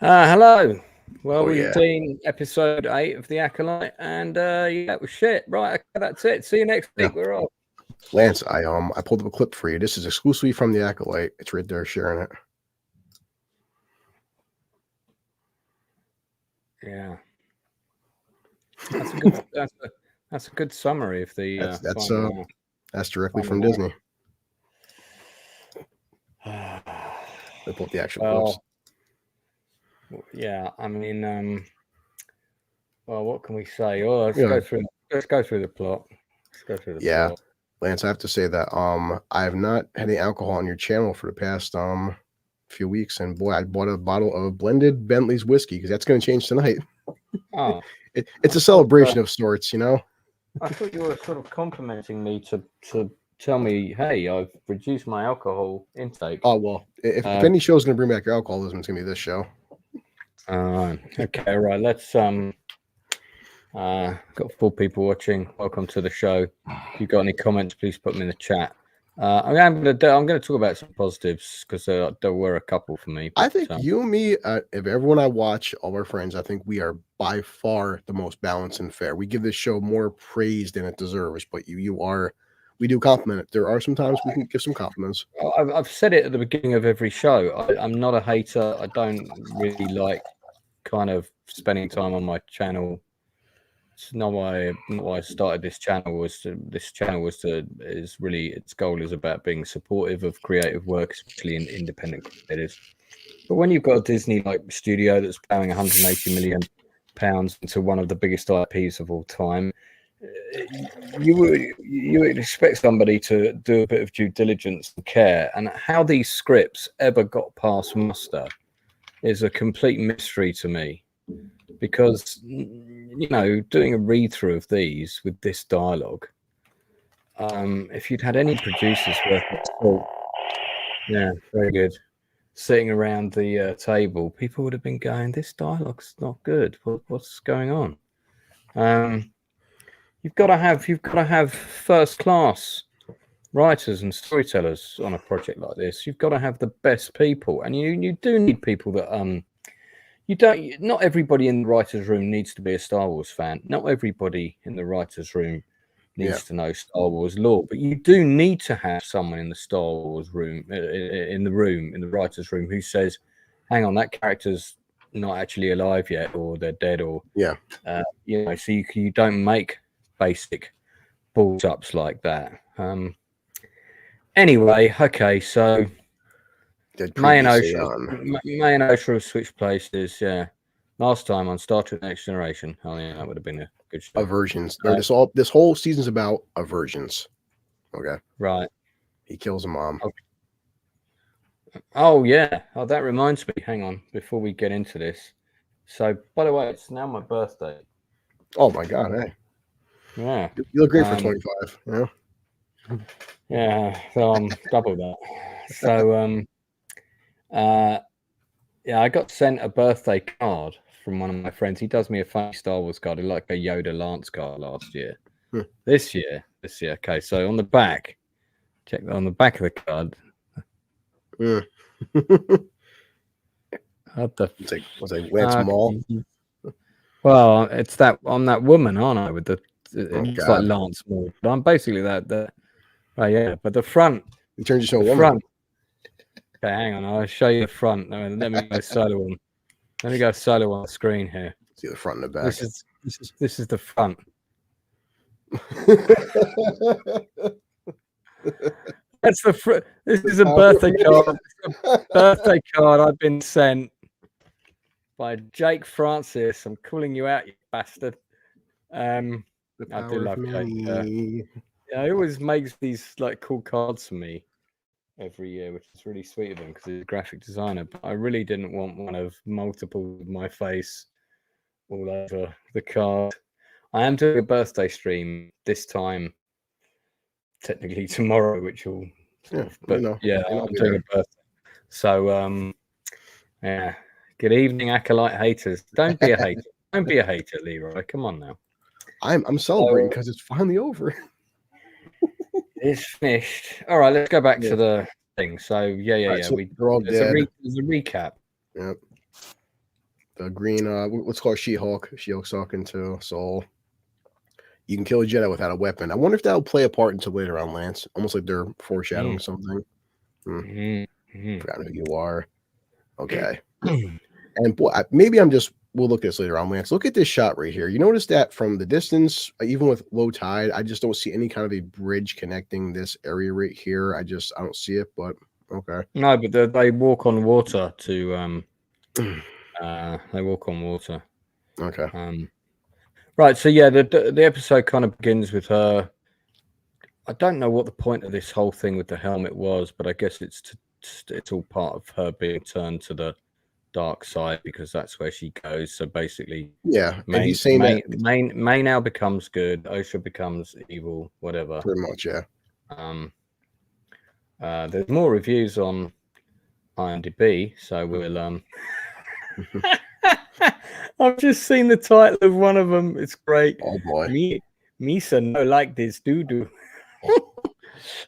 Hello. Well, we've yeah. seen episode 8 of The Acolyte, and yeah, it was shit. Right, okay, that's it. See you next week. We're off. Lance, I pulled up a clip for you. This is exclusively from The Acolyte. It's right there, sharing it. Yeah, that's a good. that's a good summary of the. That's directly from Disney. They put the actual clips. Yeah, I mean, well, what can we say? Oh, let's go through the plot. Let's go through the plot. Lance, I have to say that I have not had any alcohol on your channel for the past few weeks, and boy, I bought a bottle of blended Bentley's whiskey because that's going to change tonight. Oh, it's a celebration of sorts, you know. I thought you were sort of complimenting me to tell me, hey, I've reduced my alcohol intake. Oh well, if any show's going to bring back your alcoholism, it's going to be this show. Okay, right. Let's got 4 people watching. Welcome to the show. If you've got any comments, please put them in the chat. I'm going to talk about some positives because there were a couple for me. But, I think you and me, if everyone I watch, all our friends, I think we are by far the most balanced and fair. We give this show more praise than it deserves, but we do compliment it. There are some times we can give some compliments. I've said it at the beginning of every show. I'm not a hater. I don't really like kind of spending time on my channel. It's not why I started this channel. Its goal is about being supportive of creative work, especially in independent creators. But when you've got a Disney like studio that's plowing 180 million pounds into one of the biggest IPs of all time, you would expect somebody to do a bit of due diligence and care. And how these scripts ever got past muster is a complete mystery to me. Because, you know, doing a read-through of these with this dialogue, if you'd had any producers worth of salt, yeah, very good, sitting around the table, people would have been going, this dialogue's not good. What's going on? You've got to have first-class writers and storytellers on a project like this. You've got to have the best people, and you do need people that not everybody in the writer's room needs to be a Star Wars fan. Not everybody in the writer's room needs to know Star Wars lore, but you do need to have someone in the Star Wars room, in the writer's room, who says, hang on, that character's not actually alive yet, or they're dead, or you know, so you don't make basic balls ups like that. Anyway, okay, so May and Osha have switched places. Yeah, last time on Star Trek: Next Generation. Oh yeah, that would have been a good show. Aversions. This whole season's about aversions. Okay. Right. He kills a mom. Okay. Oh yeah. Oh, that reminds me. Hang on, before we get into this. So, by the way, it's now my birthday. Oh my God! Hey. Yeah. You look great for 25. Yeah. Yeah. So I'm double that. So yeah, I got sent a birthday card from one of my friends. He does me a funny Star Wars card, like a Yoda Lance card last year. This year. Okay, so on the back, check that on the back of the card. Was I Lance Maul? Well, it's that I'm that woman, aren't I? With the it's like Lance Maul, but I'm basically that. Right, yeah, but the front. You turned yourself a woman. Okay, hang on. I'll show you the front. Let me go solo on. Let me go solo on the screen here. See the front and the back. This is the front. That's the front. This is a birthday card. Birthday card I've been sent by Jake Francis. I'm calling you out, you bastard. I do love Jake. Yeah, he always makes these like cool cards for me every year, which is really sweet of him because he's a graphic designer. But I really didn't want one of multiple of my face all over the card. I am doing a birthday stream this time, technically tomorrow, which will I'm doing a birthday. So yeah. Good evening, Acolyte haters. Don't be a hater. Don't be a hater, Leroy. Come on now. I'm celebrating because it's finally over. It's finished. All right, let's go back to the thing. So yeah. So they're all dead. There's a recap. Yep. the green. Let's call her She-Hulk. She-Hulk's talking to Soul. You can kill a Jedi without a weapon. I wonder if that'll play a part until later on, Lance. Almost like they're foreshadowing something. Forgot who you are. Okay. And boy, maybe we'll look at this later on, Lance. Look at this shot right here. You notice that from the distance, even with low tide, I just don't see any kind of a bridge connecting this area right here. I don't see it, but okay. No, but they walk on water to they walk on water. Okay. Right. So yeah, the episode kind of begins with her. I don't know what the point of this whole thing with the helmet was, but I guess it's all part of her being turned to the dark side because that's where she goes. So basically, yeah, and he's saying that May now becomes good, Osha becomes evil, whatever. Pretty much, yeah. There's more reviews on IMDb, so we'll I've just seen the title of one of them. It's great. Oh boy, Misa no like this doo.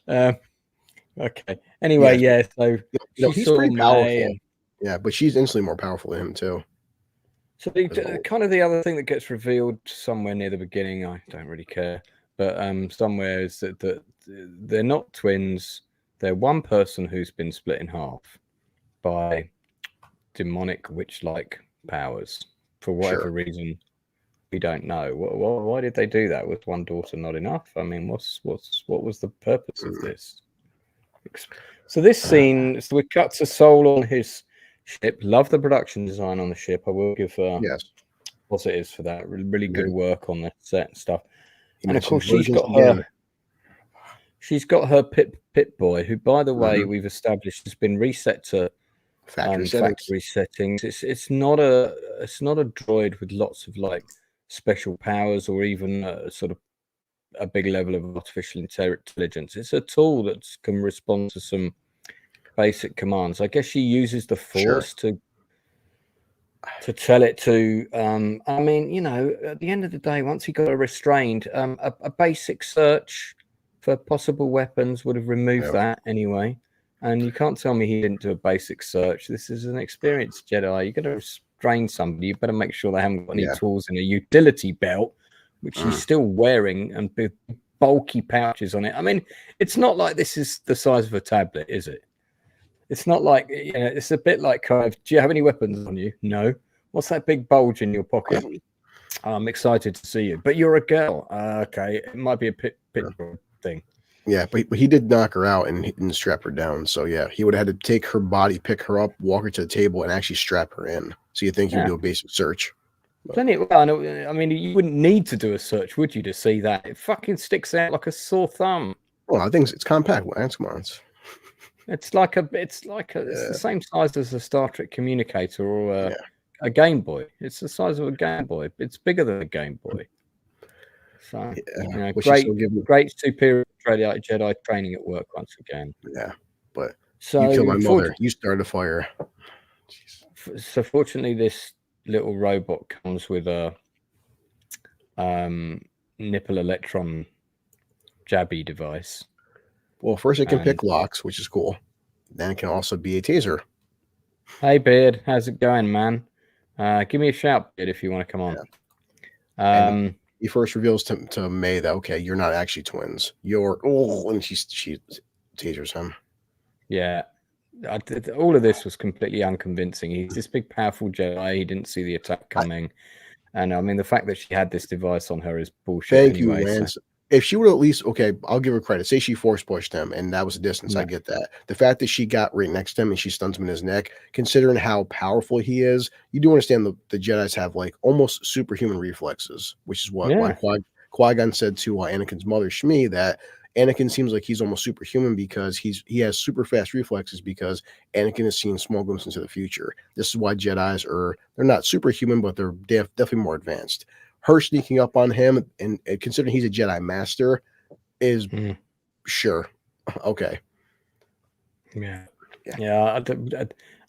Okay. Anyway, yeah. So he's pretty powerful. Yeah, but she's instantly more powerful than him too. So kind of the other thing that gets revealed somewhere near the beginning, I don't really care, but somewhere is that they're not twins. They're one person who's been split in half by demonic witch-like powers for whatever reason. We don't know. Why did they do that? Was one daughter not enough? I mean, what was the purpose of this? So this scene, so we cut to Soul on his ship. Love the production design on the ship. I will give positives for that. Really good work on the set and stuff. And of course, she's got her pit boy, who, by the way, we've established has been reset to factory settings. It's not a droid with lots of like special powers or even sort of a big level of artificial intelligence. It's a tool that can respond to some basic commands. I guess she uses the Force to tell it to. I mean, you know, at the end of the day, once he got her restrained, a basic search for possible weapons would have removed that anyway. And you can't tell me he didn't do a basic search. This is an experienced Jedi. You're going to restrain somebody. You better make sure they haven't got any tools in a utility belt, which she's still wearing, and big bulky pouches on it. I mean, it's not like this is the size of a tablet, is it? It's not like, you know, it's a bit like kind of, do you have any weapons on you? No. What's that big bulge in your pocket? I'm excited to see you. But you're a girl. Okay. It might be a pit thing. Yeah, but he did knock her out and he didn't strap her down. So yeah, he would have had to take her body, pick her up, walk her to the table, and actually strap her in. So you think he would do a basic search? Plenty. I mean, you wouldn't need to do a search, would you, to see that? It fucking sticks out like a sore thumb. Well, I think it's compact. Come on. It's the same size as a Star Trek communicator or a Game Boy. It's the size of a Game Boy. It's bigger than a Game Boy. So, you know, great superior Jedi training at work once again. Yeah, but you killed my mother. You started a fire. So fortunately, this little robot comes with a nipple electron jabby device. Well, first it can pick locks, which is cool. Then it can also be a taser. Hey, Beard, how's it going, man? Give me a shout, Beard, if you want to come on. Yeah. He first reveals to May that, okay, you're not actually twins. And she tasers him. Yeah. All of this was completely unconvincing. He's this big, powerful Jedi. He didn't see the attack coming. And I mean, the fact that she had this device on her is bullshit. Thank you, Lance. If she would at least, okay, I'll give her credit. Say she force pushed him and that was a distance. I get that. The fact that she got right next to him and she stuns him in his neck, considering how powerful he is, you do understand the Jedis have like almost superhuman reflexes, which is why Qui-Gon said to Anakin's mother, Shmi, that Anakin seems like he's almost superhuman because he has super fast reflexes because Anakin is seeing small glimpses into the future. This is why Jedis they're not superhuman, but they're definitely more advanced. Her sneaking up on him and considering he's a Jedi master is sure. Okay. Yeah.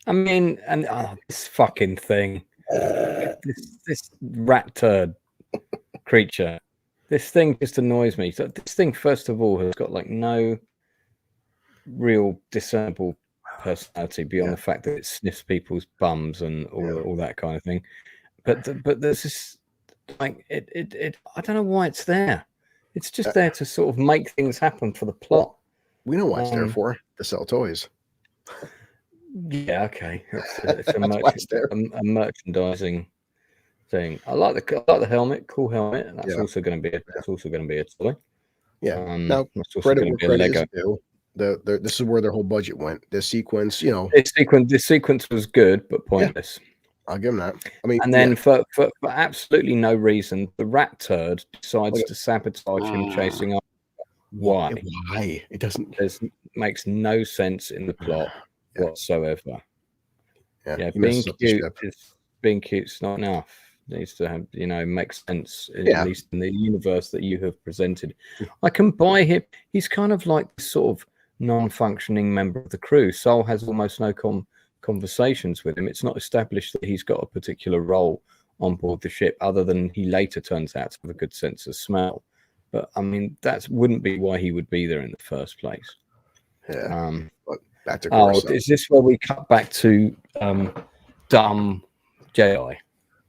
I mean, and this fucking thing, this rat turd creature, this thing just annoys me. So this thing, first of all, has got like no real discernible personality beyond the fact that it sniffs people's bums and all that kind of thing. But there's this like it I don't know why it's there. It's just there to sort of make things happen for the plot. We know what it's there for, to sell toys. Yeah, okay. It's a merchandising thing. I like the helmet, cool helmet. And that's also going to be a toy. Yeah. Now credit where credit is due. This is where their whole budget went. This sequence, this sequence was good but pointless. I'll give them that. I mean, and then for absolutely no reason, the rat turd decides to sabotage him chasing up. Why? Why? It doesn't. Makes no sense in the plot whatsoever. Yeah, being cute's not enough. It needs to have, make sense at least in the universe that you have presented. I can buy him. He's kind of like sort of non-functioning member of the crew. Sol has almost no conversations with him. It's not established that he's got a particular role on board the ship, other than he later turns out to have a good sense of smell. But I mean, that wouldn't be why he would be there in the first place. Yeah. Back to is this where we cut back to dumb Jedi?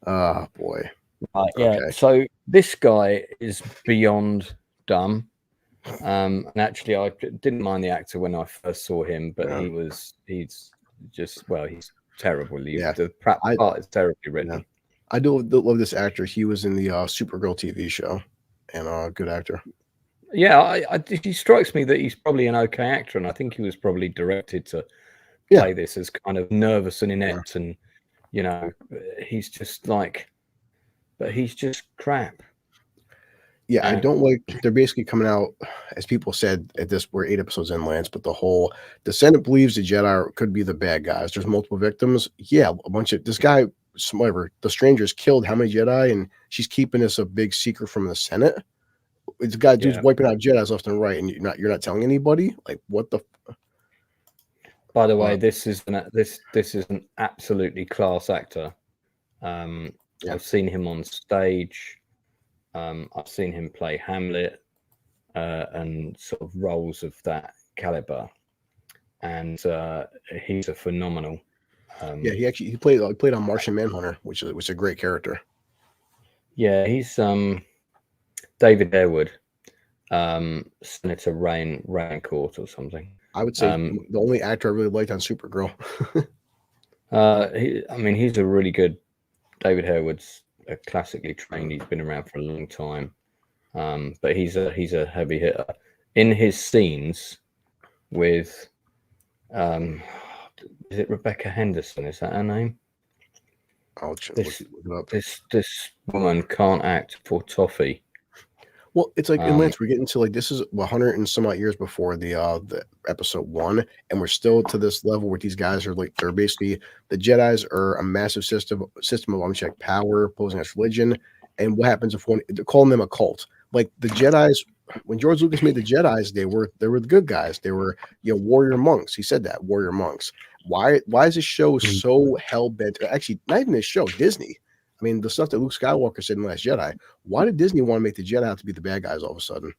Oh boy. Right, yeah. Okay. So this guy is beyond dumb. And actually, I didn't mind the actor when I first saw him, but he's terrible. The part is terribly written. Yeah. I do love this actor. He was in the Supergirl TV show, and a good actor. Yeah, he strikes me that he's probably an okay actor, and I think he was probably directed to play this as kind of nervous and inept, and he's just he's just crap. Yeah, I don't like. They're basically coming out, as people said at this. We're 8 episodes in, Lance, but the whole the Senate believes the Jedi could be the bad guys. There's multiple victims. Yeah, a bunch of this guy, whatever. The Stranger's killed how many Jedi, and she's keeping this a big secret from the Senate. It's got dudes wiping out Jedis left and right, and you're not telling anybody. Like, what the? By the way, this is an absolutely class actor. I've seen him on stage. I've seen him play Hamlet and sort of roles of that caliber, and he's a phenomenal. He played on Martian Manhunter, which was a great character. Yeah, he's David Harewood, Senator Raincourt or something. I would say the only actor I really liked on Supergirl. He's a really good. David Harewood's classically trained. He's been around for a long time, but he's a heavy hitter in his scenes with. Is it Rebecca Henderson? Is that her name? I'll look it up. This woman can't act for toffee. Well, it's like in Lance, we're getting to this is 100 and some odd years before the episode 1, and we're still to this level where these guys are they're basically the Jedis are a massive system of unchecked power, posing as religion. And what happens if they're calling them a cult? Like the Jedis, when George Lucas made the Jedis, they were the good guys. They were warrior monks. He said that warrior monks. Why is this show so hell bent? Actually, not even this show, Disney. I mean, the stuff that Luke Skywalker said in Last Jedi. Why did Disney want to make the Jedi out to be the bad guys all of a sudden?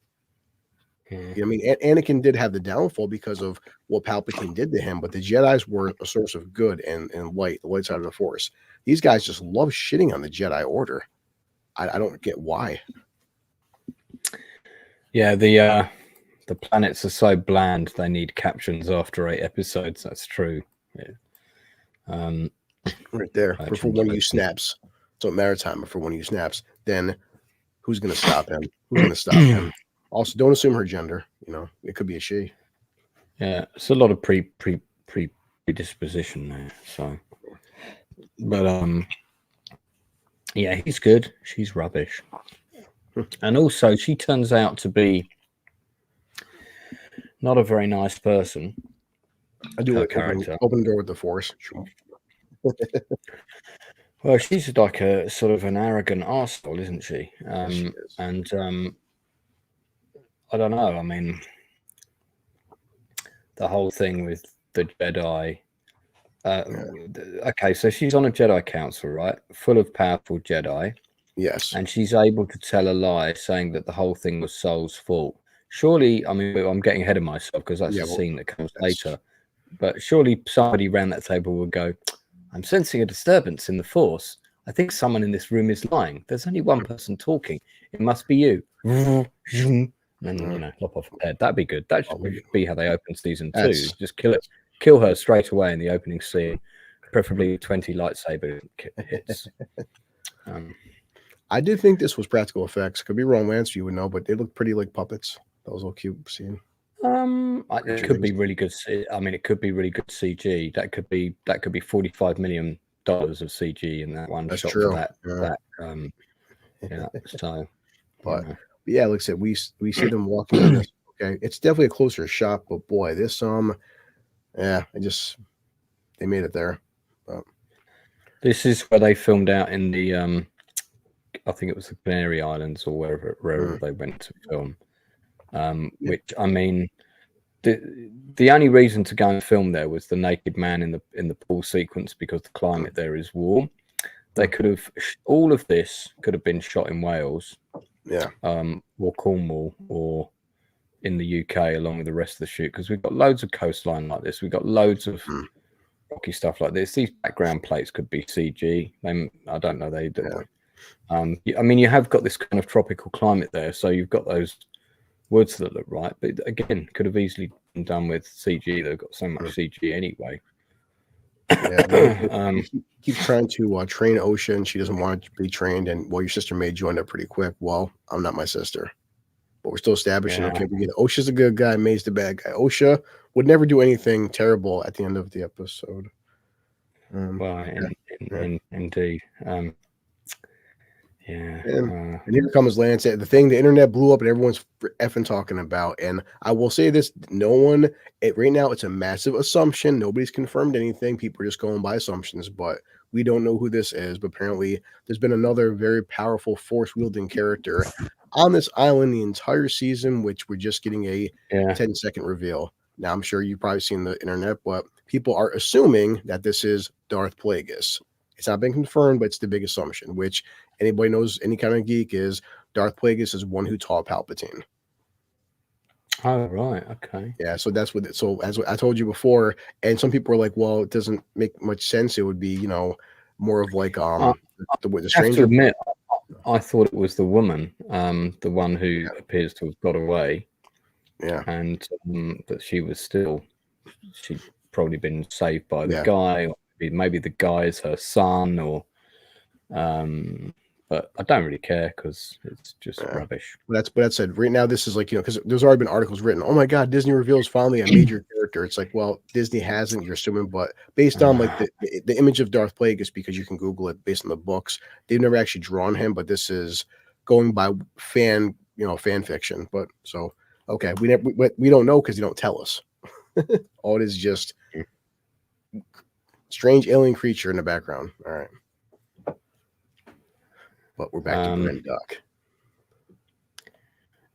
Anakin did have the downfall because of what Palpatine did to him, but the Jedis were a source of good and light, the light side of the Force. These guys just love shitting on the Jedi Order. I don't get why. Yeah, the planets are so bland they need captions after 8 episodes. That's true. Yeah. Right there. Before one of you snaps. So maritime before one of you snaps, then who's going to stop him? Who's going to stop him? Also, don't assume her gender. It could be a she. Yeah, it's a lot of predisposition there. So, but yeah, he's good. She's rubbish, and also she turns out to be not a very nice person. I do like open door with the Force. Sure. Well, she's like a sort of an arrogant arsehole, isn't she? She is. And I don't know. I mean, the whole thing with the Jedi. Okay, so she's on a Jedi council, right? Full of powerful Jedi. Yes. And she's able to tell a lie saying that the whole thing was Sol's fault. Surely, I mean, I'm getting ahead of myself because that's a scene that comes later. But surely somebody around that table would go, I'm sensing a disturbance in the force. I think someone in this room is lying. There's only one person talking. It must be you. And then, hop off the head. That'd be good. That should be how they open season 2. Just kill her straight away in the opening scene, preferably 20 lightsaber hits. I did think this was practical effects. Could be wrong, Lance, you would know, but they look pretty like puppets. That was a little cute scene. It could be really good. I mean, it could be really good CG. That could be $45 million of CG in that one. That's shot true. So, but yeah, like I said, we see them walking on this. Okay, it's definitely a closer shot, but boy, this they made it there. But this is where they filmed out in the I think it was the Canary Islands or wherever they went to film. Which, I mean, the only reason to go and film there was the naked man in the pool sequence, because the climate there is warm. They could have, all of this could have been shot in Wales, or Cornwall, or in the UK along with the rest of the shoot, because we've got loads of coastline like this. We've got loads of rocky stuff like this. These background plates could be CG. I don't know. They do. I mean, you have got this kind of tropical climate there, so you've got those woods that look right, but again, could have easily been done with CG. They've got so much CG anyway. Keep trying to train OSHA, and she doesn't want to be trained. And your sister made you end up pretty quick. Well, I'm not my sister, but we're still establishing. Okay, we get OSHA's a good guy, May's the bad guy. OSHA would never do anything terrible at the end of the episode. Indeed. And here comes Lance. The thing, the internet blew up and everyone's effing talking about. And I will say this, right now it's a massive assumption. Nobody's confirmed anything. People are just going by assumptions, but we don't know who this is. But apparently there's been another very powerful force wielding character on this island the entire season, which we're just getting a 10-second reveal. Now, I'm sure you've probably seen the internet, but people are assuming that this is Darth Plagueis. It's not been confirmed, but it's the big assumption, which anybody knows, any kind of geek, is Darth Plagueis is one who taught Palpatine. Oh, right. Okay. Yeah, so that's what so as I told you before, and some people were like, well, it doesn't make much sense. It would be, more of like the stranger. I have to admit, I thought it was the woman, the one who appears to have got away. Yeah. And that she'd probably been saved by the guy, or maybe the guy is her son, or but I don't really care because it's just rubbish. But that said, right now this is like, because there's already been articles written, oh my god, Disney reveals finally a major character. It's like, well, Disney hasn't, you're assuming, but based on like the image of Darth Plagueis, because you can Google it based on the books, they've never actually drawn him, but this is going by fan fiction. But so okay, we don't know because they don't tell us. All it is just strange alien creature in the background. All right. But we're back to Brendock.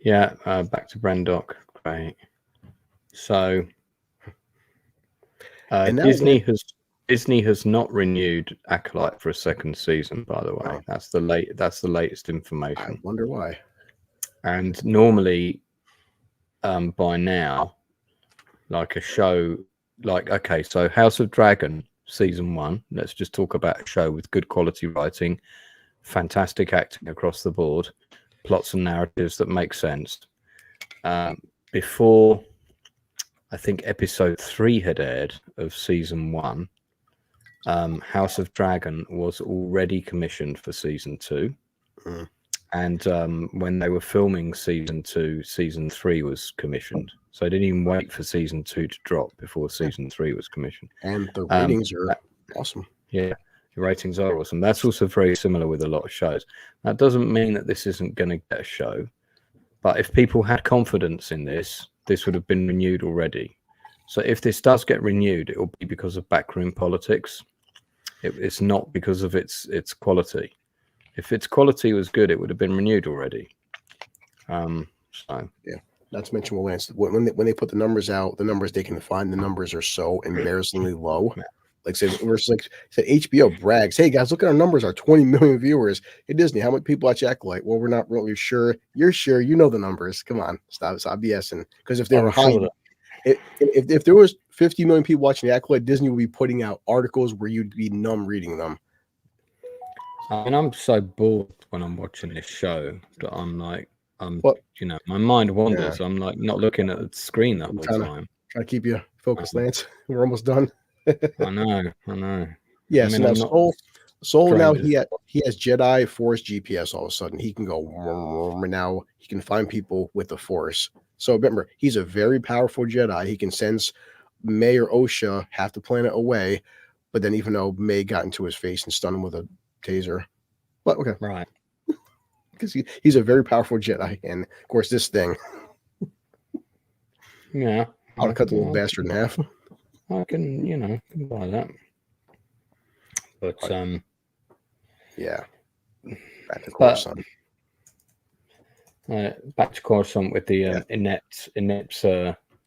Yeah, back to Brendock. Great. So Disney has not renewed Acolyte for a second season, by the way. Oh. That's the latest information. I wonder why. And normally, by now, like a show, so House of Dragon season 1. Let's just talk about a show with good quality writing, fantastic acting across the board, plots and narratives that make sense. Before, I think episode 3 had aired of season 1, House of Dragon was already commissioned for season 2. And when they were filming season 2, season 3 was commissioned. So they didn't even wait for season 2 to drop before season 3 was commissioned. And the ratings are awesome. Yeah, the ratings are awesome. That's also very similar with a lot of shows. That doesn't mean that this isn't going to get a show. But if people had confidence in this would have been renewed already. So if this does get renewed, it will be because of backroom politics. It's not because of its quality. If its quality was good, it would have been renewed already. Yeah, not to mention, when they put the numbers out, the numbers they can find, the numbers are so embarrassingly low. Like said HBO brags, hey guys, look at our numbers, our 20 million viewers. Hey Disney, how many people watch Acolyte? Well, we're not really sure. You're sure, the numbers. Come on, stop BSing. Because if they were high, If there was 50 million people watching the Acolyte, Disney would be putting out articles where you'd be numb reading them. I mean, I'm so bored when I'm watching this show that I'm like, What? you know, my mind wanders. Yeah. I'm like not looking at the screen the whole time. Trying to keep you focused, Lance. We're almost done. I know. Yeah, so now Soul now he has Jedi Force GPS all of a sudden. He can go now. He can find people with the Force. So remember, he's a very powerful Jedi. He can sense May or Osha half the planet away, but then even though May got into his face and stunned him with a taser. But okay. Right. Because he's a very powerful Jedi. And of course this thing. Yeah. I'll cut the little bastard in half. I can buy that. But yeah. Back to Coruscant. Back to Coruscant with the inept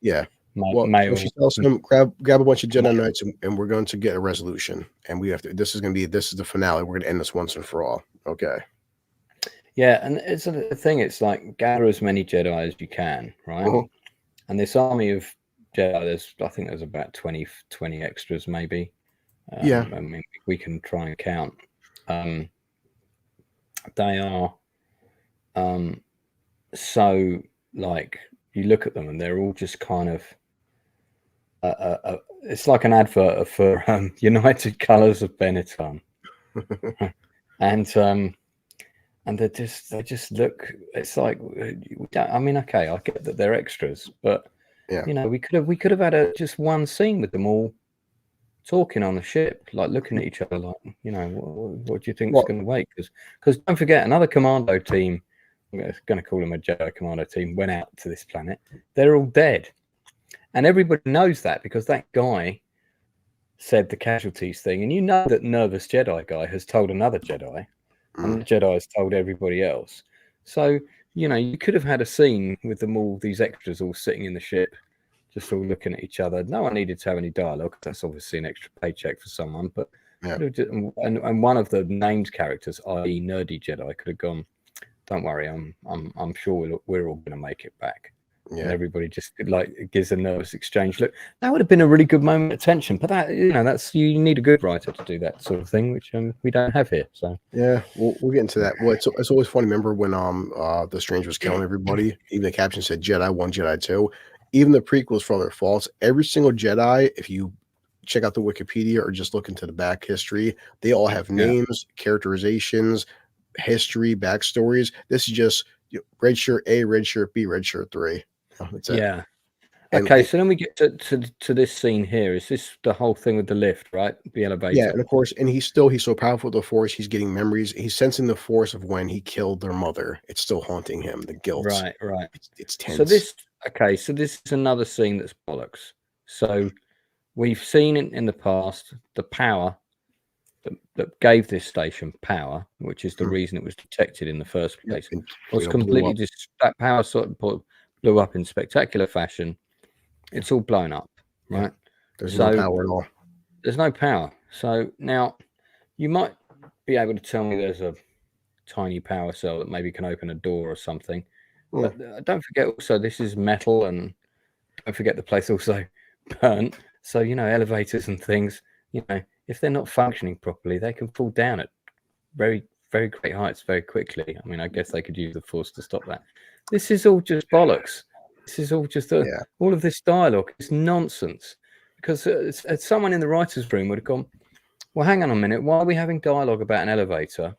yeah. male. She tells him grab a bunch of Jedi Knights and we're going to get a resolution. And we have to. This is the finale. We're going to end this once and for all. Okay. Yeah, and it's a thing. It's like gather as many Jedi as you can, right? Uh-huh. And this army of Jedi, I think there's about 20 extras, maybe. Yeah. I mean, we can try and count. They are so like you look at them and they're all just kind of it's like an advert for United Colors of Benetton. and they just look, it's like, I mean, okay, I get that they're extras, but yeah, we could have had just one scene with them all talking on the ship, like looking at each other, like, what do you think is going to wait? Because don't forget, another commando team, I'm going to call them a Jedi commando team, went out to this planet. They're all dead, and everybody knows that because that guy said the casualties thing, and that nervous Jedi guy has told another Jedi, and the Jedi has told everybody else. So you could have had a scene with them all, these extras all sitting in the ship, just all looking at each other. No one needed to have any dialogue. That's obviously an extra paycheck for someone. But and one of the named characters, i.e., Nerdy Jedi, could have gone, "Don't worry, I'm sure we're all going to make it back." Yeah. And everybody just like gives a nervous exchange look. That would have been a really good moment of tension. But that that's, you need a good writer to do that sort of thing, which we don't have here. So yeah, we'll get into that. Well, it's always funny. Remember when the Strange was killing everybody? Even the caption said Jedi 1, Jedi 2. Even the prequels, for all their faults, every single Jedi, if you check out the Wikipedia or just look into the back history, they all have names, characterizations, history, backstories. This is just red shirt A, red shirt B, red shirt 3. That's it. Yeah. Okay, so then we get to this scene here. Is this the whole thing with the lift, right? The elevator. Yeah, and of course, and he's so powerful with the Force. He's getting memories. He's sensing the Force of when he killed their mother. It's still haunting him. The guilt. Right. It's tense. So this is another scene that's bollocks. So we've seen in the past the power that gave this station power, which is the reason it was detected in the first place, was completely just that power sort of blew up in spectacular fashion. It's all blown up, right? There's no power at all. There's no power. So now you might be able to tell me there's a tiny power cell that maybe can open a door or something. But don't forget also this is metal, and don't forget the place also burnt. So, elevators and things, if they're not functioning properly, they can fall down at very, very great heights very quickly. I mean, I guess they could use the Force to stop that. This is all just bollocks. This is all just all of this dialogue is nonsense. Because someone in the writer's room would have gone, well, hang on a minute. Why are we having dialogue about an elevator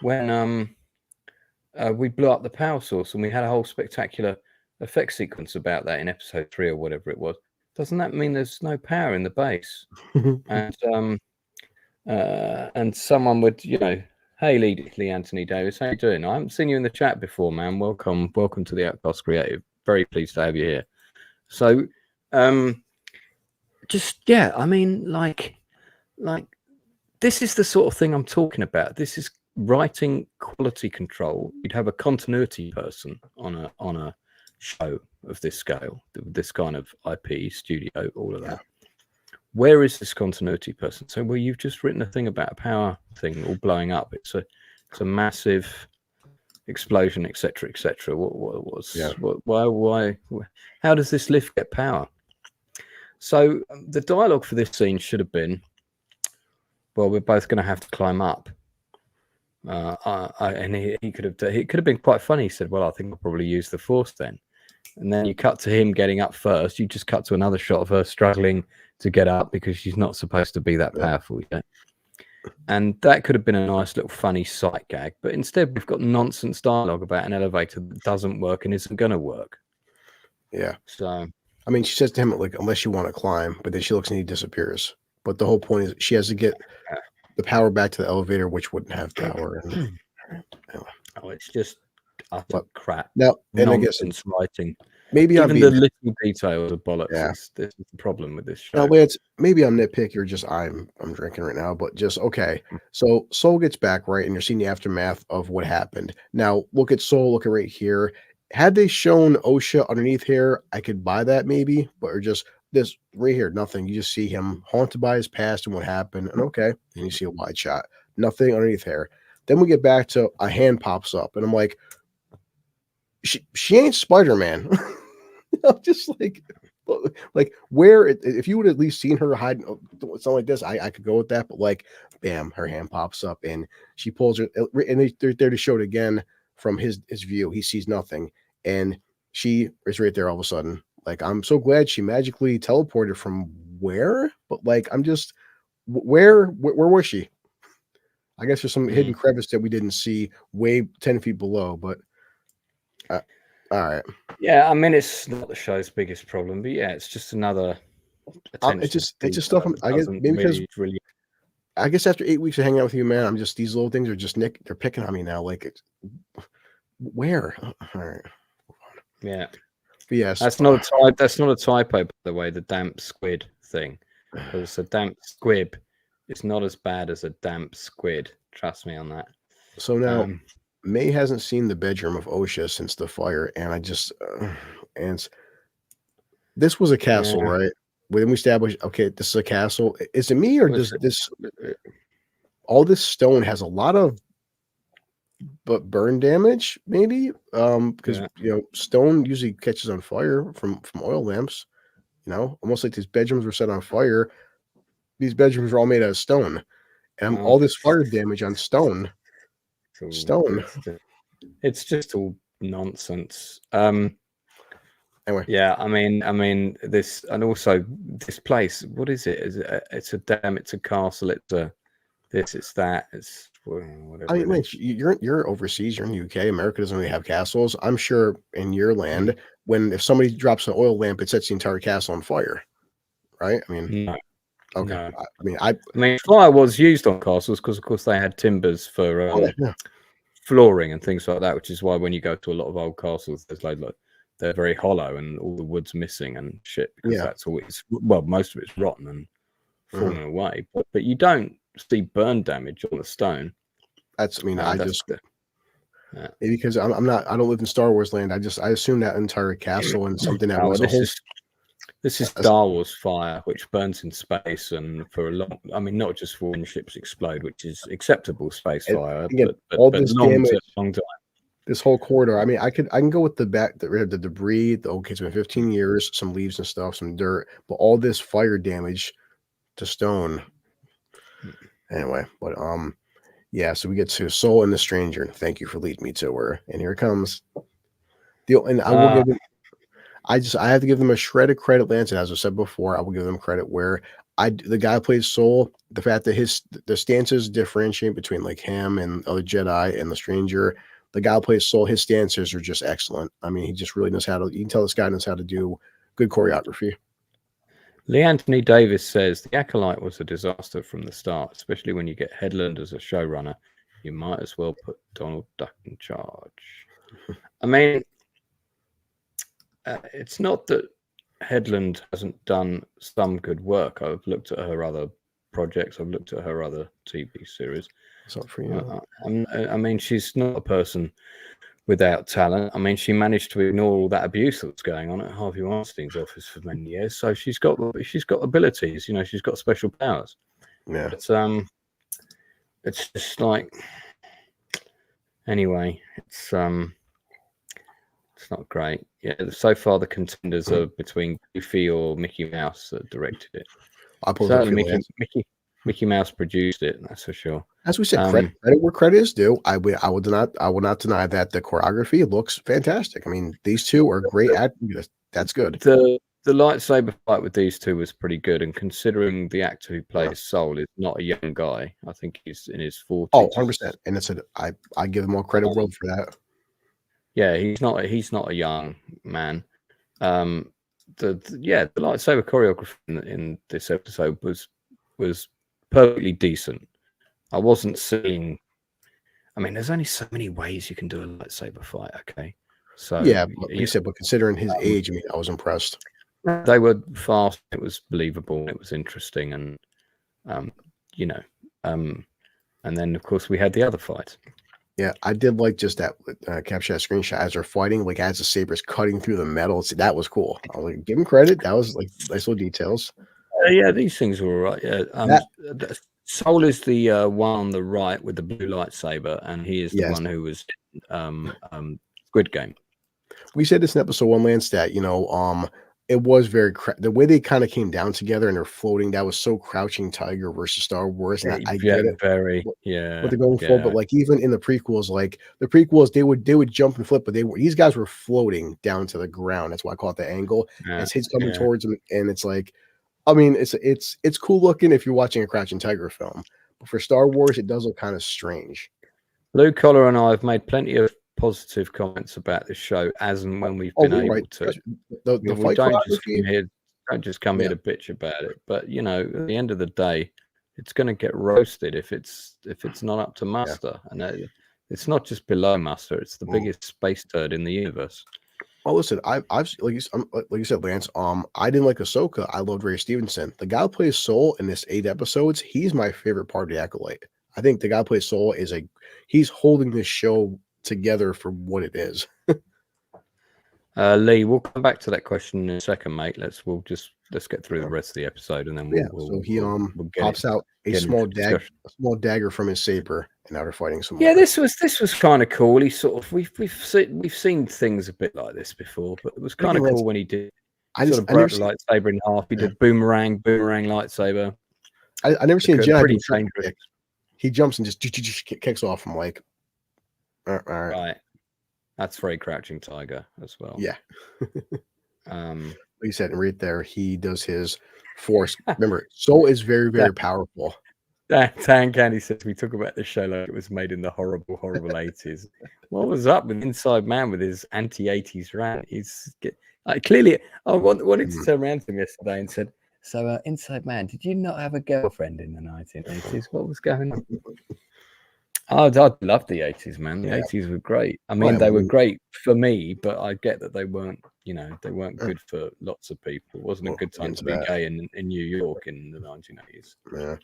when we blew up the power source and we had a whole spectacular effect sequence about that in episode 3 or whatever it was? Doesn't that mean there's no power in the base? And someone would, hey, Lee Anthony Davis, how you doing? I haven't seen you in the chat before, man. Welcome to the Outcast Creative. Very pleased to have you here. So, I mean, like this is the sort of thing I'm talking about. This is writing quality control. You'd have a continuity person on a show of this scale, this kind of IP studio, all of that. Where is this continuity person? So, well, you've just written a thing about a power thing all blowing up. It's a massive explosion, etc., etc. Yeah. Why? How does this lift get power? So the dialogue for this scene should have been, well, we're both going to have to climb up. And he could have been quite funny. He said, well, I think I'll probably use the force then. And then you cut to him getting up first. You just cut to another shot of her struggling to get up because she's not supposed to be that powerful yet. And that could have been a nice little funny sight gag. But instead, we've got nonsense dialogue about an elevator that doesn't work and isn't going to work. Yeah. So, I mean, she says to him, like, unless you want to climb, but then she looks and he disappears. But the whole point is she has to get the power back to the elevator, which wouldn't have power. And anyway. Oh, it's just utter crap. Now, and nonsense I guess writing. maybe even the little details are bollocks. Yeah. This is the problem with this show. Now, Lance, maybe I'm nitpicky or just I'm drinking right now, but just okay. So Soul gets back, right, and you're seeing the aftermath of what happened. Now look at Soul, look at right here. Had they shown OSHA underneath here, I could buy that maybe, but or just this right here, nothing. You just see him haunted by his past and what happened, and okay, and you see a wide shot, nothing underneath here. Then we get back to a hand pops up, and I'm like, she ain't Spider-Man. I'm just like where if you would at least seen her hide something like this, I could go with that, but like, bam, her hand pops up and she pulls her, and they're there to show it again from his view. He sees nothing, and she is right there all of a sudden. Like, I'm so glad she magically teleported from where, but like, I'm just where was she? I guess there's some hidden crevice that we didn't see way 10 feet below, but all right. Yeah, I mean, it's not the show's biggest problem, but yeah, it's just another. It's just stuff. I guess maybe because I guess after 8 weeks of hanging out with you, man, I'm just these little things are just they're picking on me now. Like, it's where? All right. Yeah. But yes. That's not a typo, by the way. The damp squid thing. It's a damp squib. It's not as bad as a damp squid. Trust me on that. So now. May hasn't seen the bedroom of OSHA since the fire, and I just and this was a castle, right? When we established, okay, this is a castle. Is it me or does this all this stone has a lot of burn damage? Maybe because stone usually catches on fire from oil lamps. Almost like these bedrooms were set on fire. These bedrooms were all made out of stone, and all this fire damage on stone. Stone. It's just all nonsense. Anyway, yeah, I mean this, and also this place. What is it? It's a dam. It's a castle. It's a this. It's that. It's whatever. I mean, Lynch, you're overseas. You're in the UK. America doesn't really have castles. I'm sure in your land, if somebody drops an oil lamp, it sets the entire castle on fire, right? I mean, no. Okay. No. I mean, fire was used on castles because, of course, they had timbers for flooring and things like that. Which is why when you go to a lot of old castles, there's they're very hollow and all the wood's missing and shit. Because that's all it's. Well, most of it's rotten and falling away. But you don't see burn damage on the stone. Maybe because I don't live in Star Wars land. I assume that entire castle and something that was a whole. This is Star Wars fire, which burns in space, and for a long. I mean, not just for when ships explode, which is acceptable space fire, but all this damage, long time. This whole corridor. I mean, I can go with the debris. It's been 15 years, some leaves and stuff, some dirt, but all this fire damage to stone. Anyway, but yeah. So we get to Soul and the Stranger. Thank you for leading me to her, and here it comes. And I will give it. I have to give them a shred of credit, Lance, and as I said before, I will give them credit where the guy who plays Soul, the fact that the stances differentiate between like him and other Jedi and the Stranger. The guy who plays Soul, his stances are just excellent. I mean, he just really knows you can tell this guy knows how to do good choreography. Lee Anthony Davis says the Acolyte was a disaster from the start, especially when you get Headland as a showrunner. You might as well put Donald Duck in charge. I mean, it's not that Headland hasn't done some good work. I've looked at her other projects. I've looked at her other TV series. It's not for you. I mean, she's not a person without talent. I mean, she managed to ignore all that abuse that was going on at Harvey Weinstein's office for many years. So she's got abilities. She's got special powers. Yeah. But it's just like. Anyway, it's not great. Yeah, so far the contenders are between Goofy or Mickey Mouse that directed it. I'll post Certainly it. Mickey Mouse produced it, that's for sure. As we said, credit where credit is due. I will not deny that the choreography looks fantastic. I mean, these two are great actors. That's good. The lightsaber fight with these two was pretty good, and considering the actor who plays Soul is not a young guy, I think he's in his 40s. Oh, 100%. And I give him all credit world for that. Yeah, he's not a young man. The lightsaber choreography in this episode was perfectly decent. I wasn't seeing. I mean, there's only so many ways you can do a lightsaber fight. Okay, so yeah, but but considering his age, I mean, I was impressed. They were fast. It was believable. It was interesting, and and then of course we had the other fight. Yeah, I did like just that capture that screenshot as they're fighting, like as the saber's cutting through the metal. That was cool. I was like, give him credit. That was like nice little details. Yeah, these things were all right. Yeah, Soul is the one on the right with the blue lightsaber, and he is the one who was Squid Game. We said this in episode 1, Lance, that it was very the way they kind of came down together and they're floating. That was so Crouching Tiger versus Star Wars, and I get it. What they're going for, but like even in the prequels, they would jump and flip, but these guys were floating down to the ground. That's why I call it the angle. As he's coming towards them, and it's like, I mean, it's cool looking if you're watching a Crouching Tiger film, but for Star Wars, it does look kind of strange. Blue Collar and I have made plenty of positive comments about this show as and when we've been able to. We don't just come here to bitch about it, but at the end of the day, it's going to get roasted if it's not up to muster, and it's not just below muster; it's the biggest space turd in the universe. Oh, listen, I've like you said, Lance. I didn't like Ahsoka. I loved Ray Stevenson. The guy who plays Soul in this 8 episodes. He's my favorite part of the Acolyte. I think the guy who plays Soul he's holding this show together for what it is. Lee, we'll come back to that question in a second, mate. Let's get through the rest of the episode, and then so he pops out a small dagger from his saber, and now they're fighting some more. Yeah, this was kind of cool. He sort of we've seen things a bit like this before, but it was kind of cool when he did. Broke the lightsaber in half. He did boomerang lightsaber. I never seen a Jedi pretty dangerous. He jumps and just kicks off from like. Right. That's very Crouching Tiger as well. Yeah. Like you said, right there, he does his force. Remember, Soul is very, very powerful. Tan Candy says we talk about this show like it was made in the horrible 80s. What was up with Inside Man with his anti-80s rant? Clearly, I wanted to turn around to him yesterday and said, "So, Inside Man, did you not have a girlfriend in the 1980s? What was going on?" I loved the 80s, man. The 80s were great. I mean, they were great for me, but I get that they weren't, they weren't good for lots of people. It wasn't a good time to be gay in New York in the 1980s. Yeah.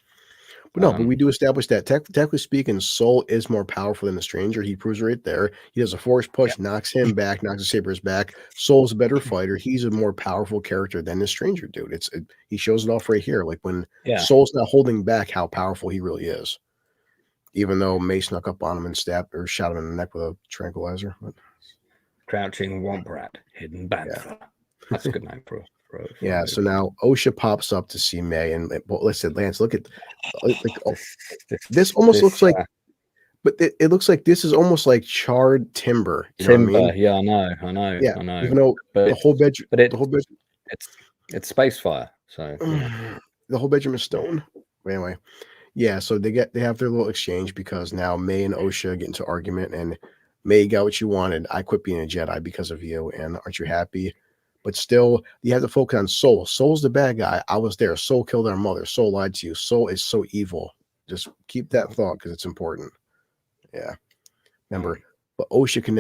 But we do establish that technically speaking, Soul is more powerful than the Stranger. He proves right there. He does a force push, knocks him back, knocks the sabers back. Soul's a better fighter. He's a more powerful character than the Stranger dude. He shows it off right here. Like when Soul's not holding back how powerful he really is. Even though May snuck up on him and stabbed or shot him in the neck with a tranquilizer. Crouching Womp Rat, Hidden Bantha. That's a good name for so now Osha pops up to see May, and listen, Lance, look at this. Almost looks like, but it looks like this is almost like charred timber. You know what I mean? Yeah, I know. Yeah, I know. Even though the whole bedroom, it's space fire. So the whole bedroom is stone. But anyway. Yeah, so they have their little exchange because now May and Osha get into argument, and May got what you wanted. I quit being a Jedi because of you, and aren't you happy? But still, you have to focus on Soul. Soul's the bad guy. I was there. Soul killed our mother. Soul lied to you. Soul is so evil. Just keep that thought because it's important. Yeah. Remember, but Osha can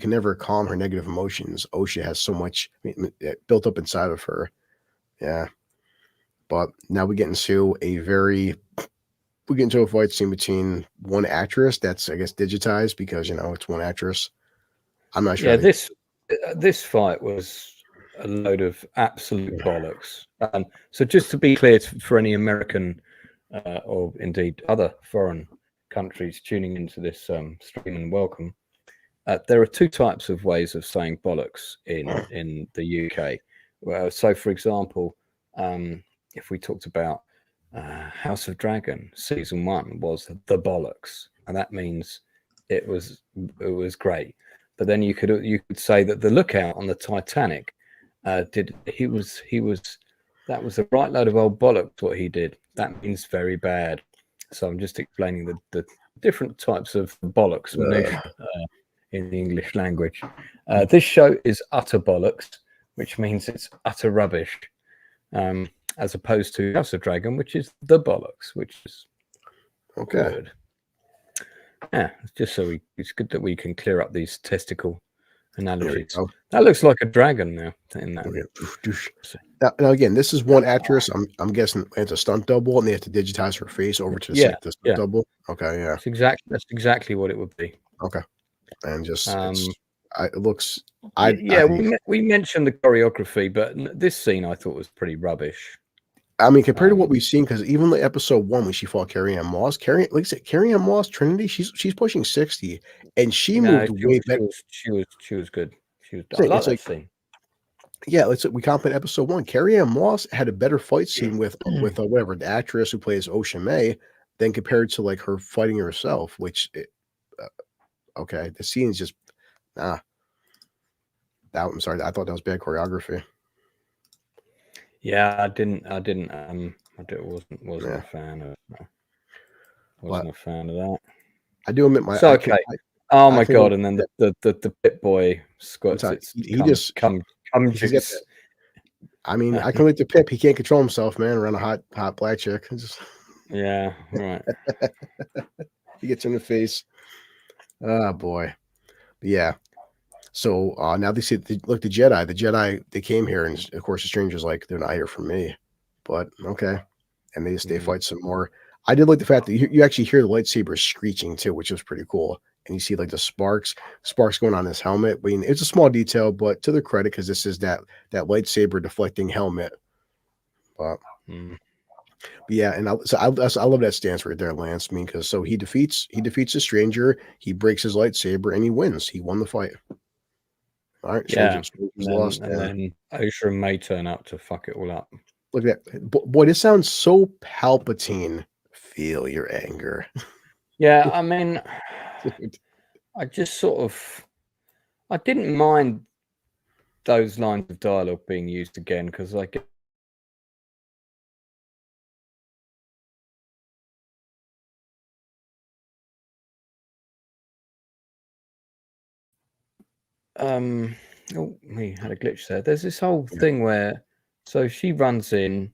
never calm her negative emotions. Osha has so much built up inside of her. Yeah. But now we get into a fight scene between one actress that's, I guess, digitized because, it's one actress. I'm not sure. Yeah, this fight was a load of absolute bollocks. So just to be clear for any American or indeed other foreign countries tuning into this stream, and welcome. There are two types of ways of saying bollocks in the UK. Well, so, for example, if we talked about House of Dragon, season 1 was the bollocks, and that means it was great. But then you could say that the lookout on the Titanic that was a right load of old bollocks what he did. That means very bad. So I'm just explaining the different types of bollocks in the English language. This show is utter bollocks, which means it's utter rubbish, as opposed to House of Dragon, which is the bollocks, which is good. Yeah, just so it's good that we can clear up these testicle analogies. That looks like a dragon now. Now again, this is one actress. I'm guessing it's a stunt double, and they have to digitize her face over to the stunt double. Okay, yeah, that's exactly what it would be. Okay, and just it looks. We mentioned the choreography, but this scene I thought was pretty rubbish. I mean, compared to what we've seen, because even like episode 1 when she fought Carrie-Anne Moss, Carrie-Anne Moss, Trinity, she's pushing 60, and she moved way better. She was good. She was. I like that scene. Yeah, we compliment episode 1. Carrie-Anne Moss had a better fight scene with whatever the actress who plays Ocean May than compared to like her fighting herself. Which, okay, the scene is just I'm sorry, I thought that was bad choreography. Yeah, I wasn't a fan of. Wasn't a fan of that. I do admit my. So okay. Oh my god! And then the pit boy squirts. He just come juice. I mean, I can let the Pip. He can't control himself, man. Around a hot black chick. Yeah, right. He gets in the face. Oh boy, yeah. So now they see, look, the Jedi, they came here, and of course the stranger's like, they're not here for me, but okay. And they fight some more. I did like the fact that you actually hear the lightsaber screeching too, which was pretty cool. And you see like the sparks going on his helmet. I mean, it's a small detail, but to their credit, because this is that lightsaber deflecting helmet. But yeah, and I love that stance right there, Lance. I mean, because so he defeats the stranger, he breaks his lightsaber, and he wins. He won the fight. All right, stranger's lost. And then Ocean may turn up to fuck it all up. Look at that. Boy, this sounds so Palpatine. Feel your anger. Yeah, I mean, I just I didn't mind those lines of dialogue being used again, because I get we had a glitch there. There's this whole thing where, so she runs in,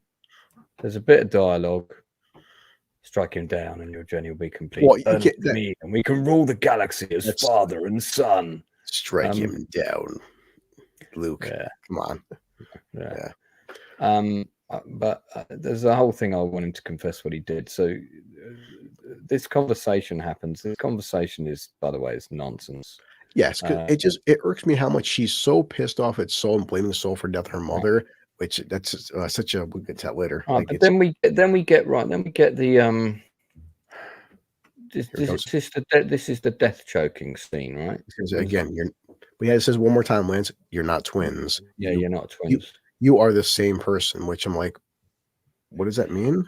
there's a bit of dialogue, strike him down and your journey will be complete. And we can rule the galaxy as father and son. Strike him down, Luke. Yeah. Come on. Yeah. But there's a whole thing I want him to confess what he did. So this conversation happens. This conversation is, by the way, is nonsense. Yes, because it irks me how much she's so pissed off at Soul and blaming Soul for death of her mother, which that's such a we'll get to that later. But then we get the this is the death choking scene, right? Because again, it says one more time, Lance, you're not twins. Yeah, you're not twins. You are the same person, which I'm like, what does that mean?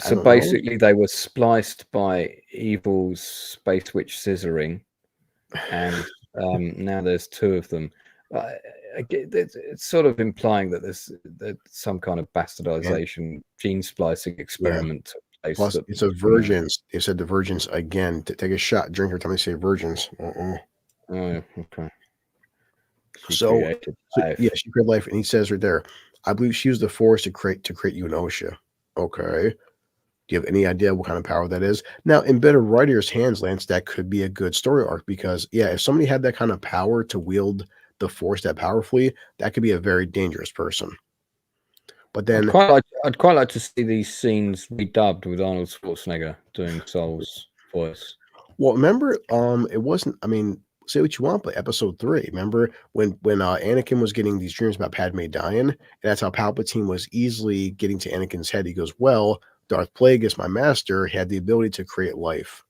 So basically, they were spliced by Evil's Space Witch scissoring. And now there's 2 of them. It's sort of implying that there's some kind of bastardization, gene splicing experiment. Yeah. Plus, it's a virgins. They said the virgins again. To take a shot, drink every time they say virgins. Oh, okay. So yeah, she created life, and he says right there, I believe she used the Force to create Eunosha. Okay. Do you have any idea what kind of power that is? Now, in better writer's hands, Lance, that could be a good story arc, because if somebody had that kind of power to wield the Force that powerfully, that could be a very dangerous person. But then I'd quite like to see these scenes redubbed with Arnold Schwarzenegger doing Soul's voice. Well, remember, it wasn't. I mean, say what you want, but episode 3. Remember when Anakin was getting these dreams about Padme dying, and that's how Palpatine was easily getting to Anakin's head. He goes, "Well, Darth Plagueis, my master, had the ability to create life."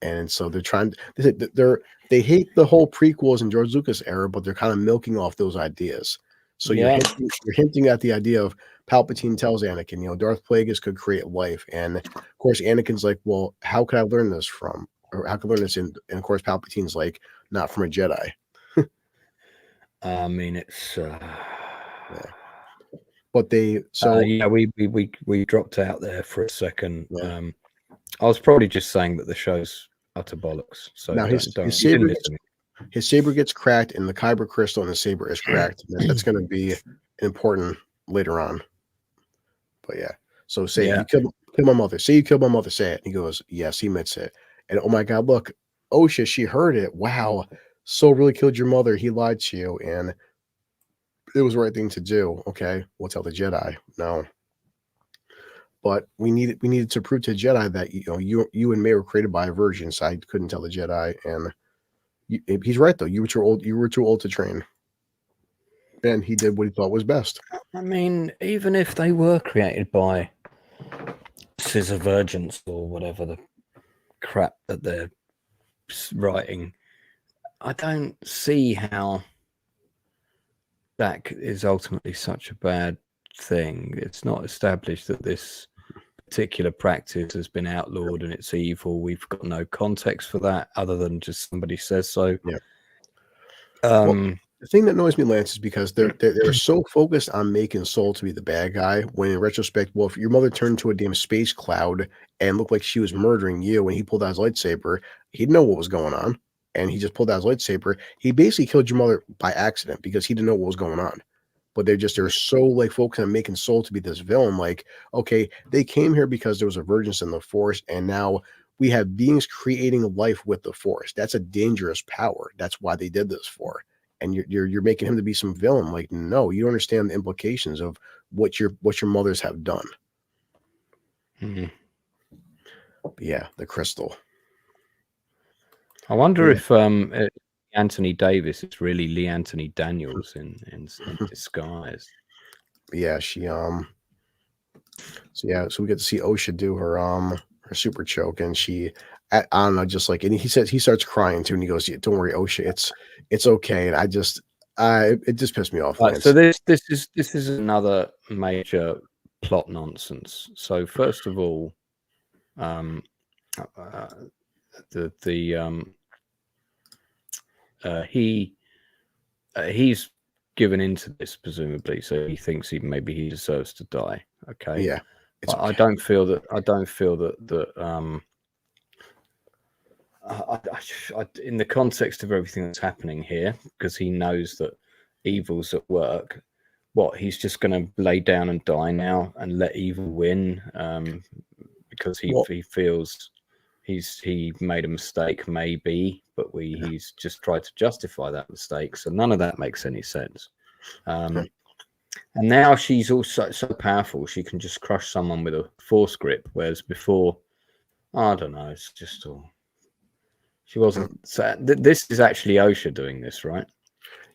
And so they're trying. They hate the whole prequels and George Lucas era, but they're kind of milking off those ideas. So Yeah. you're hinting at the idea of Palpatine tells Anakin, Darth Plagueis could create life, and of course Anakin's like, well, how could I learn this from, or how could I learn this? And of course Palpatine's like, not from a Jedi. I mean, it's. Yeah. But they we dropped out there for a second. Yeah. I was probably just saying that the show's utter bollocks. So now his saber gets cracked, and the kyber crystal in the saber is cracked. That's going to be important later on. But yeah, so say you killed my mother. Say you killed my mother. Say it. And he goes, yes, he admits it. And oh my God, look, Osha, she heard it. Wow, Sol really killed your mother. He lied to you, and it was the right thing to do. Okay, we'll tell the Jedi. No. But we needed to prove to the Jedi that you and May were created by a virgin, so I couldn't tell the Jedi. And he's right though. You were too old to train, and he did what he thought was best. I mean, even if they were created by scissor virgins or whatever the crap that they're writing, I don't see how that is ultimately such a bad thing. It's not established that this particular practice has been outlawed and it's evil. We've got no context for that other than just somebody says so. Yeah. The thing that annoys me, Lance, is because they're so focused on making Sol to be the bad guy, when in retrospect, well, if your mother turned into a damn space cloud and looked like she was murdering you, and he pulled out his lightsaber, he'd know what was going on, and he just pulled out his lightsaber. He basically killed your mother by accident because he didn't know what was going on. But they're so like focused on making Sol to be this villain. Like, okay, they came here because there was a virgin in the Force, and now we have beings creating life with the Force. That's a dangerous power. That's why they did this for. And you're making him to be some villain. Like, no, you don't understand the implications of what your mothers have done. Mm-hmm. Yeah, the crystal. I wonder if Anthony Davis is really Lee Anthony Daniels in disguise. Yeah, she so we get to see Osha do her super choke, and she, I don't know, just like, and he starts crying too, and he goes, yeah, don't worry, Osha, it's okay. And it just pissed me off. Right, so this is another major plot nonsense. So first of all, he's given into this presumably, so he thinks maybe he deserves to die. Okay. Yeah. Okay. I don't feel that in the context of everything that's happening here, because he knows that evil's at work, he's just going to lay down and die now and let evil win, because he feels he made a mistake, maybe, but he's just tried to justify that mistake. So none of that makes any sense. And now she's also so powerful, she can just crush someone with a force grip, whereas before, I don't know, it's just all. She wasn't. So this is actually Osha doing this, right?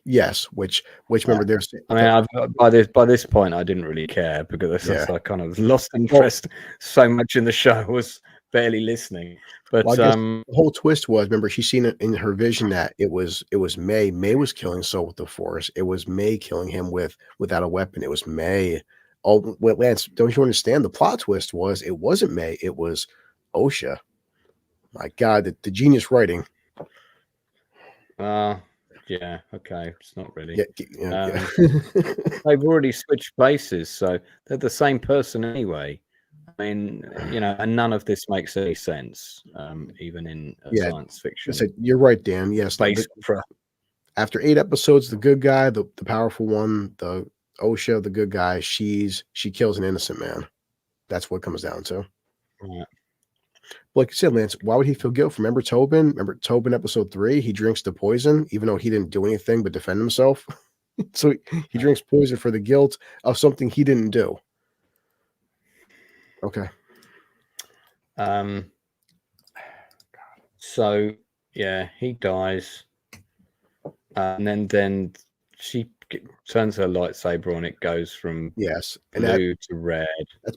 Yes, which remember there's. I mean, by this point, I didn't really care because I kind of lost interest so much in the show. I was barely listening. But the whole twist was, remember, she's seen it in her vision that it was May. May was killing Sol with the Force. It was May killing him without a weapon. It was May. Oh, well, Lance, don't you understand? The plot twist was it wasn't May. It was Osha. My God, the genius writing. Yeah, okay, it's not really. Yeah. They've already switched places, so they're the same person anyway. I mean, and none of this makes any sense, even in science fiction. You're right, Dan. Yes, after 8 episodes, the good guy, the powerful one, the Osha, the good guy, she kills an innocent man. That's what it comes down to. Yeah. Like you said, Lance, why would he feel guilt? Remember Tobin? Remember Tobin episode 3? He drinks the poison, even though he didn't do anything but defend himself. So he drinks poison for the guilt of something he didn't do. Okay. So yeah, he dies, and then she turns her lightsaber on, it goes from yes, and blue to red.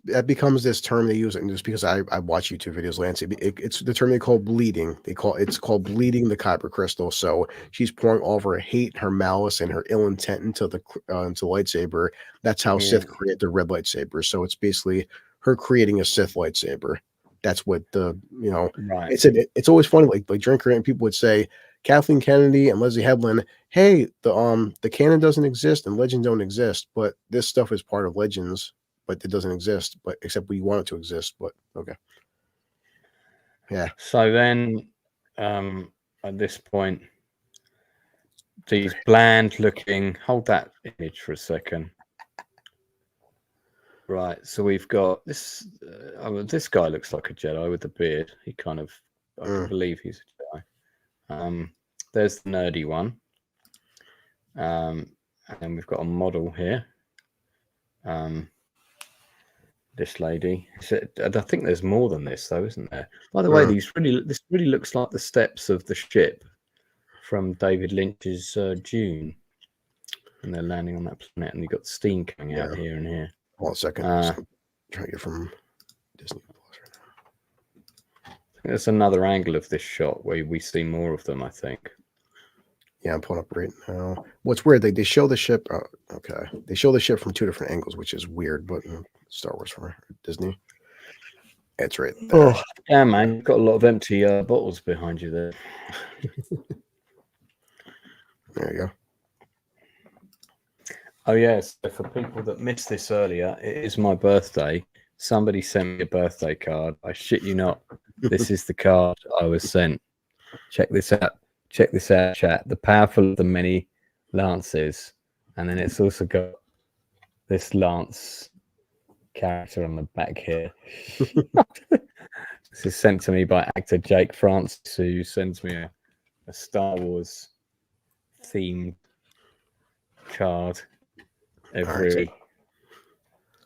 that becomes this term they use, and just because I watch YouTube videos, Lance, it's the term they call bleeding. It's called bleeding the kyber crystal. So she's pouring all of her hate, her malice, and her ill intent into the lightsaber. That's how Sith create the red lightsaber. So it's basically her creating a Sith lightsaber. That's what right. It's always funny, like Drinker and people would say, Kathleen Kennedy and Leslie Headland, hey, the canon doesn't exist and legends don't exist, but this stuff is part of legends, but it doesn't exist, but except we want it to exist. But okay. Yeah. So then at this point, these bland looking, hold that image for a second. Right, so we've got this. This guy looks like a Jedi with a beard. He kind of, I can believe he's a Jedi. There's the nerdy one, and we've got a model here. This lady. I think there's more than this, though, isn't there? By the way, this really looks like the steps of the ship from David Lynch's Dune, and they're landing on that planet, and you've got steam coming out here and here. Hold on a second. I'm trying to get from Disney Plus right now. I think there's another angle of this shot where we see more of them, I think. Yeah, I'm pulling up right now. What's weird, they show the ship. Okay. They show the ship from two different angles, which is weird, but Star Wars for Disney. It's right there. Oh, yeah, man. You've got a lot of empty bottles behind you there. There you go. Oh, yes. So for people that missed this earlier, it is my birthday. Somebody sent me a birthday card. I shit you not. This is the card I was sent. Check this out. Check this out, chat. The powerful of the many lances. And then it's also got this lance character on the back here. This is sent to me by actor Jake Francis, who sends me a Star Wars themed card every.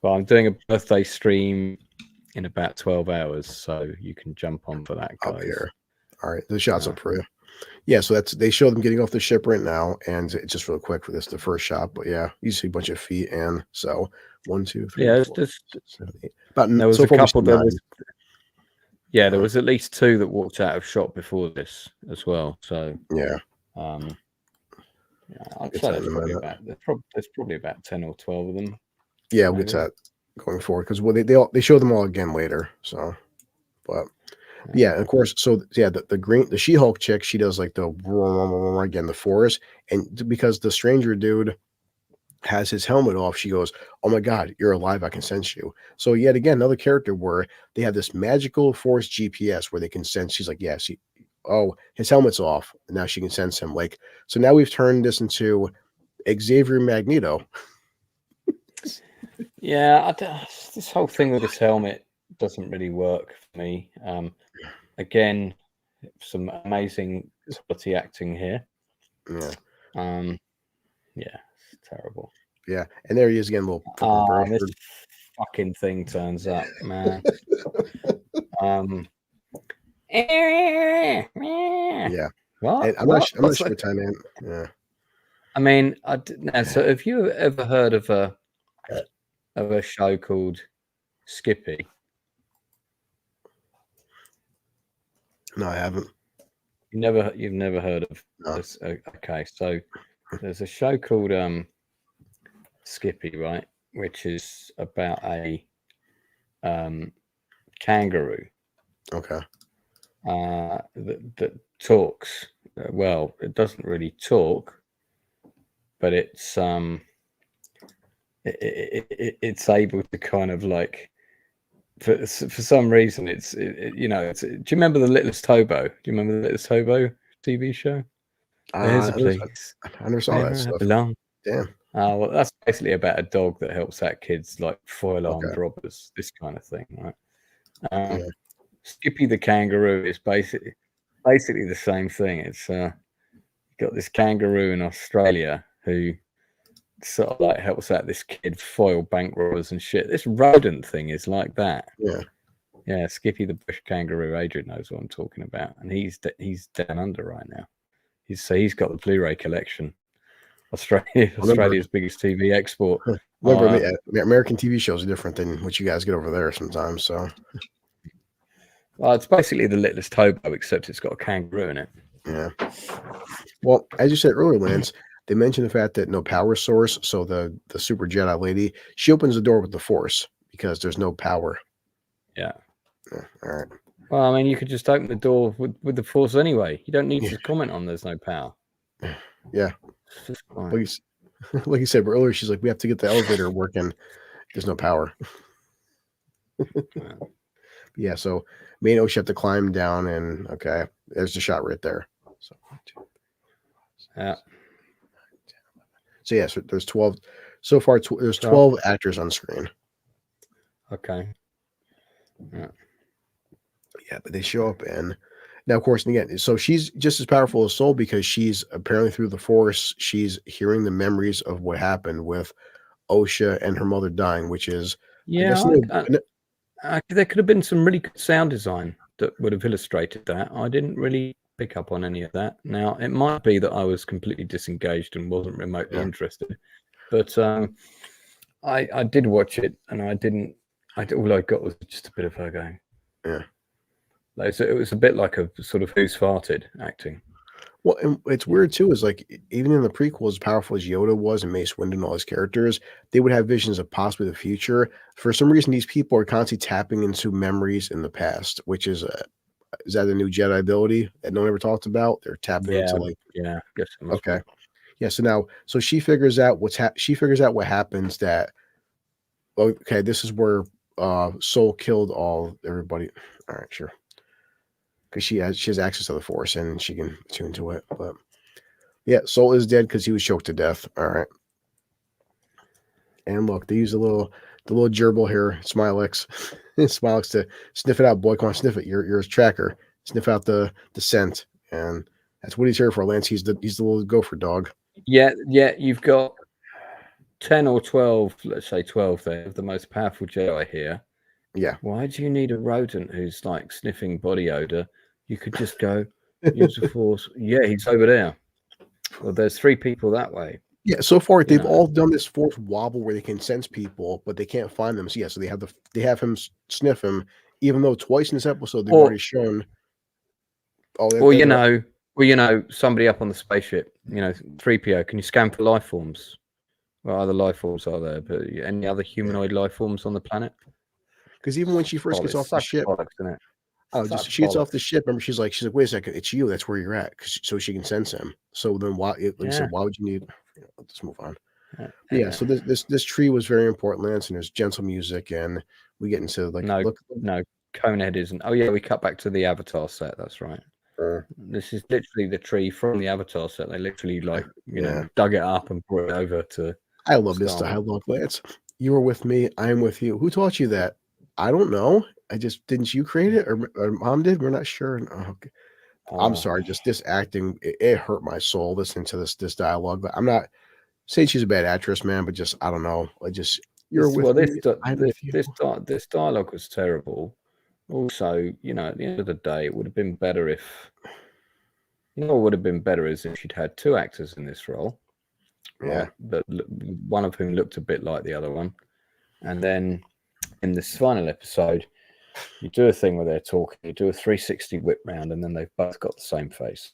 Well, I'm doing a birthday stream in about 12 hours, so you can jump on for that, guys. Up here. All right, the shots up for you. Yeah, so they show them getting off the ship right now, and it's just real quick for this, the first shot. But yeah, you see a bunch of feet, and so 1, 2, 3. Yeah, 4, just 7, 8. About there was so a couple. There was at least 2 that walked out of shot before this as well. So yeah, I'd say there's probably about 10 or 12 of them. Yeah, we'll get to that going forward because they show them all again later. So, but yeah, and of course, so yeah, the She-Hulk chick, she does like the again the forest, and because the stranger dude has his helmet off, she goes, "Oh my God, you're alive! I can sense you." So yet again, another character where they have this magical force GPS where they can sense. She's like, "Yeah, his helmet's off, and now she can sense him." Like, so now we've turned this into Xavier Magneto. Yeah, this whole thing with this helmet doesn't really work for me. Again, some amazing quality acting here. Yeah. Yeah, it's terrible. Yeah, and there he is again, little. This fucking thing turns up, man. Yeah. What? And I'm not sure what time in. Yeah. I mean, so have you ever heard of a show called Skippy? No, I haven't. You've never heard of this? Okay, so there's a show called Skippy, right, which is about a kangaroo. Okay. That talks. Well, it doesn't really talk, but it's it's able to kind of like, for some reason, do you remember The Littlest Hobo? Do you remember The Littlest Hobo TV show? There's a place. I never saw that stuff. Damn. Well, that's basically about a dog that helps out kids like foil armed robbers, this kind of thing, right? Skippy the kangaroo is basically the same thing. It's got this kangaroo in Australia who sort of like helps out this kid foil bank robbers and shit. This rodent thing is like that. Yeah, Skippy the bush kangaroo. Adrian knows what I'm talking about, and he's down under right now. He's got the Blu-ray collection. Australia's biggest TV export. Remember, American TV shows are different than what you guys get over there sometimes. So, well, it's basically the Littlest Hobo, except it's got a kangaroo in it. Yeah. Well, as you said earlier, Lance, they mentioned the fact that no power source. So the super Jedi lady, she opens the door with the Force because there's no power. Yeah. All right. Well, I mean, you could just open the door with the Force anyway. You don't need to comment on there's no power. Yeah. Like you said earlier, she's like, we have to get the elevator working. There's no power. Yeah. So main Osh have to climb down, and okay, there's the shot right there. So, yeah. So yeah, so there's 12 so far. There's 12 actors on screen. Okay. Yeah, but they show up, and now, of course, and again, so she's just as powerful as Soul because she's apparently through the Force. She's hearing the memories of what happened with Osha and her mother dying, which is there could have been some really good sound design that would have illustrated that. I didn't really pick up on any of that. Now, it might be that I was completely disengaged and wasn't remotely interested, but I did watch it, and all I got was just a bit of her going. Yeah. So it was a bit like a sort of Who's Farted acting. Well, and it's weird too, is like even in the prequels, as powerful as Yoda was and Mace Windu and all his characters, they would have visions of possibly the future. For some reason, these people are constantly tapping into memories in the past, which is that a new Jedi ability that no one ever talked about? They're tapping into okay. Yeah, so she figures out she figures out what happens that okay, this is where Soul killed everybody. All right, sure. Because she has access to the Force and she can tune to it. But yeah, Soul is dead because he was choked to death. All right. And look, they use the little gerbil here, Smilex. Smilex to sniff it out. Boy, come on, sniff it. You're his tracker. Sniff out the scent. And that's what he's here for, Lance. He's the little gopher dog. Yeah, you've got 10 or 12, let's say 12 there, of the most powerful Jedi here. Yeah. Why do you need a rodent who's like sniffing body odor? You could just go use the Force. Yeah, he's over there. Well, there's 3 people that way. Yeah, so far they've all done this Force wobble where they can sense people, but they can't find them. So yeah, so they have him sniff him, even though twice in this episode they've already shown. Somebody up on the spaceship, 3PO. Can you scan for life forms? Well, other life forms are there, but any other humanoid life forms on the planet? Because even when she first gets off the ship, she gets off the ship. Remember, she's like, wait a second, it's you. That's where you're at, so she can sense him. So then, why would you need? Let's move on. Yeah. So this tree was very important, Lance, and there's gentle music, and we get into like no, Conehead isn't. Oh yeah, we cut back to the Avatar set. That's right. This is literally the tree from the Avatar set. They literally dug it up and brought it over to. I love this dialogue, Lance. You were with me. I am with you. Who taught you that? I don't know. Didn't you create it, or Mom did? We're not sure. Okay. I'm sorry. Just this acting, it hurt my soul listening to this dialogue. But I'm not saying she's a bad actress, man. But just I don't know. This dialogue was terrible. Also, at the end of the day, it would have been better if she'd had 2 actors in this role. Yeah. But one of whom looked a bit like the other one, and then in this final episode, you do a thing where they're talking, you do a 360 whip round, and then they've both got the same face.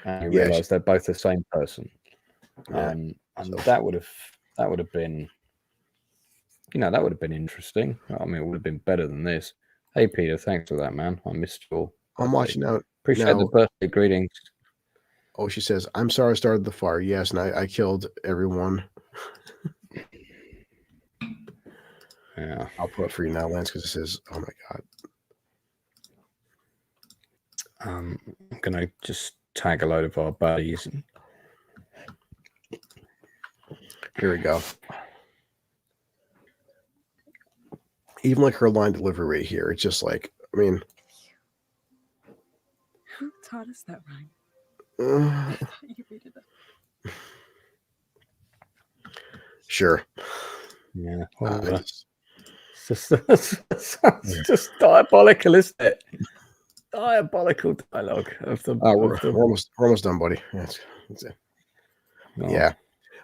And you realise they're both the same person. And that would have been, that would have been interesting. I mean, it would have been better than this. Hey, Peter, thanks for that, man. I missed you. I'm watching out. Appreciate the birthday greetings. Oh, she says, I'm sorry I started the fire. Yes, and I killed everyone. Yeah. I'll put it for you now, Lance, because it says, oh my God. I'm going to just tag a load of our buddies. Here we go. Even like her line delivery right here, it's just like, I mean. Who taught us that rhyme? I thought you read it. Sure. Yeah. It's just diabolical, isn't it? Diabolical dialogue of the. We're almost done, buddy. That's it. Yeah.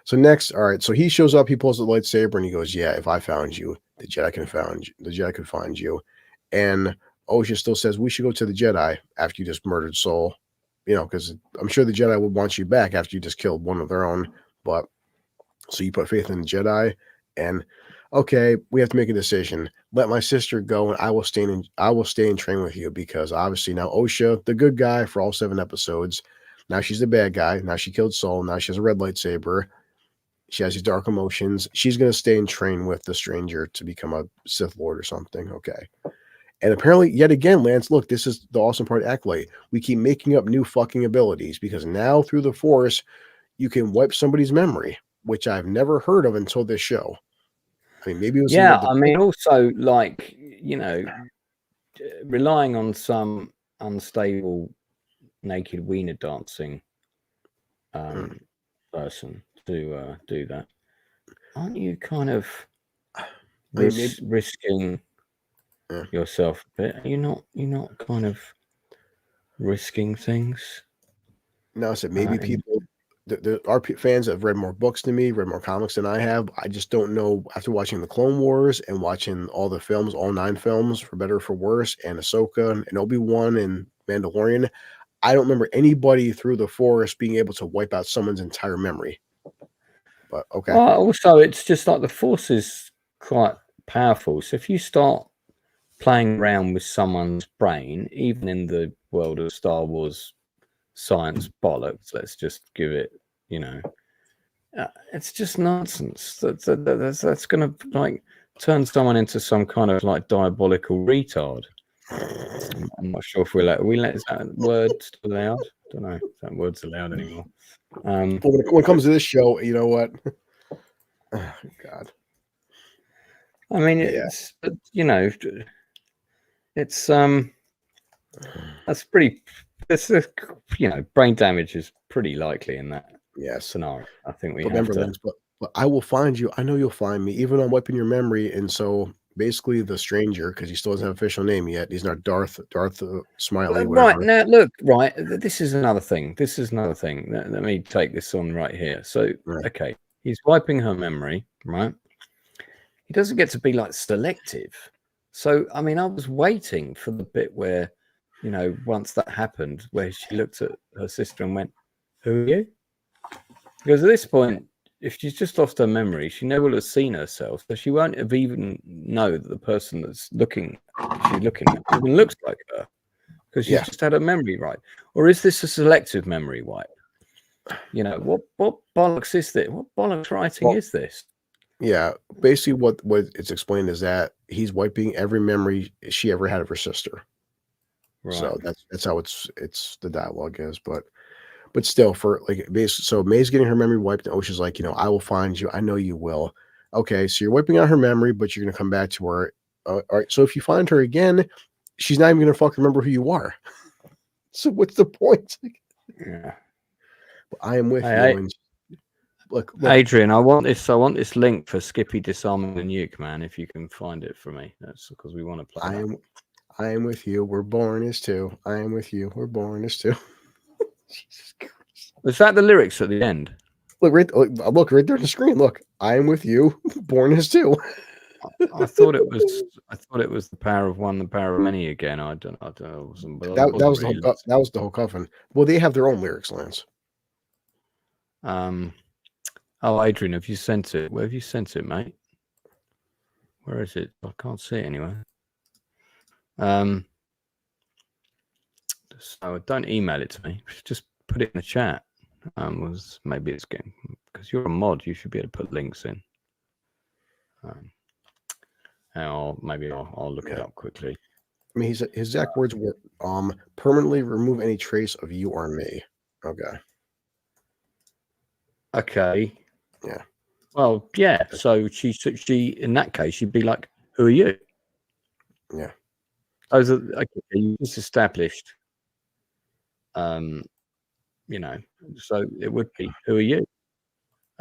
So next, all right. So he shows up. He pulls the lightsaber and he goes, "Yeah, if I found you, the Jedi can found you. The Jedi could find you." And Osha still says we should go to the Jedi after you just murdered Soul. Because I'm sure the Jedi would want you back after you just killed one of their own. But so you put faith in the Jedi, and okay, we have to make a decision. Let my sister go, and I will stay and train with you, because obviously now Osha, the good guy for all 7 episodes, now she's the bad guy. Now she killed Soul. Now she has a red lightsaber. She has these dark emotions. She's going to stay and train with the stranger to become a Sith Lord or something. Okay. And apparently, yet again, Lance, look, this is the awesome part of Acolyte. We keep making up new fucking abilities, because now through the Force, you can wipe somebody's memory, which I've never heard of until this show. I mean, maybe it was also, like, relying on some unstable naked wiener dancing person to do that. Aren't you kind of risking yourself a bit? You're not kind of risking things. No, I said maybe people. There are fans that have read more books than me, read more comics than I have. I just don't know. After watching the Clone Wars and watching all the films, all 9 films, for better or for worse, and Ahsoka and Obi-Wan and Mandalorian, I don't remember anybody through the Force being able to wipe out someone's entire memory. But okay. Also, it's just like the Force is quite powerful. So if you start playing around with someone's brain, even in the world of Star Wars science bollocks, let's just give it, it's just nonsense. That's going to like turn someone into some kind of like diabolical retard. I'm not sure if is that word allowed? I don't know if that word's allowed anymore. When it comes to this show, you know what? Oh, God. I mean, it's it's that's pretty. This brain damage is pretty likely in that scenario. I think we have to. But I will find you. I know you'll find me, even on wiping your memory. And so basically, the stranger, because he still doesn't have an official name yet. He's not Darth Smiley. Right now, look. Right, this is another thing. Let me take this on right here. So, okay, he's wiping her memory. Right, he doesn't get to be like selective. So, I mean, I was waiting for the bit where, once that happened, where she looked at her sister and went, "Who are you?" Because at this point, if she's just lost her memory, she never will have seen herself, so she won't have even know that the person that's she's looking at even looks like her, because she's just had her memory right. Or is this a selective memory wipe? What bollocks is this? What bollocks writing is this? Yeah, basically what it's explained is that he's wiping every memory she ever had of her sister. Right. So that's how it's the dialogue is, but still, for like, so May's getting her memory wiped, and Osha's like, I will find you. I know you will. Okay, so you're wiping out her memory, but you're gonna come back to her. All right. So if you find her again, she's not even gonna fucking remember who you are. So what's the point? Yeah. But I am with you. And look, Adrian, I want this link for Skippy disarming the nuke, man. If you can find it for me, that's because we want to play. I am with you. We're born as two. I am with you. We're born as two. Jesus Christ. Was that the lyrics at the end? Look right there on the screen. Look, I am with you, born as two. I thought it was the power of one, the power of many again. I don't know. That was the whole coven. Well, they have their own lyrics, Lance. Oh, Adrian, have you sent it? Where have you sent it, mate? Where is it? I can't see it anywhere. So don't email it to me. Just put it in the chat. Maybe it's getting, because you're a mod, you should be able to put links in. I'll look it up quickly. I mean, his exact words were, permanently remove any trace of you or me. Okay. Yeah. Well, yeah. So she in that case, she'd be like, "Who are you?" Yeah. Those are you just established. So it would be, "Who are you?"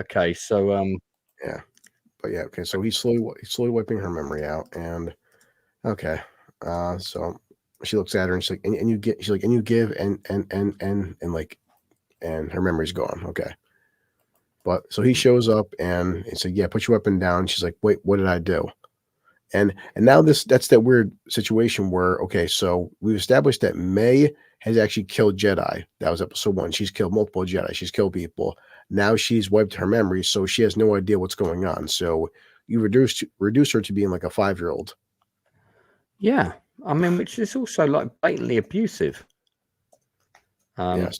Okay. So yeah. But yeah. Okay. So he's slowly wiping her memory out, and okay. So she looks at her and she's like, and you give, and her memory's gone. Okay. But so he shows up and he said, "Yeah, put your weapon down." She's like, "Wait, what did I do?" And now that's that weird situation where, okay, so we've established that May has actually killed Jedi. That was episode 1. She's killed multiple Jedi. She's killed people. Now she's wiped her memory, so she has no idea what's going on. So you reduce her to being like a 5-year-old. Yeah, I mean, which is also like blatantly abusive. Yes.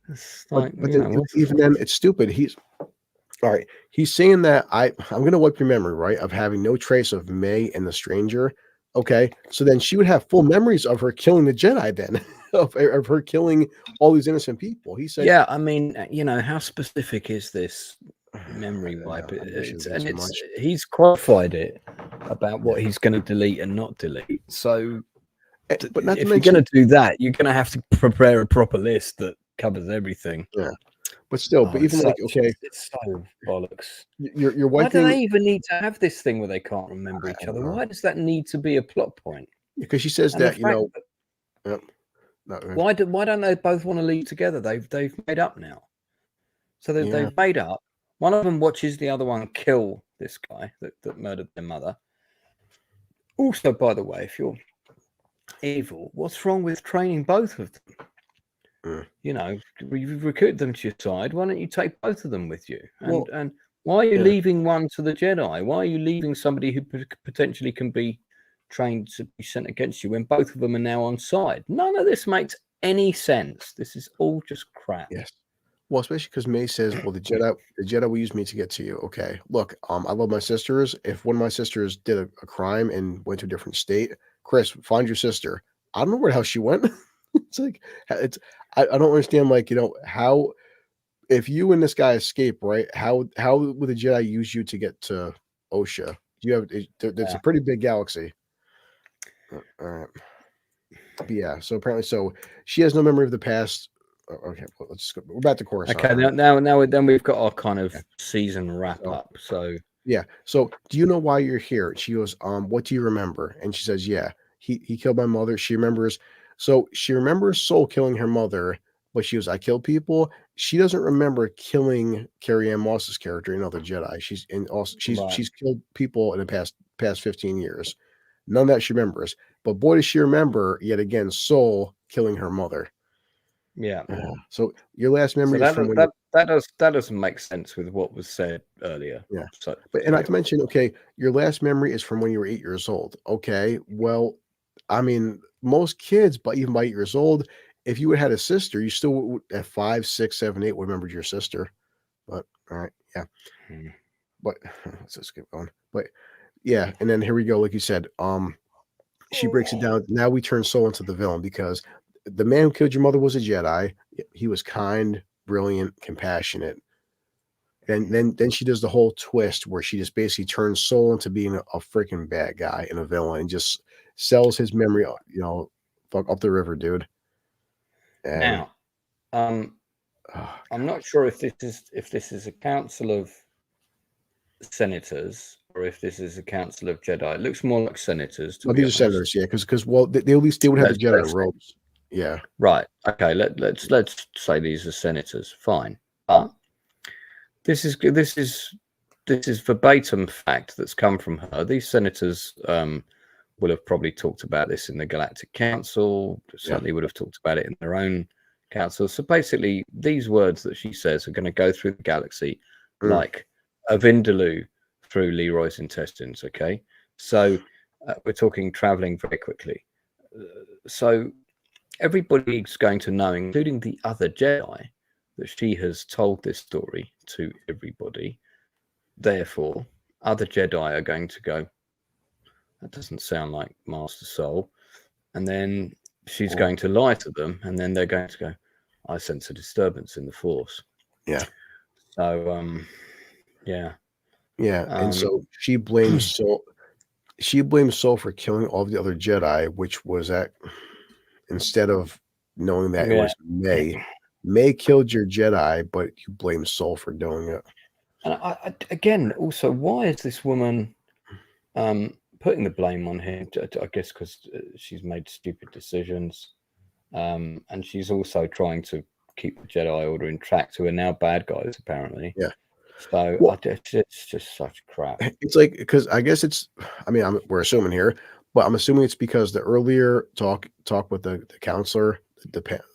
It's like, But you then, know, even then, it's stupid. He's all right. He's saying that I'm going to wipe your memory, right, of having no trace of May and the stranger. Okay, so then she would have full memories of her killing the Jedi, then of her killing all these innocent people. He said, yeah, I mean, you know, how specific is this memory wipe? He's qualified it about what he's going to delete and not delete. So, but not if to you're going to do that, you're going to have to prepare a proper list that covers everything. Yeah, but still, but even like, okay, it's so bollocks. You're Why wiping. do they even need to have this thing where they can't remember each other? Why does that need to be a plot point? Because she says And that, the you know. fact Yep. why don't they both want to leave together? They've made up now. So they've made up. One of them watches the other one kill this guy that murdered their mother. Also, by the way, if you're evil, what's wrong with training both of them? You know, you've recruited them to your side. Why don't you take both of them with you? And why are you leaving one to the Jedi? Why are you leaving somebody who potentially can be trained to be sent against you when both of them are now on side? None of this makes any sense. This is all just crap. Yes. Well, especially because May says, "Well, the Jedi will use me to get to you." Okay, look, I love my sisters. If one of my sisters did a crime and went to a different state, Chris, find your sister. I don't know where the hell she went. It's like I don't understand. Like, you know, how if you and this guy escape, right? How would the Jedi use you to get to Osha? You have it's a pretty big galaxy. All right. But yeah, so apparently, so she has no memory of the past. Okay, well, let's go. We're back to Coruscant. Okay, now then we've got our kind of season wrap up. So yeah. So do you know why you're here? She goes, what do you remember? And she says, yeah, he killed my mother. She remembers. So she remembers Soul killing her mother, but she goes, I killed people. She doesn't remember killing Carrie Ann Moss's character, another Jedi. She's killed people in the past 15 years. None of that she remembers. But boy, does she remember yet again Soul killing her mother. Yeah. So your last memory so is from that doesn't make sense with what was said earlier. Yeah. So, but and not to mention, okay, your last memory is from when you were 8 years old. Okay. Well, I mean, most kids, but even by 8 years old, if you had a sister, you still would, at 5, 6, 7, 8 remembered your sister. But all right, yeah. But let's just keep going. But yeah, and then here we go. Like you said, she breaks it down. Now we turn Soul into the villain because the man who killed your mother was a Jedi. He was kind, brilliant, compassionate. And then she does the whole twist where she just basically turns Soul into being a freaking bad guy and a villain and just sells his memory, you know, fuck up the river, dude. And, now, I'm not sure if this is a council of senators or if this is a council of Jedi. It looks more like senators. Well, these are senators, yeah, because well, they at least they would have the Jedi robes, yeah. Right. Okay. Let's say these are senators. Fine. But this is verbatim fact that's come from her. These senators will have probably talked about this in the Galactic Council. Certainly would have talked about it in their own council. So basically, these words that she says are going to go through the galaxy like a vindaloo through Leroy's intestines. Okay. So we're talking traveling very quickly. So everybody's going to know, including the other Jedi, that she has told this story to everybody. Therefore, other Jedi are going to go, that doesn't sound like Master Soul. And then she's going to lie to them. And then they're going to go, I sense a disturbance in the Force. Yeah. So, yeah. Yeah. And so she blames Soul. She blames Soul for killing all the other Jedi, which was instead of knowing that it was May. May killed your Jedi, but you blame Soul for doing it. And I again, also, why is this woman putting the blame on him? I guess because she's made stupid decisions, and she's also trying to keep the Jedi Order intact, who are now bad guys apparently. Yeah. So Well, it's just such crap. It's like, because I guess it's, I mean, we're assuming here, but I'm assuming it's because the earlier talk with the counselor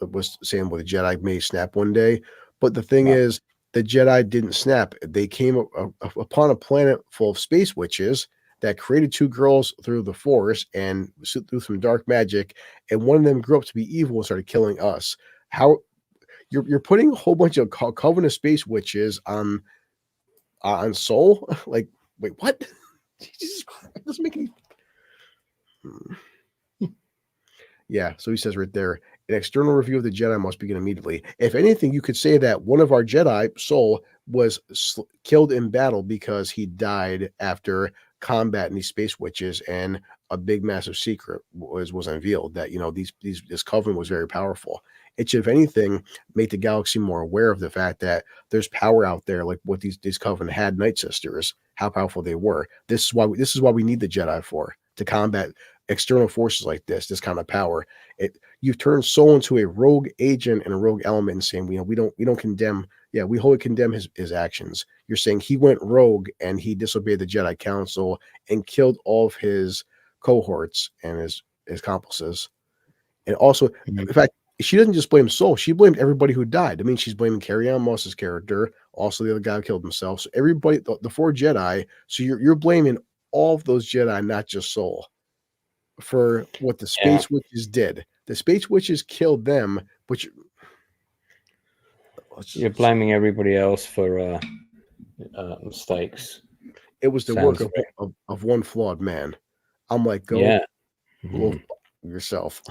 was saying, well, the Jedi may snap one day. But the thing is, the Jedi didn't snap. They came upon a planet full of space witches that created 2 girls through the Force and through some dark magic. And one of them grew up to be evil and started killing us. How you're putting a whole bunch of Covenant space witches on Soul? Like, wait, what? Jesus Christ, it doesn't make any. Yeah, so he says right there, an external review of the Jedi must begin immediately. If anything, you could say that one of our Jedi, Soul, was killed in battle because he died after combat in these space witches, and a big massive secret was unveiled that, you know, this covenant was very powerful. It should, if anything, make the galaxy more aware of the fact that there's power out there, like what these covenant had, Night Sisters, how powerful they were. This is why we need the Jedi for, to combat external forces like this kind of power. You've turned Soul into a rogue agent and a rogue element, and saying, we don't condemn. Yeah, we wholly condemn his actions. You're saying he went rogue and he disobeyed the Jedi Council and killed all of his cohorts and his accomplices. And also, in fact, she doesn't just blame Soul. She blamed everybody who died. I mean, she's blaming Carrie-Anne Moss's character, also the other guy who killed himself. So everybody, the 4 Jedi. So you're blaming all of those Jedi, not just Soul, for what the space witches did. The space witches killed them, but you're blaming everybody else for mistakes. It was the work of one flawed man. I'm like, go yourself.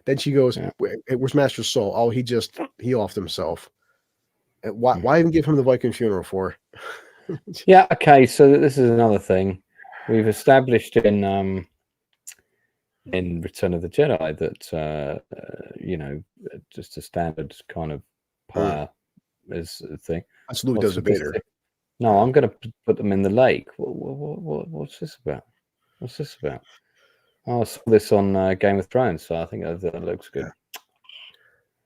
Then she goes, where's Master Soul? Oh, he offed himself. Why even give him the Viking funeral for? Yeah, okay, so this is another thing. We've established in Return of the Jedi that you know, just a standard kind of pyre is a thing. That's Luke does a Vader. No, I'm going to put them in the lake. What's this about? What's this about? Oh, I saw this on Game of Thrones, so I think that looks good.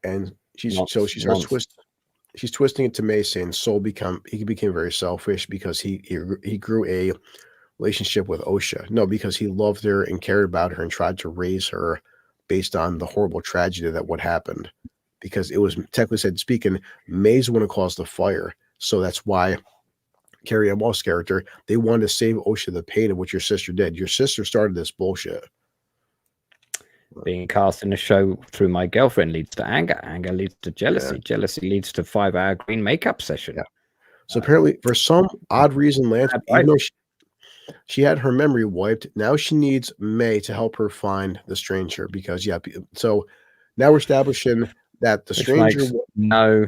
And she starts twisting. She's twisting it to May, saying Soul became very selfish because he grew a relationship with Osha. No, because he loved her and cared about her and tried to raise her based on the horrible tragedy that what happened. Because it was technically speaking, May's the one who caused the fire. So that's why Carrie-Anne Moss' character, they wanted to save Osha the pain of what your sister did. Your sister started this bullshit. Being cast in a show through my girlfriend leads to anger. Anger leads to jealousy. Jealousy leads to 5-hour green makeup session. Yeah. So apparently, for some odd reason, Lance, even though she had her memory wiped, now she needs May to help her find the stranger. Because so now we're establishing that the stranger makes no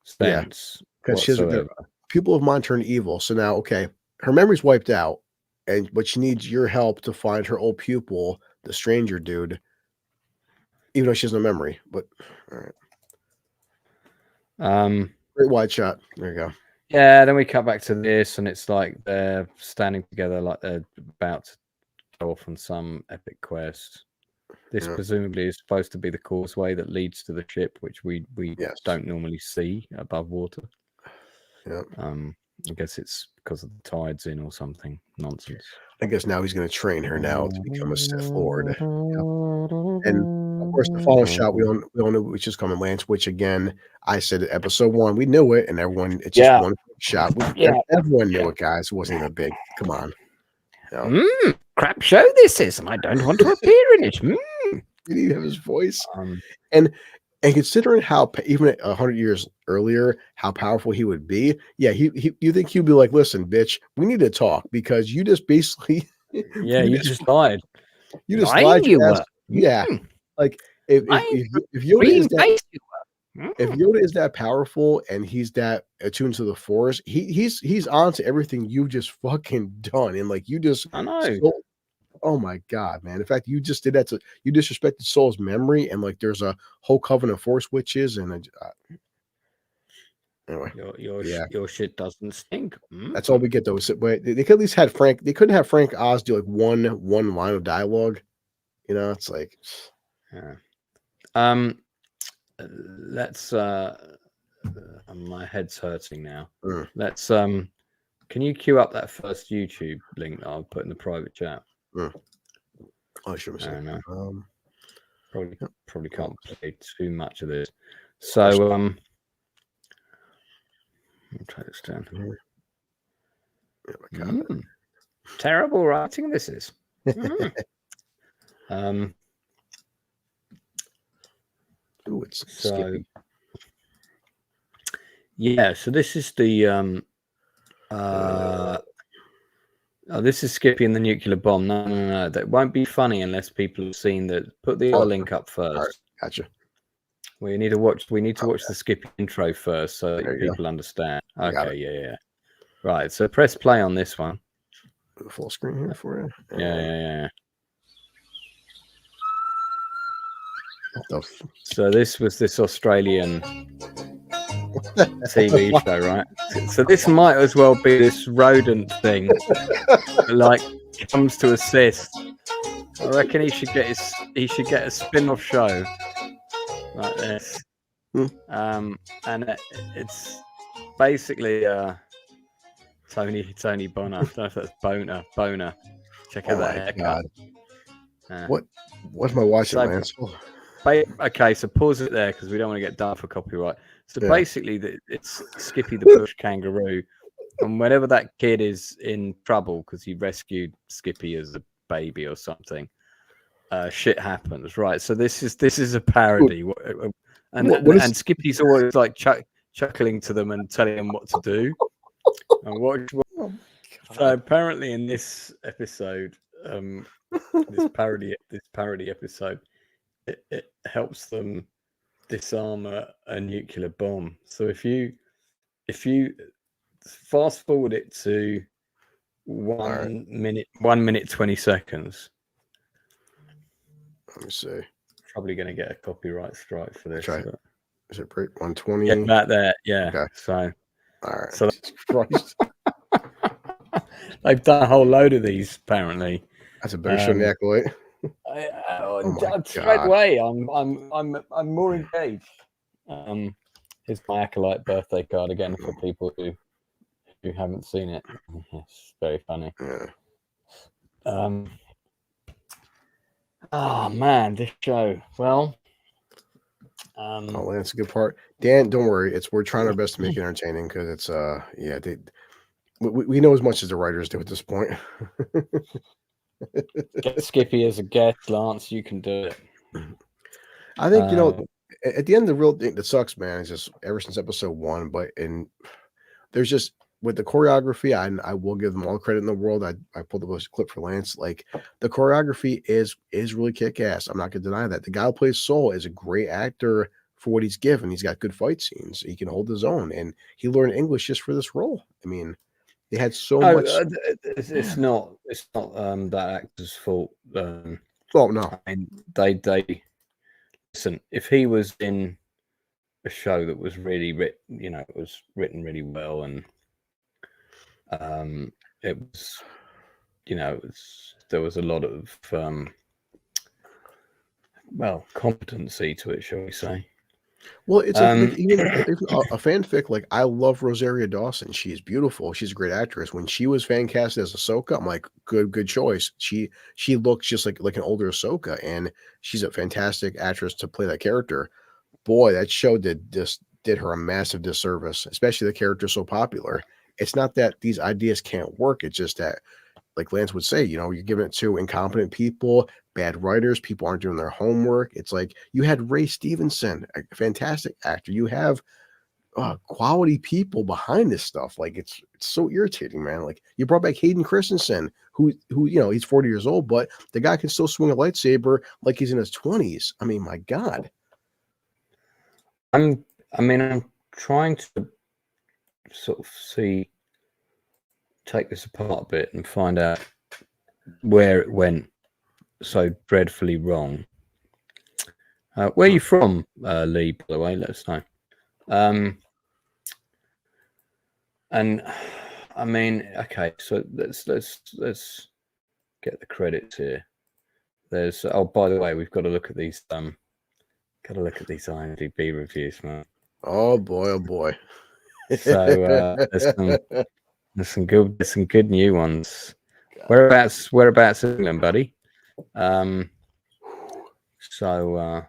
sense. Because the people of Mon turned evil. So now, okay, her memory's wiped out, but she needs your help to find her old pupil, the stranger dude. Even though she has no memory, but all right. Great wide shot. There you go. Yeah, then we cut back to this, and it's like they're standing together, like they're about to go off on some epic quest. This presumably is supposed to be the causeway that leads to the ship, which we don't normally see above water. Yeah. I guess it's because of the tides in or something nonsense. I guess now he's going to train her now to become a Sith Lord. Yep. And of course, the final shot we all know which is coming, Lance. Which again, I said in episode 1, we knew it, and everyone it's just one shot. Everyone knew it, guys. It wasn't even big. Come on. Crap show this is, and I don't want to appear in it. You need to have his voice. And considering how even 100 years earlier how powerful he would be, you think he'd be like, listen, bitch, we need to talk because you just basically you just lied. You just lied. Like if Yoda is that, if Yoda is that powerful and he's that attuned to the Force, he's on to everything you just fucking done, and like you just oh my god, man! In fact, you just did that you disrespected Soul's memory, and like there's a whole coven of Force witches, and anyway, your shit doesn't stink. That's all we get though. But they could at least had Frank. They couldn't have Frank Oz do like one line of dialogue. You know, it's like, let's. My head's hurting now. Mm. Let's. Can you queue up that first YouTube link that I'll put in the private chat? Mm. Oh, sure. No. Probably Yep. can't play too much of this. So I'll try this down. Terrible writing this is. Ooh, it's So Skippy. yeah, so this is the this is Skippy and the nuclear bomb. No, that won't be funny unless people have seen that. Put the other link up first. Right, gotcha. We need to watch the Skippy intro first so that people understand. Okay, yeah. Right, so press play on this one. Full screen here for you. Yeah. What So this was this Australian TV show, right? So this might as well be this rodent thing, like comes to assist. I reckon he should get a spin-off show like this. And it's basically Tony Bonner. I don't know if that's Boner. Check out that haircut. What am I watching, Lance? Okay, so pause it there because we don't want to get done for copyright. So basically, it's Skippy the bush kangaroo, and whenever that kid is in trouble because he rescued Skippy as a baby or something, shit happens, right? So this is a parody, and Skippy's always like chuckling to them and telling them what to do. And so apparently in this episode, this parody episode, it helps them disarm a nuclear bomb. So if you fast forward it to 1 minute 20 seconds. Let me see. Probably going to get a copyright strike for this. Is it break 120? Yeah, that there. Yeah. Okay. So. All right. So Christ. They've done a whole load of these apparently. That's a better show than the Acolyte. Straight away, I'm more engaged. Here's my Acolyte birthday card again for people who haven't seen it. It's very funny. Yeah. Oh man, this show. Well, oh, that's a good part. Dan, don't worry. We're trying our best to make it entertaining because it's we know as much as the writers do at this point. Get Skippy as a guest, Lance. You can do it. I think at the end, the real thing that sucks, man, is just ever since episode 1. But there's just with the choreography, I will give them all the credit in the world. I pulled up a clip for Lance. Like the choreography is really kick ass. I'm not gonna deny that. The guy who plays Soul is a great actor for what he's given. He's got good fight scenes. He can hold his own, and he learned English just for this role. I mean, they had so much. It's not that actor's fault. Oh no, I mean, they listen. If he was in a show that was really written, it was written really well, and it was, there was a lot of competency to it, shall we say? Well, it's like even a fanfic. Like I love Rosario Dawson. She is beautiful. She's a great actress. When she was fan cast as Ahsoka, I'm like, good choice. She looks just like an older Ahsoka, and she's a fantastic actress to play that character. Boy, that show did her a massive disservice, especially the character so popular. It's not that these ideas can't work. It's just that, like Lance would say, you're giving it to incompetent people, bad writers, people aren't doing their homework. It's like you had Ray Stevenson, a fantastic actor. You have quality people behind this stuff. Like it's so irritating, man. Like you brought back Hayden Christensen, who he's 40 years old, but the guy can still swing a lightsaber like he's in his 20s. I mean, my God. I'm trying to sort of take this apart a bit and find out where it went so dreadfully wrong. Where are you from, Lee, by the way? Let us know. And I mean, okay, so let's get the credits here. There's by the way, we've got to look at these Gotta look at these IMDb reviews, man. Oh boy, oh boy. So there's some good new ones. Whereabouts in England, buddy? So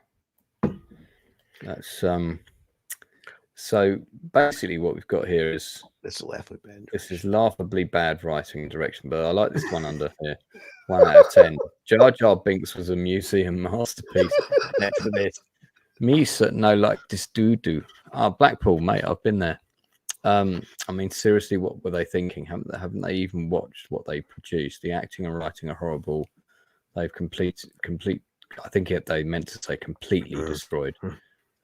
that's so basically what we've got here is This is laughably bad writing and direction, but I like this one under here. 1 out of 10. Jar Jar Binks was a museum masterpiece. Next to this, Misa, no, like this doo-doo. Blackpool, mate, I've been there. I mean, seriously, what were they thinking? Haven't they even watched what they produced? The acting and writing are horrible. They've complete. I think they meant to say completely destroyed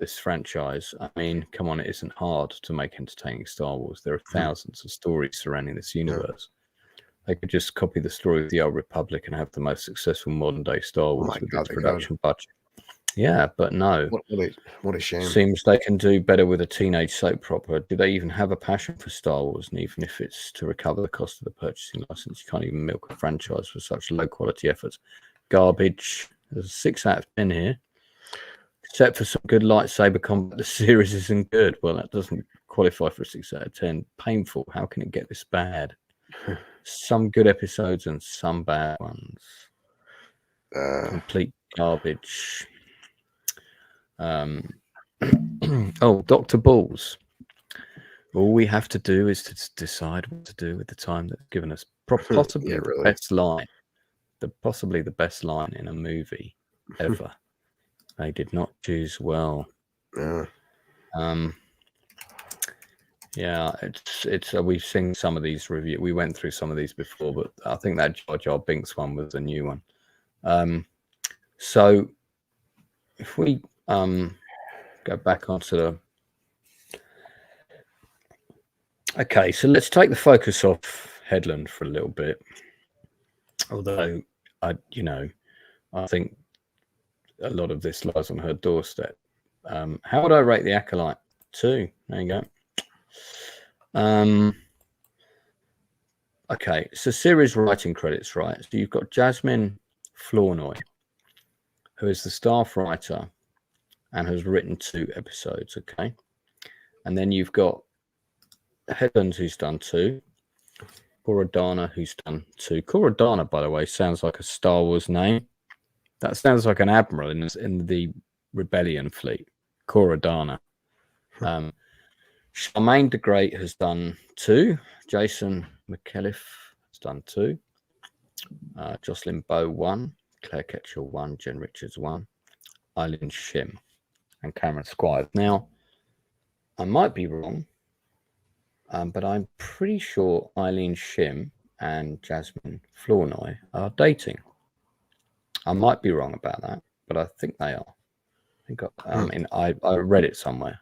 this franchise. I mean, come on, it isn't hard to make entertaining Star Wars. There are thousands of stories surrounding this universe. They could just copy the story of the Old Republic and have the most successful modern day Star Wars with its production budget. Yeah, but no. What a shame. Seems they can do better with a teenage soap opera. Do they even have a passion for Star Wars? And even if it's to recover the cost of the purchasing license, you can't even milk a franchise for such low quality efforts. Garbage. There's a 6 out of 10 here. Except for some good lightsaber combat, the series isn't good. Well, that doesn't qualify for a 6 out of 10. Painful. How can it get this bad? Some good episodes and some bad ones. Complete garbage. Dr. Balls. All we have to do is to decide what to do with the time that's given us. Possibly the best line. Possibly the best line in a movie ever. They did not choose well. It's we've seen some of these reviews. We went through some of these before, but I think that Jar Jar Binks one was a new one. So if we go back onto the okay, so let's take the focus off Headland for a little bit. Although I think a lot of this lies on her doorstep. How would I rate the Acolyte? 2. There you go. Okay, so series writing credits, right? So you've got Jasmine Flournoy, who is the staff writer and has written 2 episodes, okay? And then you've got Headland, who's done 2. Cora Dana, who's done 2. Cora Dana, by the way, sounds like a Star Wars name. That sounds like an admiral in the Rebellion fleet. Cora Dana. Charmaine the Great has done 2. Jason McKelliff has done 2. Jocelyn Bow 1. Claire Ketchell 1. Jen Richards 1. Eileen Shim and Cameron Squires. Now, I might be wrong, but I'm pretty sure Eileen Shim and Jasmine Flournoy are dating. I might be wrong about that, but I think they are. I read it somewhere,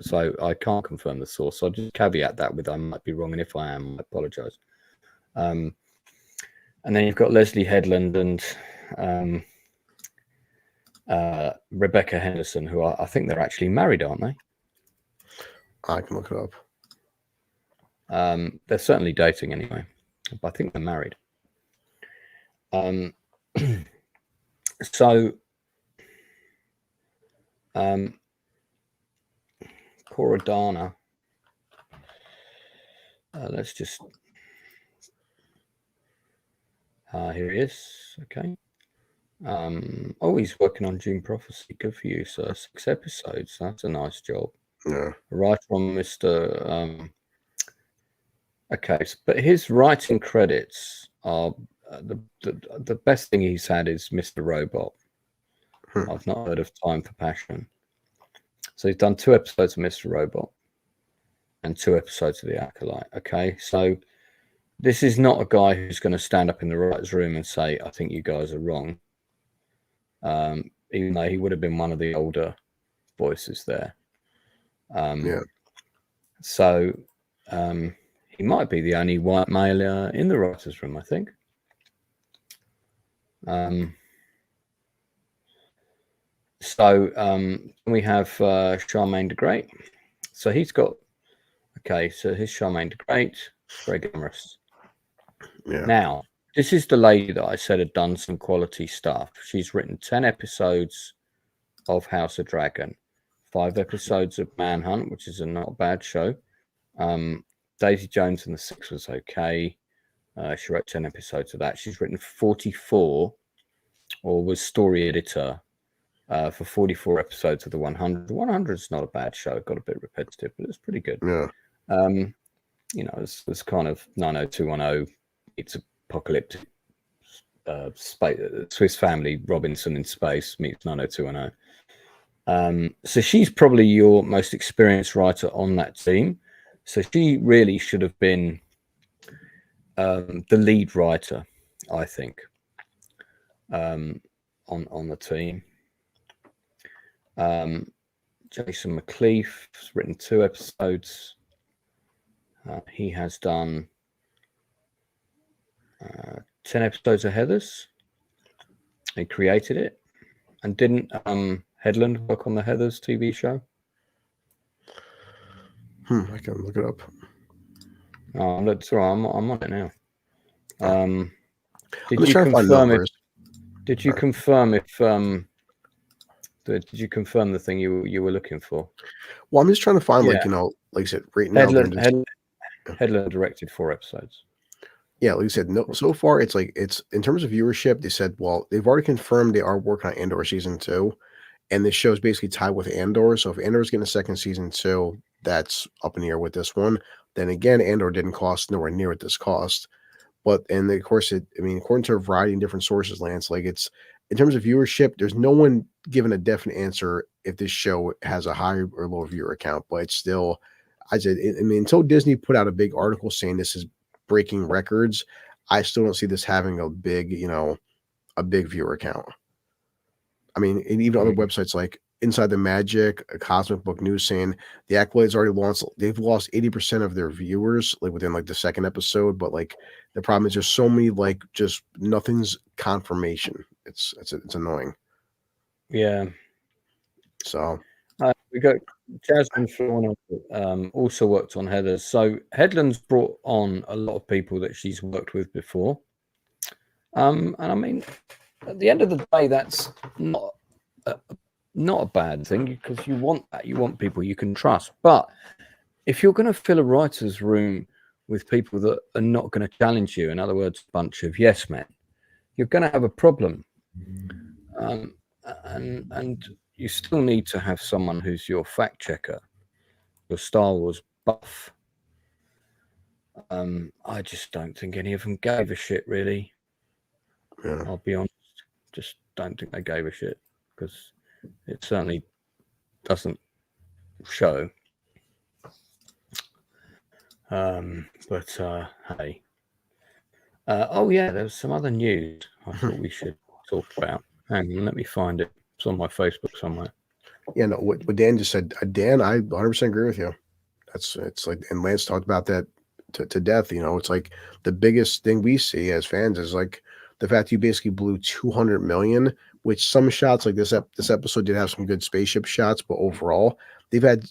so I can't confirm the source. So I'll just caveat that with I might be wrong, and if I am, I apologise. And then you've got Leslie Headland and Rebecca Henderson, who I think they're actually married, aren't they? I can look it up. They're certainly dating anyway, but I think they're married. So, Cora Dana. Let's just. Here he is. Okay. He's working on June Prophecy. Good for you, sir. 6 episodes. That's a nice job. Yeah. Right from Mr. Okay, but his writing credits are the best thing he's had is Mr. Robot. I've not heard of Time for Passion. So he's done 2 episodes of Mr. Robot and 2 episodes of The Acolyte. Okay, so this is not a guy who's going to stand up in the writer's room and say, I think you guys are wrong. Even though he would have been one of the older voices there. So he might be the only white male in the writer's room, I think. So we have Charmaine the Great. So he's got, okay, so his Charmaine the Great, very glamorous. Yeah. Now, this is the lady that I said had done some quality stuff. She's written 10 episodes of House of Dragon, 5 episodes of Manhunt, which is a not bad show. Daisy Jones and the Six was okay. She wrote 10 episodes of that. She's written 44, or was story editor for 44 episodes of the 100. The 100 is not a bad show. It got a bit repetitive, but it's pretty good. Yeah. It's kind of 90210. It's apocalyptic. Swiss Family Robinson in space meets 90210. So she's probably your most experienced writer on that team. So she really should have been the lead writer, I think, on the team. Jason McLeaf's written 2 episodes. He has done 10 episodes of Heathers. He created it. And didn't Headland work on the Heathers TV show? I can look it up. Oh, that's all right. I'm on it now. Did you confirm the thing you were looking for? Well, I'm just trying to find, like I said, right now. Headland directed 4 episodes. Yeah, like you said, no. So far, it's in terms of viewership. They said, well, they've already confirmed they are working on Andor season 2, and this show is basically tied with Andor. So if Andor's getting a second season 2, that's up in the air with this one. Then again, Andor didn't cost nowhere near what this cost. But and of course, according to a variety of different sources, Lance, like it's in terms of viewership, there's no one given a definite answer if this show has a high or low viewer count. But it's still, until Disney put out a big article saying this is breaking records, I still don't see this having a big viewer count. And even other websites like Inside the Magic, a Cosmic Book News saying the Acolyte's already they've lost 80% of their viewers within the second episode. But the problem is there's so many just nothing's confirmation. It's annoying. Yeah. So we got Jasmine Florner, also worked on Heathers. So Headland's brought on a lot of people that she's worked with before. And at the end of the day, that's not a bad thing, because you want that. You want people you can trust. But if you're going to fill a writer's room with people that are not going to challenge you, in other words, a bunch of yes men, you're going to have a problem. And you still need to have someone who's your fact checker, your Star Wars buff. I just don't think any of them gave a shit, really. Yeah. I'll be honest. Just don't think they gave a shit, because it certainly doesn't show. But hey. There was some other news I thought we should talk about. Hang on, let me find it. It's on my Facebook somewhere. Yeah, no, what Dan just said, Dan, I 100% agree with you. And Lance talked about that to death. It's the biggest thing we see as fans is the fact you basically blew $200 million, which some shots this episode did have some good spaceship shots, but overall they've had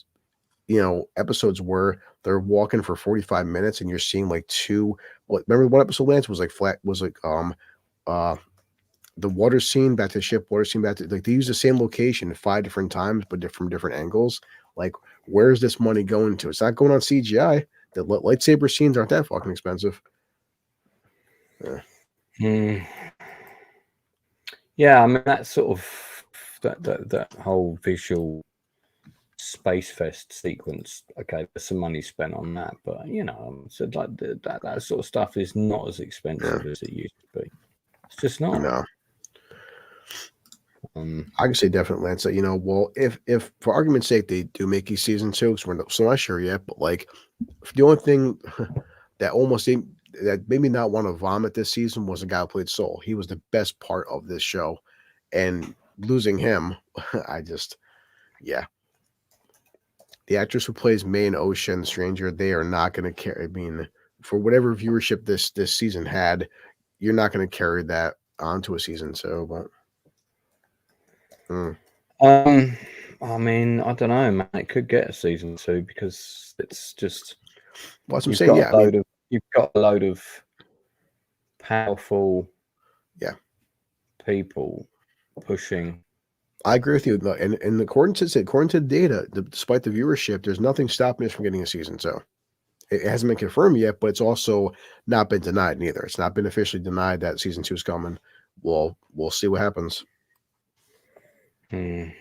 episodes where they're walking for 45 minutes and you're seeing remember one episode, Lance, was the water scene back to the ship, water scene back to they use the same location 5 different times but from different angles. Where's this money going to? It's not going on CGI. The lightsaber scenes aren't that fucking expensive. Yeah, that sort of that whole visual Space Fest sequence. Okay, there's some money spent on that, but so that sort of stuff is not as expensive as it used to be. It's just not. No. I can say definitely, Lance, that well, if for argument's sake they do make a season 2, because we're still not sure yet, but the only thing that made me not want to vomit this season was the guy who played Soul. He was the best part of this show, and losing him, the actress who plays May in Ocean Stranger, they are not going to carry. For whatever viewership this season had, you're not going to carry that onto a season 2. But I don't know, man. It could get a season 2 because it's just. What I'm saying, you've got a load of powerful, people pushing. I agree with you. And according to the data, despite the viewership, there's nothing stopping us from getting a season 2. It hasn't been confirmed yet, but it's also not been denied neither. It's not been officially denied that season 2 is coming. We'll see what happens. Yeah,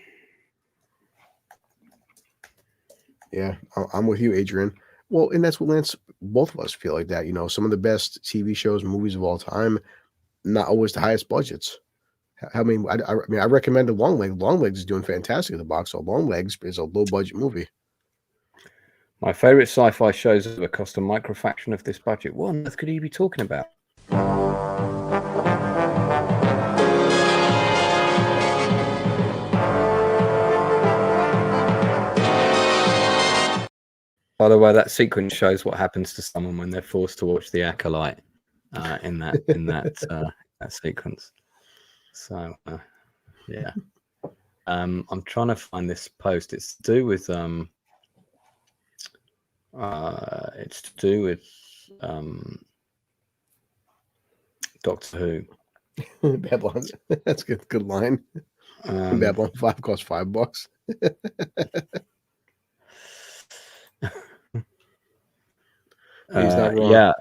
I'm with you, Adrian. Well, and that's what Lance, both of us feel like that. Some of the best TV shows, movies of all time, not always the highest budgets. I mean, I recommended Long Legs. Long Legs is doing fantastic at the box. So Long Legs is a low budget movie. My favorite sci-fi shows that cost a microfraction of this budget. What on earth could he be talking about? By the way, that sequence shows what happens to someone when they're forced to watch The Acolyte in that sequence. So, yeah. I'm trying to find this post. It's to do with Doctor Who. Babylon. That's a good line. Babylon 5 costs $5. He's not wrong. Yeah.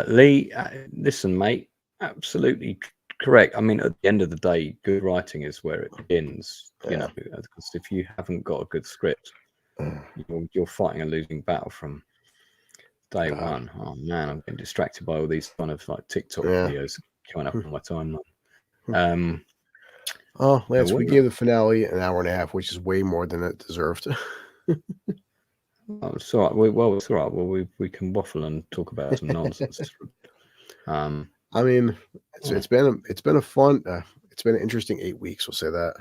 Lee, listen, mate, absolutely correct. I mean, at the end of the day, good writing is where it begins. Because if you haven't got a good script, you're fighting a losing battle from day one. Oh man, I'm getting distracted by all these kind of like TikTok videos coming up on my timeline. Lance, we gave the finale an hour and a half, which is way more than it deserved. Oh, it's all right. It's all right. Well, we can waffle and talk about some nonsense. I mean, it's been a fun, it's been an interesting 8 weeks. We'll say that.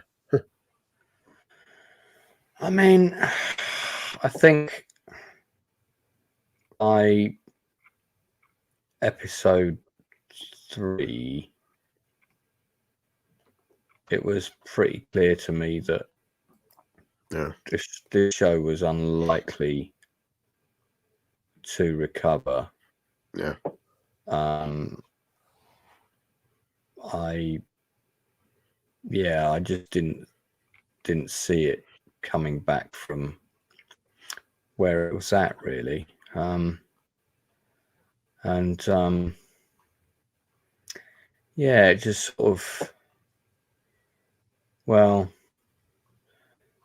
I mean, I think by episode 3, it was pretty clear to me that this show was unlikely to recover. Yeah. I just didn't see it coming back from where it was at, really. It just sort of,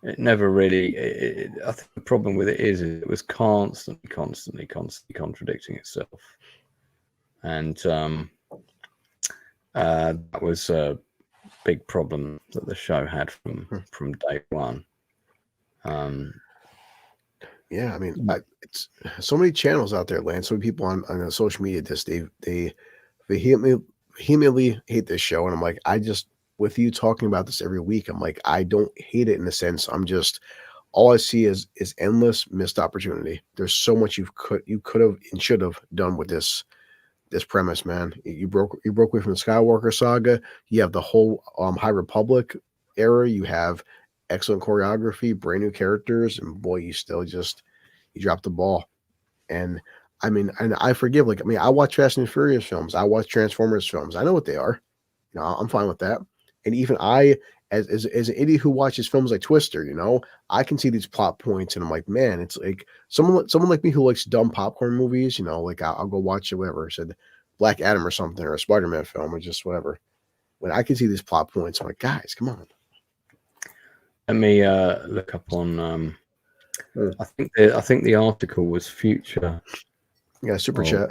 it never really. I think the problem with it is it was constantly contradicting itself, and that was a big problem that the show had from day one. Yeah, I mean, it's so many channels out there, Lance. So many people on social media they vehemently hate this show, and I'm like, with you talking about this every week, I'm like, I don't hate it in a sense. I'm just, all I see is endless missed opportunity. There's so much you could have and should have done with this premise, man. You broke away from the Skywalker saga. You have the whole High Republic era. You have excellent choreography, brand new characters, and boy, you still you dropped the ball. And I mean, and I forgive. Like, I mean, I watch Fast and Furious films. I watch Transformers films. I know what they are. I'm fine with that. And even I, as an idiot who watches films like Twister, I can see these plot points, and I'm like, man, it's like someone like me who likes dumb popcorn movies. Like I'll go watch whatever, said Black Adam or something, or a Spider-Man film, or just whatever. When I can see these plot points, I'm like, guys, come on. Let me look up on. I think the article was Future. Yeah, super chat.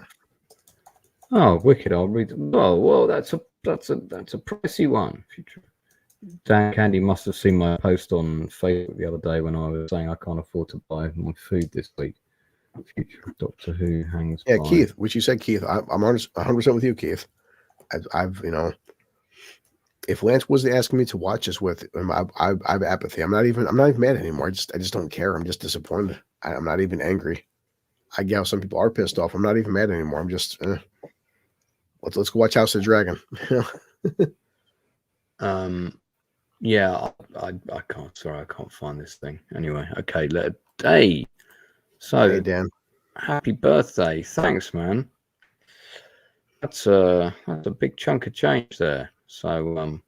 Oh, wicked! I'll read. Well, that's a pricey one. Future. Dan Candy must have seen my post on Facebook the other day when I was saying I can't afford to buy my food this week. Future Doctor Who hangs. Yeah, by. Keith, which you said, Keith. I'm 100% with you, Keith. I've if Lance wasn't asking me to watch this with him, I have apathy. I'm not even mad anymore. I just don't care. I'm just disappointed. I'm not even angry. I get how some people are pissed off. I'm not even mad anymore. I'm just let's go watch House of the Dragon. Yeah, I can't. Sorry, I can't find this thing. Anyway, okay. Hey, so hey Dan, happy birthday! Thanks, man. That's a big chunk of change there. So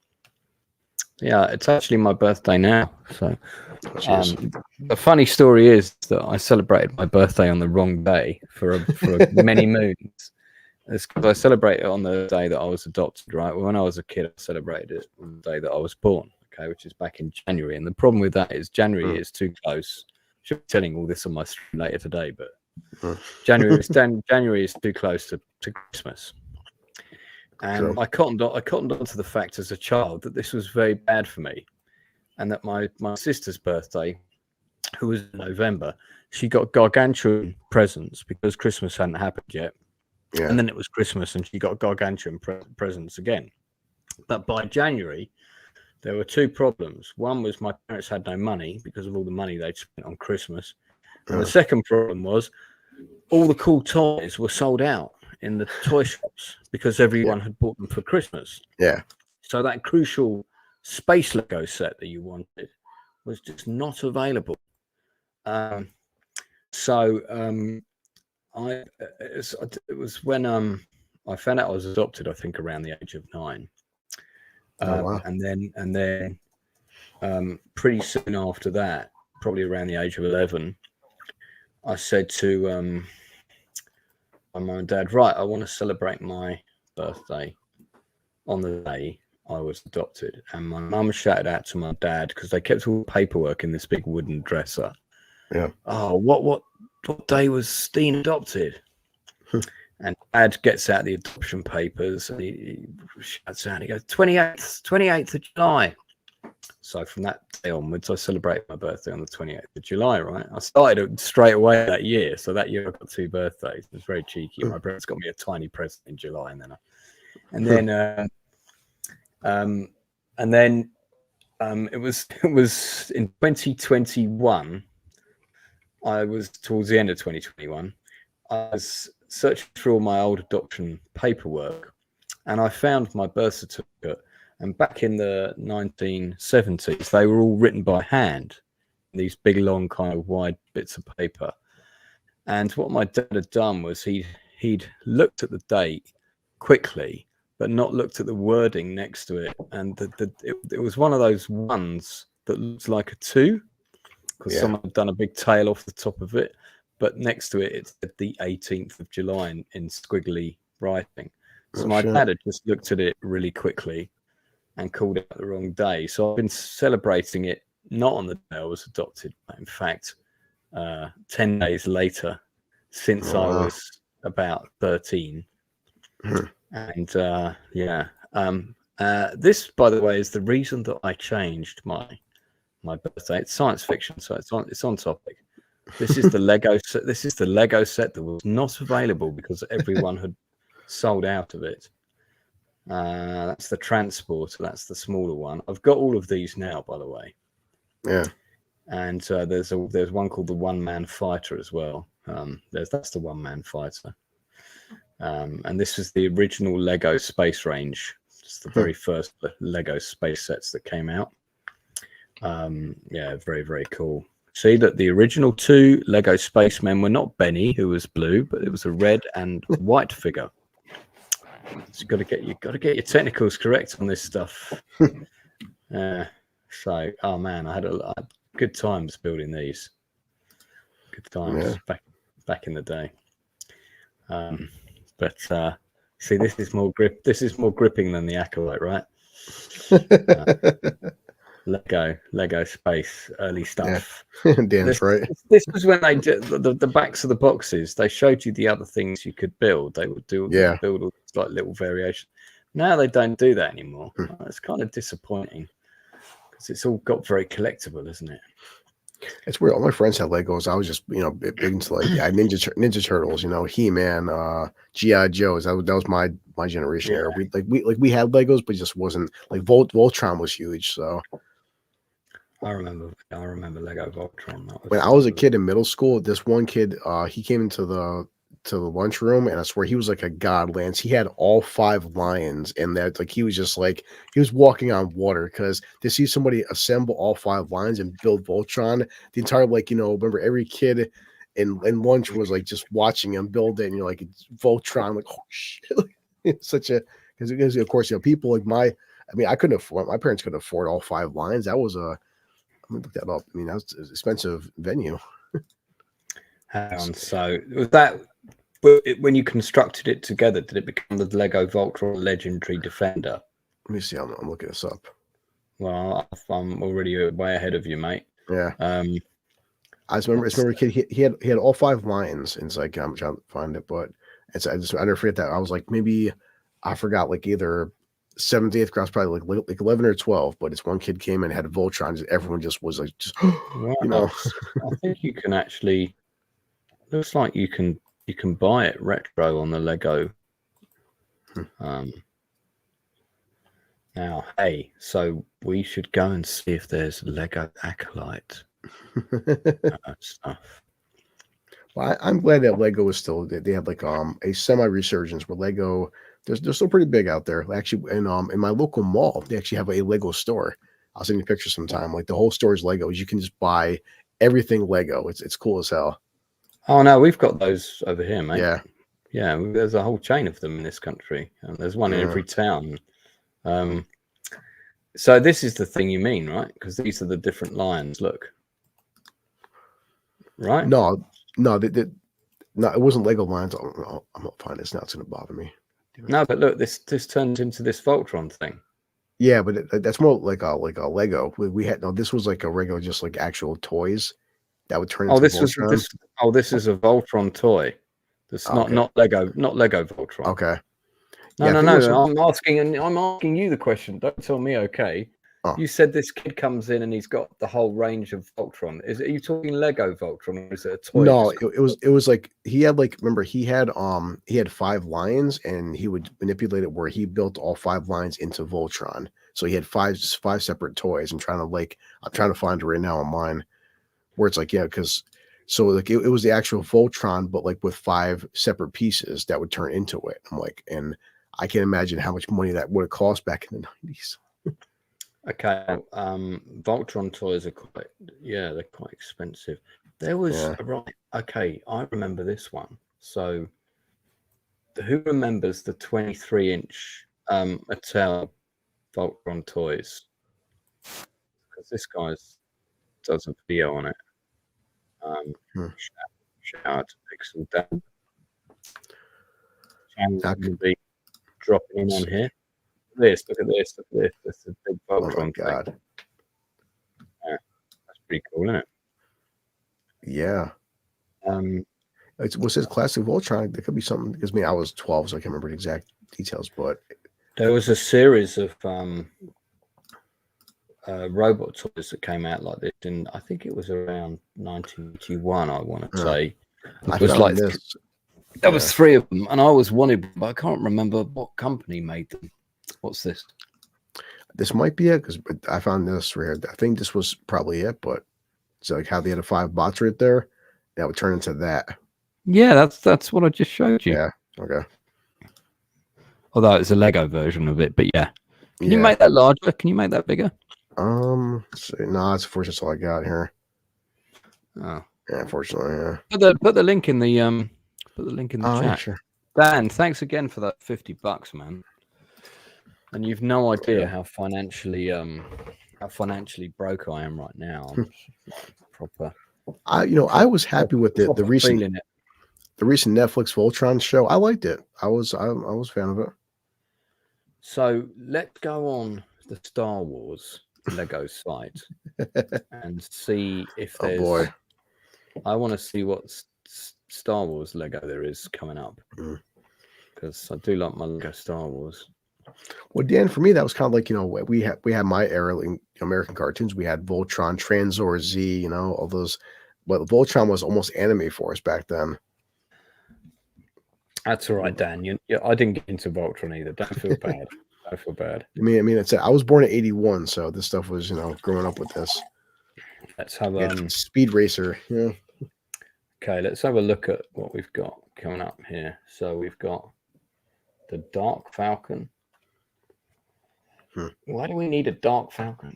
Yeah, it's actually my birthday now. So Cheers. the funny story is that I celebrated my birthday on the wrong day for many moons. It's because I celebrated it on the day that I was adopted, right? When I was a kid, I celebrated it on the day that I was born, okay, which is back in January. And the problem with that is January is too close. Should be telling all this on my stream later today, but January is too close to Christmas. And I cottoned on to the fact as a child that this was very bad for me, and that my sister's birthday, who was in November, she got gargantuan presents because Christmas hadn't happened yet. Yeah. And then it was Christmas and she got gargantuan presents again. But by January, there were two problems. One was my parents had no money because of all the money they'd spent on Christmas. And the second problem was all the cool toys were sold out in the toy shops because everyone had bought them for Christmas. Yeah. So that crucial space Lego set that you wanted was just not available. It was when I found out I was adopted, I think around the age of 9. Wow. And then pretty soon after that, probably around the age of 11, I said to my mum and dad, right, I want to celebrate my birthday on the day I was adopted. And my mum shouted out to my dad, because they kept all the paperwork in this big wooden dresser. Yeah. Oh, what day was Steen adopted? And Dad gets out the adoption papers and he shouts out, he goes, 28th of July. So from that day onwards, I celebrated my birthday on the 28th of July, right? I started it straight away that year. So that year I got 2 birthdays. It was very cheeky. My parents got me a tiny present in July, and then it was in 2021. I was towards the end of 2021. I was searching through all my old adoption paperwork, and I found my birth certificate. And back in the 1970s, they were all written by hand, these big, long, kind of wide bits of paper. And what my dad had done was he'd looked at the date quickly, but not looked at the wording next to it. And it was one of those ones that looks like a 2, because someone had done a big tail off the top of it. But next to it, it said the 18th of July in squiggly writing. So my dad had just looked at it really quickly and called it the wrong day. So I've been celebrating it not on the day I was adopted, but in fact, 10 days later, since I was about 13. And this, by the way, is the reason that I changed my birthday. It's science fiction, so it's on topic. This is the Lego set. This is the Lego set that was not available because everyone had sold out of it. That's the transporter. That's the smaller one. I've got all of these now, by the way. Yeah. And there's one called the One Man Fighter as well. That's the One Man Fighter. And this is the original Lego Space Range. It's the very first Lego space sets that came out. Very, very cool. See that the original 2 Lego spacemen were not Benny, who was blue, but it was a red and white figure. So you got to get your technicals correct on this stuff. Oh man, I had good times building these. Good times back in the day. See, this is more gripping than the Acolyte, right? Lego space, early stuff. Dan's right. This was when they did the backs of the boxes. They showed you the other things you could build. They would build all these, like, little variations. Now they don't do that anymore. It's kind of disappointing because it's all got very collectible, isn't it? It's weird. All my friends had Legos. I was just, big into Ninja Turtles, He-Man, G.I. Joes. That was my generation era. We had Legos, but it just wasn't like Voltron was huge. So I remember Lego Voltron. When I was a kid in middle school, this one kid, he came into the lunchroom, and I swear he was like a god, Lance. He had all 5 lions, and that, like, he was just like, he was walking on water, because to see somebody assemble all 5 lions and build Voltron, the entire, remember every kid in lunch was like just watching him build it, and like, it's Voltron, like, oh shit. It's such a, because of course, people like I mean, I couldn't afford. My parents couldn't afford all 5 lines. That was a. Let me look that up. I mean, that was an expensive venue. Hang on. So was that when you constructed it together? Did it become the Lego Voltron Legendary Defender? Let me see. I'm looking this up. Well, I'm already way ahead of you, mate. Yeah. I just remember a kid. He had all 5 lines, and it's like I'm trying to find it, but I never forget that. I was like maybe I forgot like either 7th, 8th class, probably like 11 or 12. But it's one kid came and had a Voltron. Everyone just was like, Wow. you know. I think you can actually. Looks like you can buy it retro on the Lego. Now, hey, so we should go and see if there's Lego Acolyte stuff. Well, I'm glad that Lego is still. They have like a semi resurgence where Lego. They're still pretty big out there. Actually, in my local mall, they actually have a Lego store. I'll send you pictures sometime. Like the whole store is Legos. You can just buy everything Lego. It's cool as hell. Oh no, we've got those over here, mate. Yeah. Yeah, there's a whole chain of them in this country, and there's one in every town. So this is the thing you mean, right? Because these are the different lions. Look, right? No, it wasn't Lego lines. I'm not finding this now. It's gonna bother me. No, but look, this turns into this Voltron thing. Yeah, but that's more like a Lego. We had this was like a regular, just like actual toys that would turn into Voltron. This is a Voltron toy. That's not Lego Voltron. Okay. No. I'm asking you the question. Don't tell me. Okay. Oh. You said this kid comes in and he's got the whole range of Voltron. Are you talking Lego Voltron or is it a toy? No, it was like he had remember he had 5 lines and he would manipulate it where he built all 5 lines into Voltron. So he had five separate toys. I'm trying to find it right now on mine where it's like, yeah, because so like it was the actual Voltron, but like with 5 separate pieces that would turn into it. I'm like, and I can't imagine how much money that would have cost back in the 90s. Okay, Voltron toys are they're quite expensive. There was right. Okay, I remember this one. So, who remembers the 23-inch Mattel Voltron toys? Because this guy does a video on it. Shout out to Pixel Dan. Sharon's going to be dropping in on here. Look at this. That's a big Voltron. Oh my God. Thing. Yeah, that's pretty cool, isn't it? Yeah. What's this classic Voltron? There could be something because I was 12, so I can't remember the exact details. But there was a series of robot toys that came out like this, and I think it was around 1981. I want to say it was like this. There was 3 of them, and I always wanted them, but I can't remember what company made them. What's this? This might be it because I found this rare. I think this was probably it, but it's like how they had 5 bots right there. That would turn into that. Yeah, that's what I just showed you. Yeah. Okay. Although it's a Lego version of it, but yeah. Can you make that larger? Can you make that bigger? No, that's unfortunately all I got here. Oh. Yeah, unfortunately, yeah. Put the link in the chat. Yeah, sure. Dan, thanks again for that $50, man. And you've no idea how financially broke I am right now. I'm proper. I was happy with the recent Netflix Voltron show. I liked it. I was a fan of it. So let's go on the Star Wars Lego site and see if there's. Oh boy! I want to see what Star Wars Lego there is coming up because I do like my Lego Star Wars. Well, Dan, for me, that was kind of like, we had my era, American cartoons. We had Voltron, Tranzor Z, all those. But Voltron was almost anime for us back then. That's all right, Dan. I didn't get into Voltron either. Don't feel bad. Don't feel bad. I mean, it's I was born in '81, so this stuff was, growing up with this. Let's have Speed Racer. Yeah. Okay, let's have a look at what we've got coming up here. So we've got the Dark Falcon. Why do we need a Dark Falcon?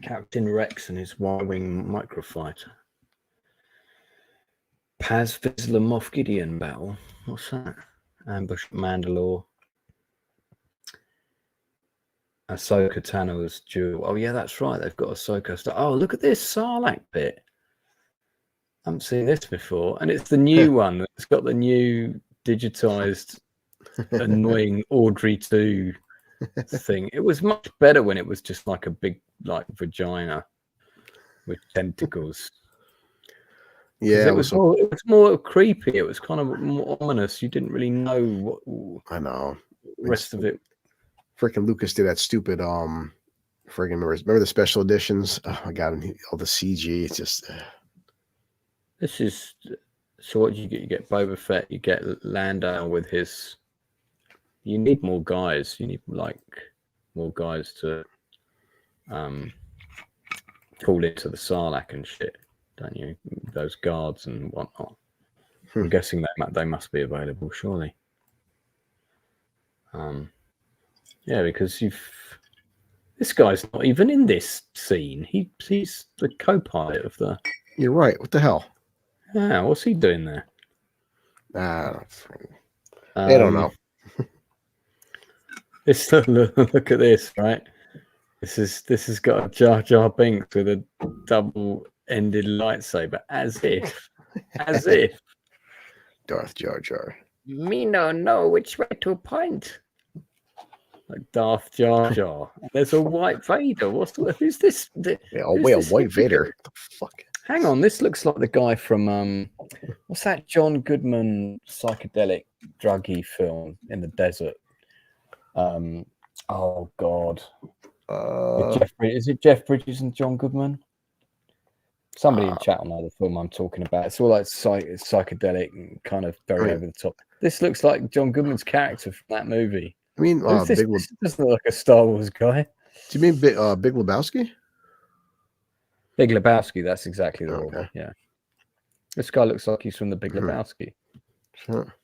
Captain Rex and his Y-wing microfighter. Paz Vizsla Moff Gideon battle. What's that? Ambush at Mandalore. Ahsoka Tano's jewel. Oh yeah, that's right. They've got Ahsoka stuff. Oh, look at this Sarlacc bit. I haven't seen this before, and it's the new one. It's got the new digitized, annoying Audrey 2 thing. It was much better when it was just like a big vagina with tentacles. Yeah, it was more creepy. It was kind of more ominous. You didn't really know what. I know. The rest of it. Freaking Lucas did that stupid remember the special editions? Oh my god, all the CG. It's just This is so. What you get? You get Boba Fett. You get Lando with his. You need more guys. You need more guys to call into the Sarlacc and shit, don't you? Those guards and whatnot. I'm guessing they must be available, surely. Yeah, because this guy's not even in this scene. He's the co-pilot of the. You're right. What the hell? Yeah, what's he doing there? I don't know. This look at this, right? This has got a Jar Jar Binks with a double-ended lightsaber, as if Darth Jar Jar. Me no know which way to point. Like Darth Jar Jar. There's a white Vader. Who's this? A white Vader. What the fuck? Hang on, this looks like the guy from what's that John Goodman psychedelic druggy film in the desert? Oh God. Is it Jeff Bridges and John Goodman? Somebody in chat will know the film I'm talking about. It's all like psychedelic and kind of very over the top. This looks like John Goodman's character from that movie. I mean, this doesn't look like a Star Wars guy. Do you mean Big Lebowski? Big Lebowski, that's exactly the one. Yeah. This guy looks like he's from the Big Lebowski. Sure.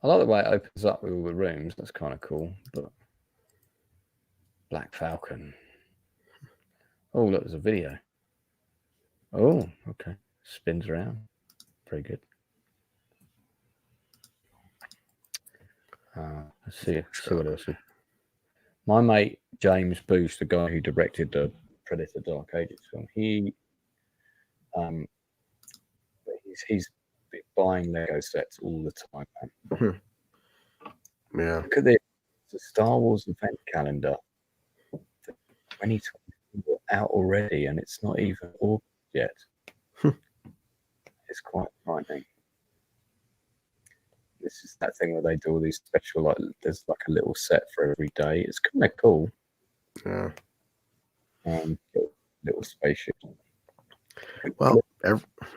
I like the way it opens up with all the rooms. That's kind of cool. But Black Falcon. Oh, look, there's a video. Oh, okay. Spins around. Pretty good. Let's see what else. My mate James Booth, the guy who directed the Predator Dark Ages film, he's buying Lego sets all the time, man. Yeah. Look at this. It's a Star Wars event calendar. 2024 out already, and it's not even August yet. It's quite frightening. This is that thing where they do all these special, there's like a little set for every day. It's kind of cool. Yeah. Little spaceship. Well,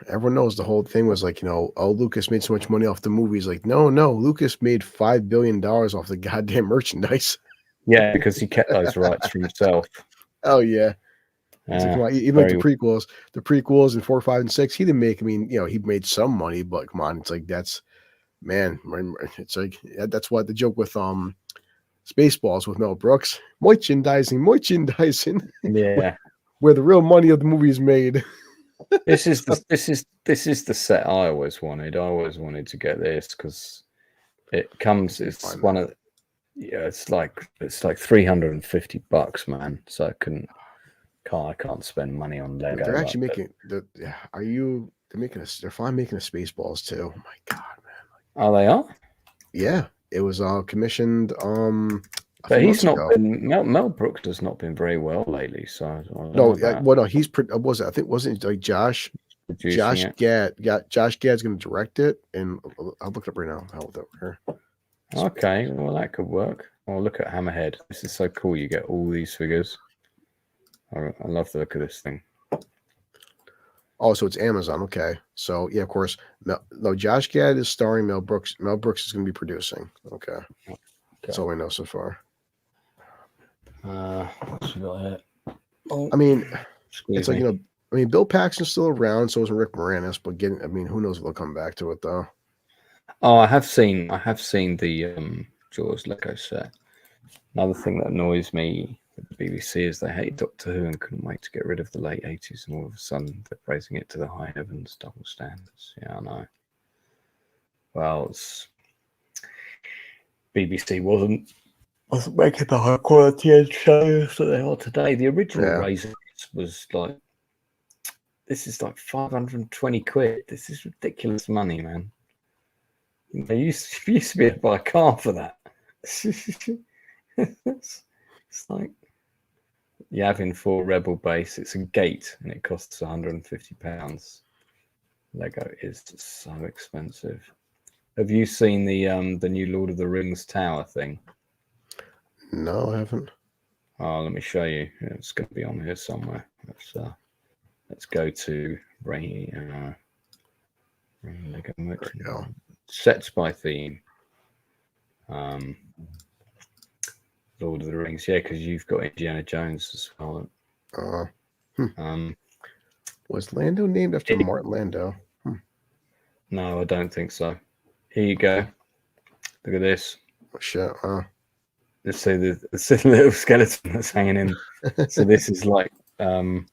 everyone knows the whole thing was like, Lucas made so much money off the movies. Like, no, Lucas made $5 billion off the goddamn merchandise. Yeah, because he kept those rights for himself. Oh yeah. Even like the prequels and 4, 5, and 6, he didn't make. I mean, he made some money, but come on, it's like it's like that's why the joke with Spaceballs with Mel Brooks, merchandising. Yeah, where the real money of the movie is made. This is the set I always wanted. I always wanted to get this because it comes. It's one of. Yeah, it's like $350, man. So I can't spend money on Lego. They're actually making they're finally making a Spaceballs too. Oh my god, man! Oh, they are. Yeah, it was commissioned. But he's not been. Mel Brooks has not been very well lately. So he's. I think wasn't it like Josh Producing Josh Gad's going to direct it, and I'll look it up right now. Hold over here. Okay, well that could work. Oh, look at Hammerhead. This is so cool. You get all these figures. I love the look of this thing. Oh, so it's Amazon. Okay. So yeah, of course. No, Josh Gad is starring Mel Brooks. Mel Brooks is going to be producing. Okay. That's all we know so far. What's we got here? Oh, I mean, it's like, Bill Paxton's still around, so is Rick Moranis, but who knows if they'll come back to it though. Oh, I have seen the Jaws Lego set. Another thing that annoys me with the BBC is they hate Doctor Who and couldn't wait to get rid of the late 80s, and all of a sudden they're praising it to the high heavens, double standards. Yeah, I know. Well, BBC wasn't was making the high quality shows that they are today. The original Razor was like, this is like 520 quid. This is ridiculous money, man. They used to be able to buy a car for that. It's like you have in for Rebel base. It's a gate and it costs £150. Lego is so expensive. Have you seen the new Lord of the Rings tower thing? No, I haven't. Oh, let me show you. It's going to be on here somewhere. Let's go to Lego sets by theme. Lord of the Rings, yeah, because you've got Indiana Jones as well. Was Lando named after Martin Lando? No, I don't think so. Here you go. Look at this. Oh, shit. Let's see the little skeleton that's hanging in. So this is like, with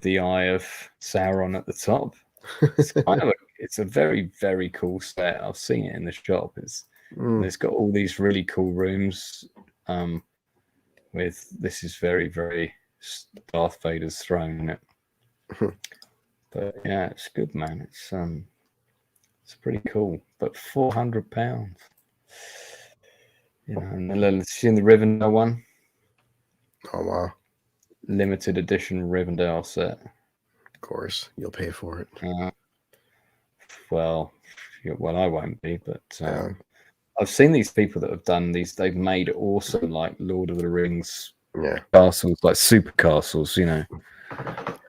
the eye of Sauron at the top. It's kind of it's a very, very cool set. I've seen it in the shop. It's got all these really cool rooms. With this is very, very Darth Vader's throne in it. But yeah, it's good, man. It's pretty cool. But £400. You know, and then seen the Rivendell one. Oh wow! Limited edition Rivendell set. Of course, you'll pay for it. Well, I won't be, but I've seen these people that have done these. They've made also like Lord of the Rings castles, like super castles. You know.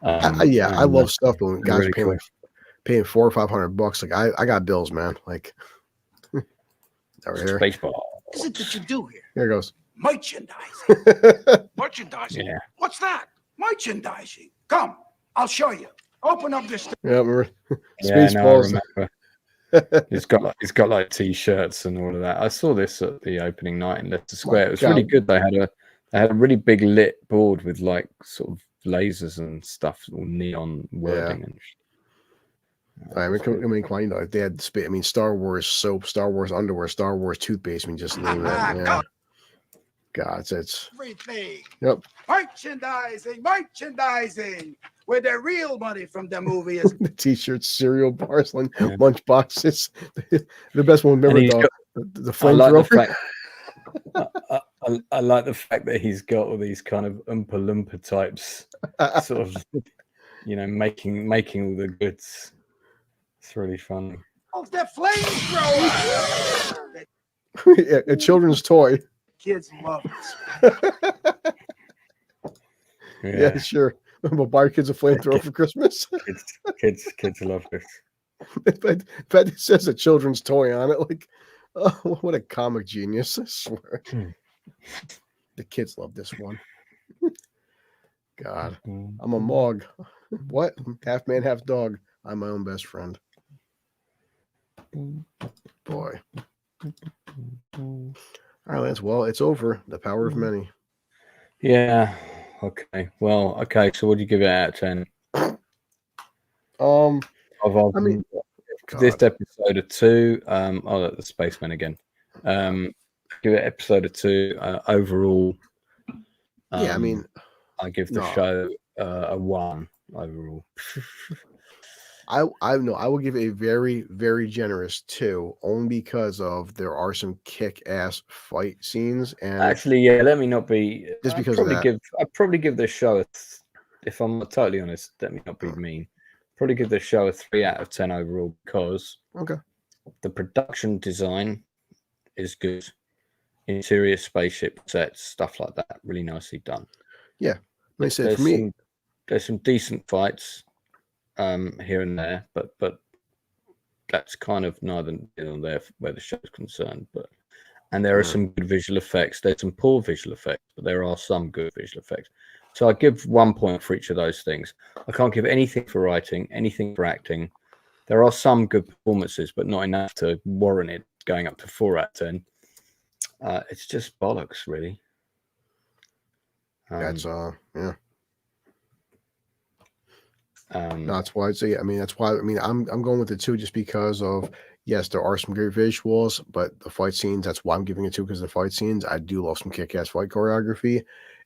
I love stuff, but when guys really are paying paying $400 or $500, like I got bills, man. Like over here. Baseball. What is it that you do here? Here it goes. Merchandising. Merchandising? Yeah. What's that? Merchandising. Come, I'll show you. Open up this. Yeah, remember? Yeah, no, I remember. It's got like t-shirts and all of that. I saw this at the opening night in Leicester Square. It was really good. They had a really big lit board with like sort of lasers and stuff, all neon wording and shit. I mean, you know, they had Star Wars soap, Star Wars underwear, Star Wars toothpaste. I mean, just name it. Yeah. God, it's everything. Yep. Merchandising. Where the real money from the movie is. The t-shirts, cereal bars, lunch boxes. The best one, remember the flamethrower. I like the fact that he's got all these kind of Oompa Loompa types, sort of, you know, making all the goods. It's really funny. Oh, the flamethrower! Yeah, a children's toy. Kids love this. Yeah, sure. We'll buy our kids a flamethrower for Christmas. Kids love this. In fact, it says a children's toy on it. Like, oh, what a comic genius! I swear. The kids love this one. God, I'm a Mog. What? Half man, half dog. I'm my own best friend. Boy. All right, Lance. Well, it's over. The power of many. Yeah. Okay. Well. Okay. So, what do you give it out of 10? I mean, this episode of 2. I'll let the spaceman again. Give it episode of 2 overall. Yeah, I mean, I give the show a 1 overall. I will give a very, very generous 2, only because of there are some kick-ass fight scenes. And actually, yeah, let me not be. Just because of that. I'd probably give this show if I'm totally honest, let me not be mean. Probably give this show a 3 out of 10 overall because the production design is good. Interior spaceship sets, stuff like that, really nicely done. Yeah, like I said, for me, there's some decent fights here and there, but that's kind of neither here nor there where the show's concerned. And there are some good visual effects. There's some poor visual effects, but there are some good visual effects. So I give 1 point for each of those things. I can't give anything for writing, anything for acting. There are some good performances, but not enough to warrant it going up to 4 out of 10. It's just bollocks, really. That's yeah. No, that's why. So yeah, I mean, that's why. I mean, I'm going with it too, just because of yes, there are some great visuals, but the fight scenes. That's why I'm giving it 2 because the fight scenes. I do love some kick-ass fight choreography,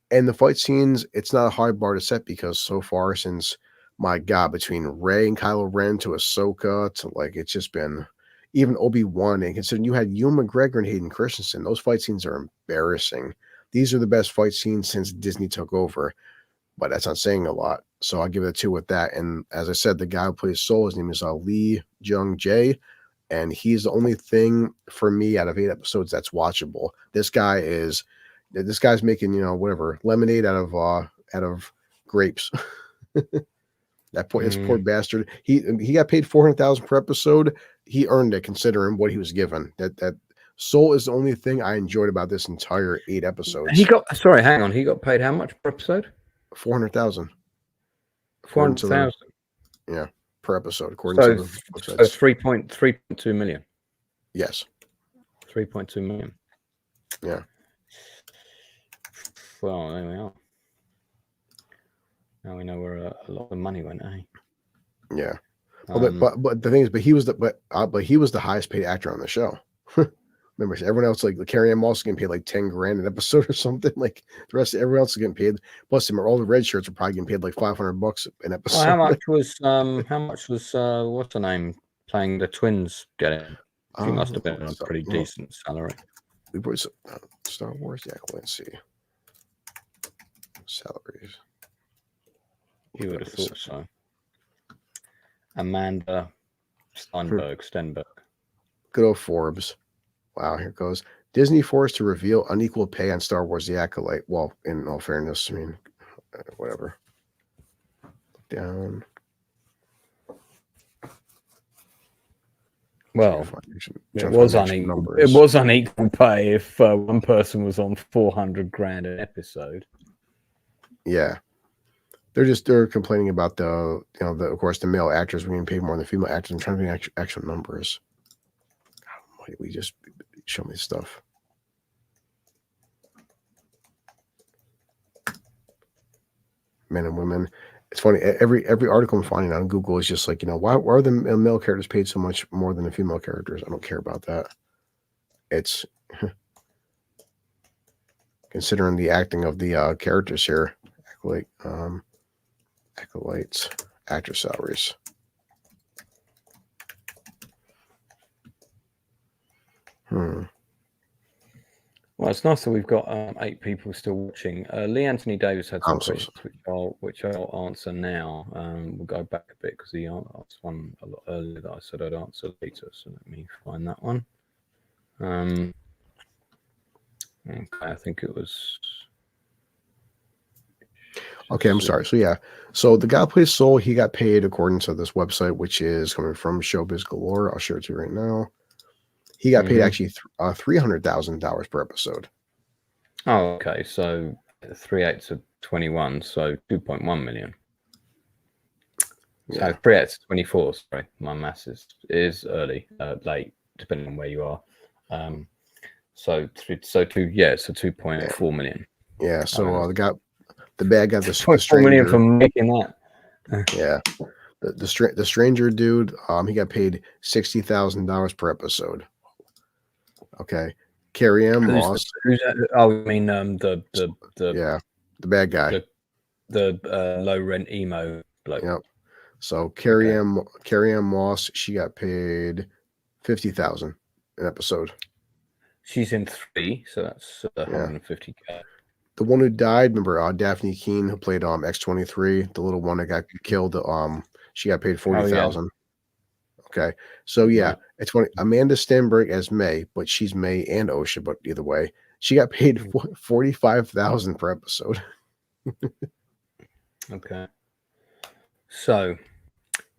and the fight scenes. It's not a hard bar to set because so far since my God, between Rey and Kylo Ren to Ahsoka to like it's just been even Obi-Wan, and considering you had Ewan McGregor and Hayden Christensen, those fight scenes are embarrassing. These are the best fight scenes since Disney took over. But that's not saying a lot. So I'll give it a 2 with that. And as I said, the guy who plays Soul, his name is Lee Jung-jae, and he's the only thing for me out of 8 episodes that's watchable. This guy's making, whatever, lemonade out of grapes. This poor bastard. He got paid $400,000 per episode. He earned it considering what he was given. That Soul is the only thing I enjoyed about this entire 8 episodes. He got paid how much per episode? 400,000. 400,000. Yeah, per episode, according to the websites. So 3.2 million. Yes. 3.2 million. Yeah. Well, there we are. Now we know where a lot of money went, eh? Yeah. But the thing is, he was the highest paid actor on the show. Remember, everyone else, like Carrie Ann Moss, getting paid like $10,000 an episode or something. Like the rest of everyone else is getting paid. Plus, all the red shirts are probably getting paid like $500 an episode. Well, how much was what's her name playing the twins getting? She must have been on a pretty decent salary. We put Star Wars. Yeah, let's see. Salaries. You would have thought so. Amanda Stenberg. Good old Forbes. Wow, here goes. Disney forced to reveal unequal pay on Star Wars The Acolyte. Well, in all fairness, I mean, whatever. Down. Well, it was unequal pay if one person was on $400,000 an episode. Yeah. They're complaining about the of course the male actors were getting paid more than the female actors. I'm trying to think actual numbers. God, why did we just show me stuff? Men and women. It's funny. Every article I'm finding on Google is just like, why are the male characters paid so much more than the female characters? I don't care about that. It's considering the acting of the characters here. Acolytes, actor salaries. Well, it's nice that we've got 8 people still watching. Lee Anthony Davis had some questions, which I'll answer now. We'll go back a bit because he asked one a lot earlier that I said I'd answer later. So let me find that one. Okay, I think it was. Okay, I'm sorry. So yeah, so the guy who plays Soul, he got paid according to this website, which is coming from Showbiz Galore. I'll share it to you right now. He got paid actually $300,000 per episode. Oh, okay. So 3/8 of 21, so 2.1 million. So 3/8 of 24. Sorry, my maths is early, late, depending on where you are. So 2.4 million. Yeah. So the bad guy, the $4 million for making that. Yeah. The stranger dude, he got paid $60,000 per episode. Okay, Carrie Ann Moss. I mean the bad guy, the low rent emo bloke. Yep. So Carrie Ann Moss, she got paid $50,000 an episode. She's in 3, so that's $150K. The one who died, remember Daphne Keene, who played X-23, the little one that got killed. She got paid $40,000. Okay, so it's funny. Amanda Stenberg as May, but she's May and Osha. But either way, she got paid $45,000 per episode. Okay. So,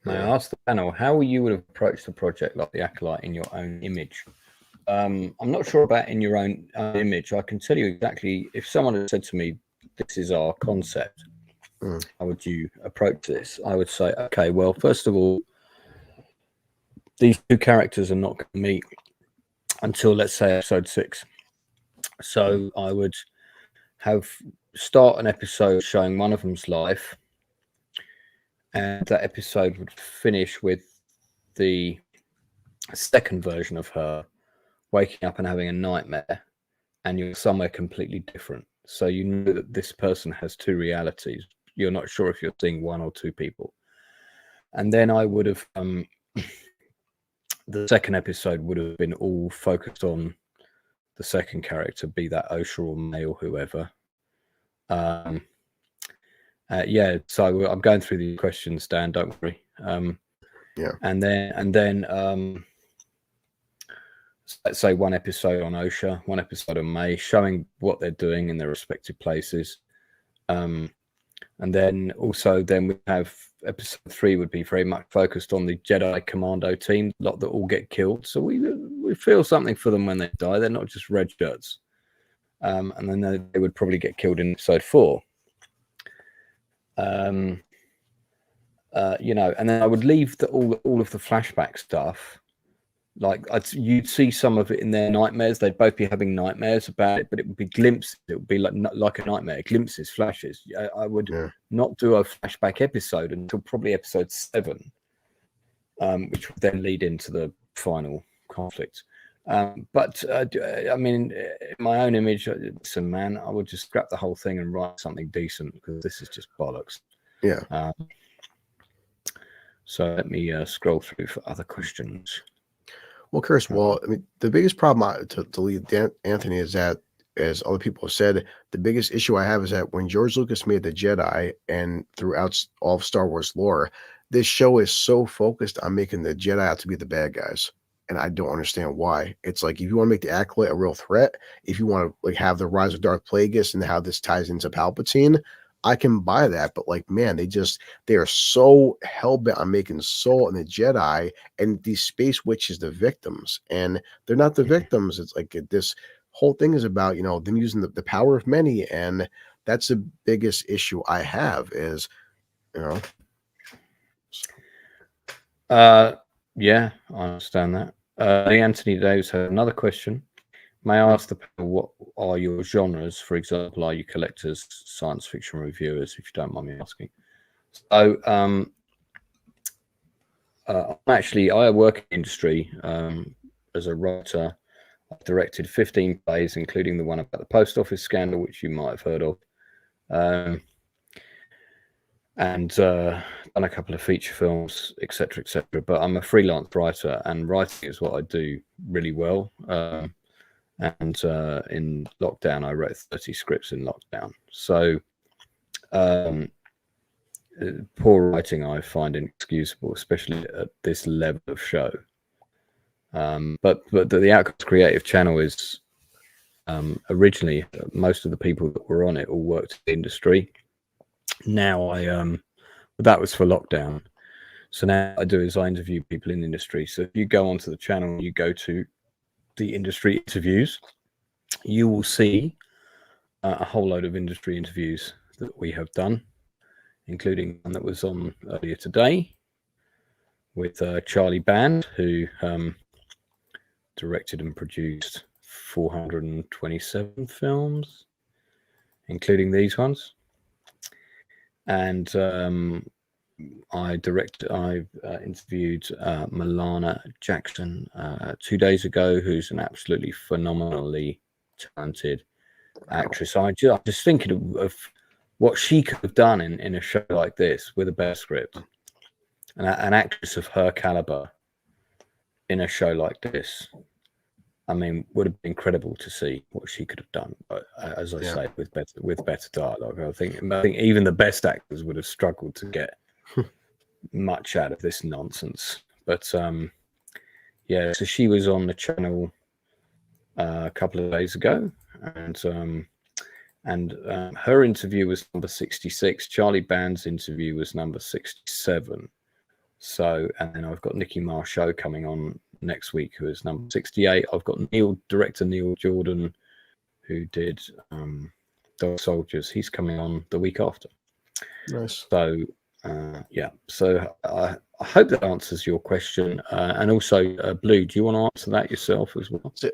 may I ask the panel how you would have approached the project like The Acolyte in your own image? I'm not sure about in your own image. I can tell you exactly if someone had said to me, "This is our concept." How would you approach this? I would say, okay, well, first of all, these 2 characters are not going to meet until, let's say, episode 6. So I would start an episode showing one of them's life, and that episode would finish with the second version of her waking up and having a nightmare, and you're somewhere completely different. So you know that this person has two realities. You're not sure if you're seeing one or two people. And then I would have the second episode would have been all focused on the second character, be that Osha or May or whoever. Yeah, so I'm going through these questions, Dan, don't worry. Yeah. And then let's say one episode on Osha, one episode on May, showing what they're doing in their respective places. And then also we have episode 3 would be very much focused on the Jedi Commando team, a lot that all get killed. So we feel something for them when they die. They're not just red shirts. And then they would probably get killed in episode 4. You know, and then I would leave all of the flashback stuff. Like you'd see some of it in their nightmares. They'd both be having nightmares about it, but it would be glimpses. It would be like a nightmare, glimpses, flashes. I would not do a flashback episode until probably episode 7, which would then lead into the final conflict. But I mean, in my own image, listen, man, I would just scrap the whole thing and write something decent, because this is just bollocks. Yeah. So let me scroll through for other questions. Well, Chris, I mean, the biggest problem to lead Anthony is that, as other people have said, the biggest issue I have is that when George Lucas made the Jedi and throughout all of Star Wars lore, this show is so focused on making the Jedi out to be the bad guys. And I don't understand why. It's like, if you want to make the Acolyte a real threat, if you want to like have the rise of Darth Plagueis and how this ties into Palpatine, I can buy that. But like, man, they are so hell-bent on making Soul and the Jedi and these space witches the victims, and they're not the victims. It's like this whole thing is about, you know, them using the power of many, and that's the biggest issue I have is, you know. Yeah, I understand that. Anthony Davis had another question. May I ask the panel, what are your genres? For example, are you collectors, science fiction reviewers, if you don't mind me asking? So, I work in industry as a writer. I've directed 15 plays, including the one about the post office scandal, which you might have heard of. And done a couple of feature films, etc., etc. But I'm a freelance writer, and writing is what I do really well. And in lockdown, I wrote 30 scripts in lockdown. So poor writing I find inexcusable, especially at this level of show. But the Outcomes Creative channel is originally, most of the people that were on it all worked in the industry. Now but that was for lockdown. So now what I do is I interview people in the industry. So if you go onto the channel, you go to the industry interviews, you will see a whole load of industry interviews that we have done, including one that was on earlier today with Charlie Band, who directed and produced 427 films, including these ones. And I interviewed Milana Jackson 2 days ago, who's an absolutely phenomenally talented actress. I'm just thinking of what she could have done in a show like this with a better script. An actress of her caliber in a show like this, I mean, would have been incredible to see what she could have done. But as I say, with better dialogue, I think even the best actors would have struggled to get much out of this nonsense. But yeah, so she was on the channel a couple of days ago, and her interview was number 66. Charlie Band's interview was number 67. So, and then I've got Nikki Marshall coming on next week, who is number 68. I've got director Neil Jordan, who did Dog Soldiers. He's coming on the week after. Nice. So yeah, so I hope that answers your question. And also, Blue, do you want to answer that yourself as well? So,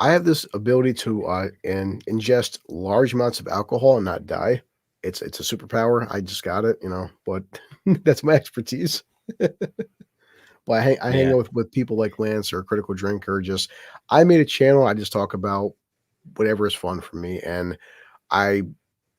I have this ability to ingest large amounts of alcohol and not die. it's a superpower. I just got it, but that's my expertise. But I hang out with people like Lance or Critical Drinker. Just I made a channel. I just talk about whatever is fun for me, and I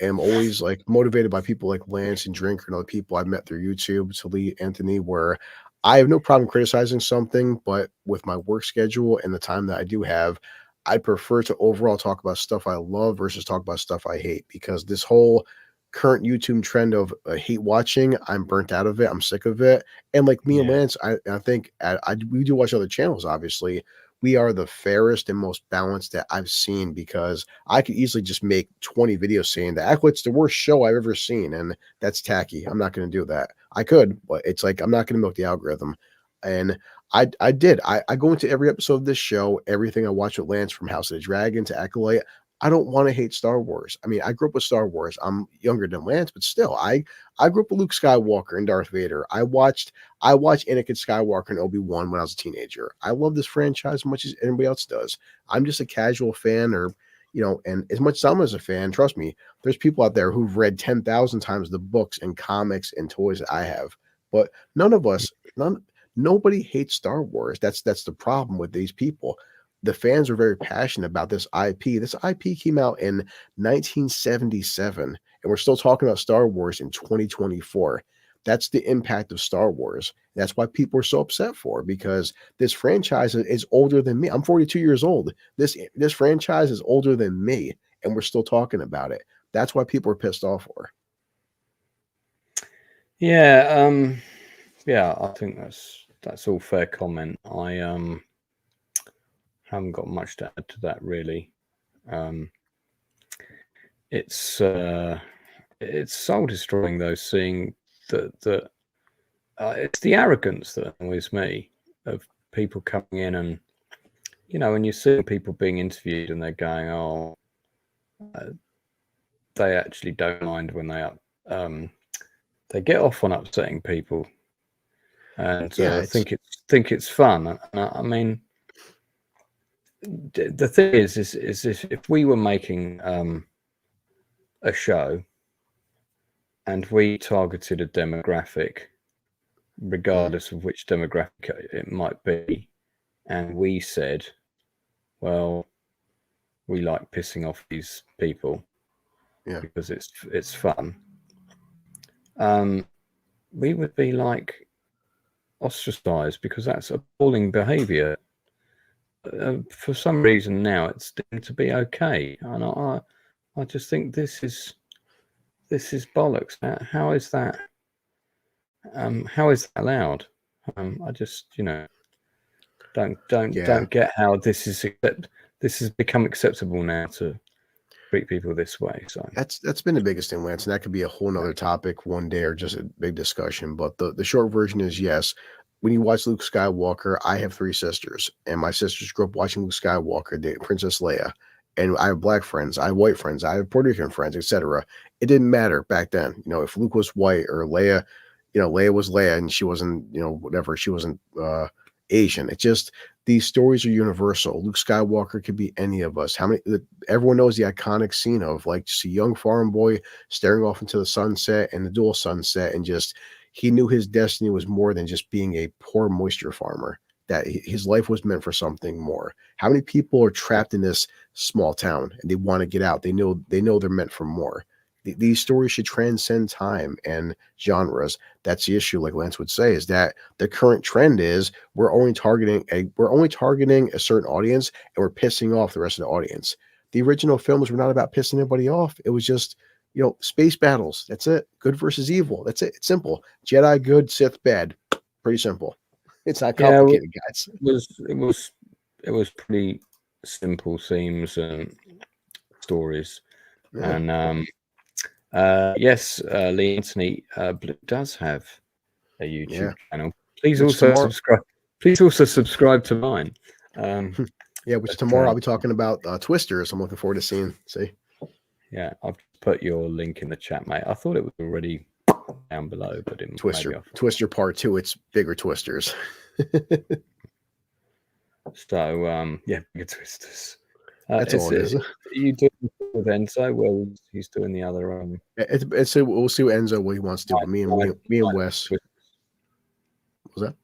am always like motivated by people like Lance and Drinker and other people I've met through YouTube. Steen Anthony, where I have no problem criticizing something, but with my work schedule and the time that I do have, I prefer to overall talk about stuff I love versus talk about stuff I hate, because this whole current YouTube trend of hate watching, I'm burnt out of it. I'm sick of it. And like me and Lance, I think we do watch other channels. Obviously, we are the fairest and most balanced that I've seen, because I could easily just make 20 videos saying the Acolyte's the worst show I've ever seen, and that's tacky. I'm not going to do that. I could, but it's like I'm not going to milk the algorithm. And I go into every episode of this show, everything I watch with Lance, from House of the Dragon to Acolyte. I don't want to hate Star Wars. I mean, I grew up with Star Wars. I'm younger than Lance, but still, I grew up with Luke Skywalker and Darth Vader. I watched Anakin Skywalker and Obi-Wan when I was a teenager. I love this franchise as much as anybody else does. I'm just a casual fan, or and as much as I'm as a fan, trust me, there's people out there who've read 10,000 times the books and comics and toys that I have. But nobody hates Star Wars. That's the problem with these people. The fans are very passionate about this IP. This IP came out in 1977, and we're still talking about Star Wars in 2024. That's the impact of Star Wars. That's why people are so upset for, because this franchise is older than me. I'm 42 years old. This franchise is older than me, and we're still talking about it. That's why people are pissed off for. Yeah, I think that's all fair comment. I haven't got much to add to that, really. It's soul destroying, though, seeing that it's the arrogance that annoys me, of people coming in and when you see people being interviewed and they're going, they actually don't mind when they get off on upsetting people, and think it's fun. And I mean, the thing is if we were making a show and we targeted a demographic, regardless of which demographic it might be, and we said, well, we like pissing off these people because it's fun, we would be like ostracized, because that's appalling behavior. For some reason now it's deemed to be okay, and I just think this is bollocks. How is that allowed? I just don't get how this has become acceptable now to treat people this way. So that's been the biggest thing, Lance, and that could be a whole nother topic one day, or just a big discussion. But the short version is, yes, when you watch Luke Skywalker, I have 3 sisters, and my sisters grew up watching Luke Skywalker, Princess Leia. And I have black friends, I have white friends, I have Puerto Rican friends, etc. It didn't matter back then. If Luke was white or Leia, Leia was Leia, and she wasn't, whatever, she wasn't Asian. It's just, these stories are universal. Luke Skywalker could be any of us. Everyone knows the iconic scene of just a young farm boy staring off into the sunset and the dual sunset, and just, he knew his destiny was more than just being a poor moisture farmer, that his life was meant for something more. How many people are trapped in this small town and they want to get out? They know they're meant for more. These stories should transcend time and genres. That's the issue, like Lance would say, is that the current trend is we're only targeting a certain audience, and we're pissing off the rest of the audience. The original films were not about pissing anybody off. It was just, space battles. That's it. Good versus evil. That's it. It's simple. Jedi good, Sith bad. Pretty simple. It's not complicated, guys. It was pretty simple themes and stories. Yeah. And yes, Lee Anthony does have a YouTube channel. Please also subscribe. Please also subscribe to mine. Which tomorrow I'll be talking about Twisters. I'm looking forward to seeing. See. Yeah, I've put your link in the chat, mate. I thought it was already down below, but it Twister Part 2. It's bigger Twisters. So bigger Twisters. That's all it is. Are you doing with Enzo? Well, he's doing the other. We'll see what he wants to do. But me and Wes. What was that?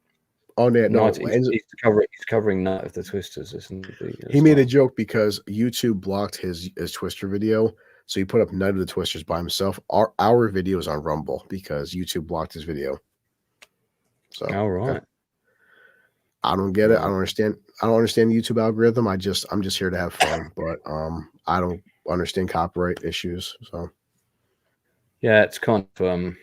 Oh yeah, no. He's covering Night of the Twisters, isn't he? He made a joke because YouTube blocked his Twister video, so he put up Night of the Twisters by himself. Our video is on Rumble because YouTube blocked his video. So all right. I don't get it. I don't understand the YouTube algorithm. I'm just here to have fun, but I don't understand copyright issues. So yeah, it's kind of kind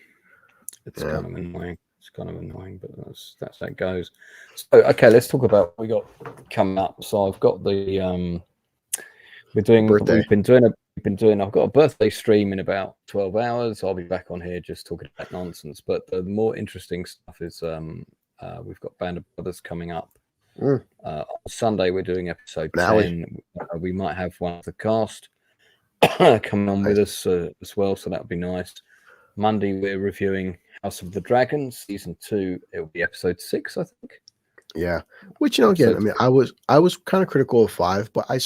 of annoying. It's kind of annoying, but that's how it goes. So okay, let's talk about what we got coming up. So I've got the birthday. I've got a birthday stream in about 12 hours. I'll be back on here just talking about nonsense. But the more interesting stuff is we've got Band of Brothers coming up. On Sunday, we're doing episode 10. We might have one of the cast coming on with us as well, so that would be nice. Monday, we're reviewing House of the Dragon season 2. It will be episode 6, I think. Yeah, which again, I mean, I was kind of critical of 5, but I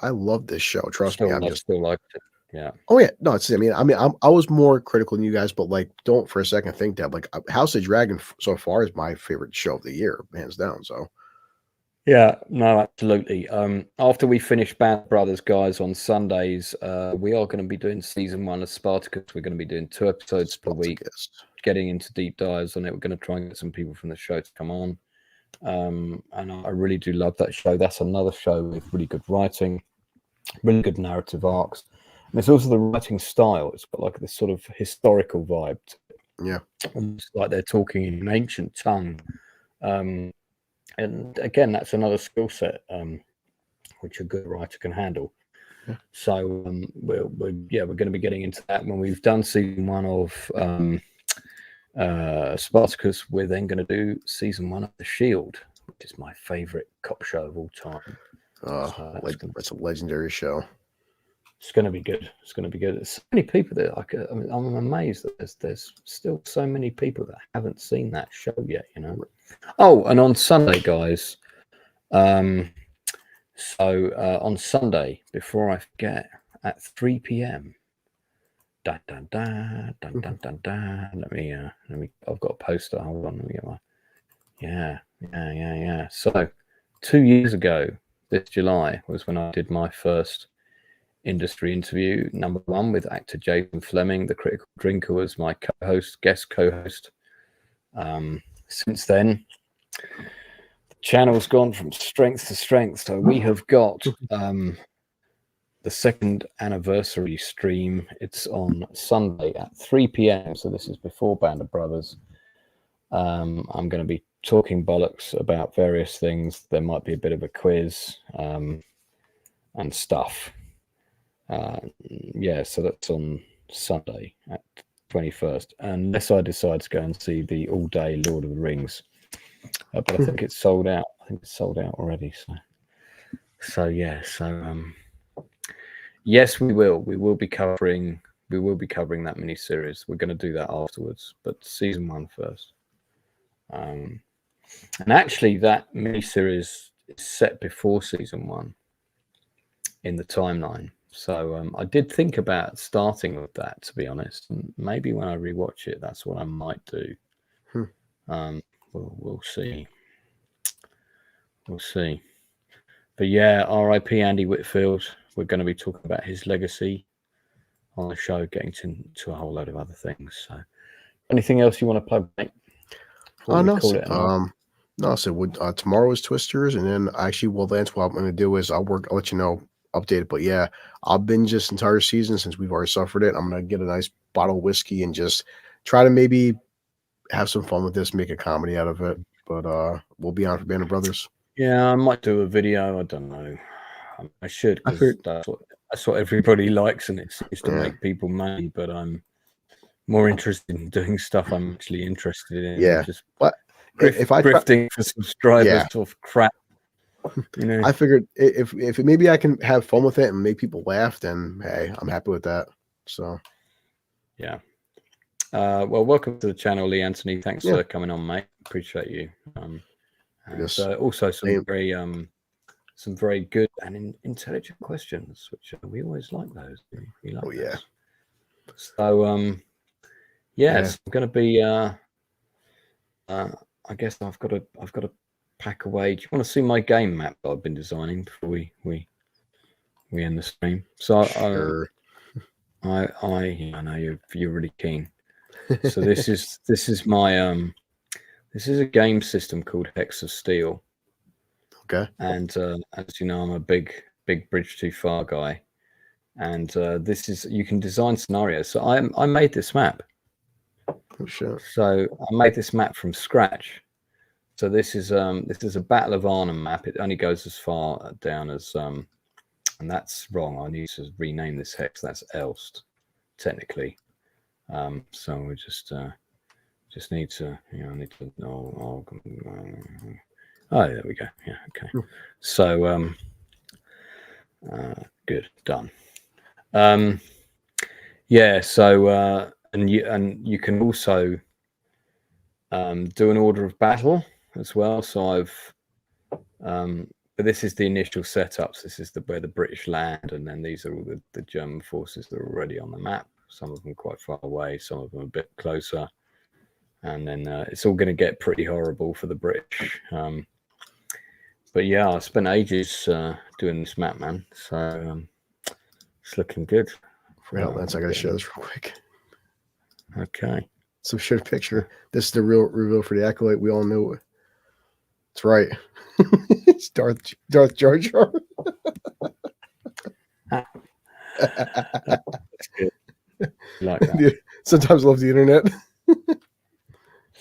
love this show. Trust me, I still like it. Yeah. Oh yeah, no, it's. I mean, I was more critical than you guys, but like, don't for a second think that like House of the Dragon so far is my favorite show of the year, hands down. So. Yeah, no, absolutely. After we finish Band of Brothers, guys, on Sundays, we are going to be doing season 1 of Spartacus. We're going to be doing 2 episodes per week, getting into deep dives on it. We're going to try and get some people from the show to come on. And I really do love that show. That's another show with really good writing, really good narrative arcs. And it's also the writing style. It's got like this sort of historical vibe to it. Yeah. Almost like they're talking in an ancient tongue. And again, that's another skill set which a good writer can handle. Yeah. So we're going to be getting into that when we've done season 1 of Spartacus. We're then going to do season 1 of The Shield, which is my favorite cop show of all time. So that's a legendary show. It's going to be good. It's going to be good. There's so many people that I'm amazed that there's still so many people that haven't seen that show yet. Oh, and on Sunday, guys. On Sunday, before I forget, at 3 p.m. Dun dun dun dun dun dun dun. Let me. I've got a poster. Hold on. Let me get my. Yeah. So, 2 years ago, this July was when I did my first industry interview, number 1, with actor Jason Flemyng. The Critical Drinker was my guest co-host. Since then, the channel's gone from strength to strength. So we have got the 2nd anniversary stream. It's on Sunday at 3 p.m. So this is before Band of Brothers. I'm going to be talking bollocks about various things. There might be a bit of a quiz and stuff. So that's on Sunday at 21st, unless I decide to go and see the all-day Lord of the Rings, but I think it's sold out. I think it's sold out already. So yes, we will be covering that mini series. We're going to do that afterwards, but season 1 first. And actually, that mini series is set before season 1 in the timeline. So I did think about starting with that, to be honest. And maybe when I rewatch it, that's what I might do. We'll see. We'll see. But yeah, R.I.P. Andy Whitfield. We're going to be talking about his legacy on the show, getting to a whole load of other things. So, anything else you want to plug, mate? No. So tomorrow is Twisters, and then actually, Lance, what I'm going to do is I'll let you know. Updated, but yeah, I'll binge this entire season since we've already suffered it. I'm gonna get a nice bottle of whiskey and just try to maybe have some fun with this, make a comedy out of it. But we'll be on for Band of Brothers. Yeah, I might do a video. I don't know. I should, because that's what everybody likes, and it seems to make people money. But I'm more interested in doing stuff I'm actually interested in. Yeah, just drifting for subscribers of crap. I figured if maybe I can have fun with it and make people laugh, then hey, I'm happy with that. So yeah. Well, welcome to the channel, Lee Anthony. Thanks for coming on, mate. Appreciate you. Also some very some very good and intelligent questions, which we always like those. We like Oh yeah. those. So yes, I'm going to be. I guess I've got to pack away. Do you want to see my game map that I've been designing before we end the stream? So Sure. I know you're really keen. So this is my this is a game system called Hex of Steel. Okay. And as you know, I'm a big Bridge Too Far guy. And this is, you can design scenarios. So I made this map. Oh, sure. So I made this map from scratch. So this is a Battle of Arnhem map. It only goes as far down as and that's wrong. I need to rename this hex. That's Elst, technically. So we just need to, I need to know. Oh, there we go. Yeah, okay. So good, done. Yeah, so and you can also do an order of battle as well. So I've but this is the initial setups. This is where the British land, and then these are all the German forces that are already on the map. Some of them quite far away, some of them a bit closer, and then it's all going to get pretty horrible for the British. But yeah, I spent ages doing this map, man. So it's looking good. For Outlands, I got to show this real quick. Okay. So show the picture. This is the real reveal for the Acolyte. We all know it. That's right. It's Darth Jar Jar. That's good. Like that. Sometimes I love the internet.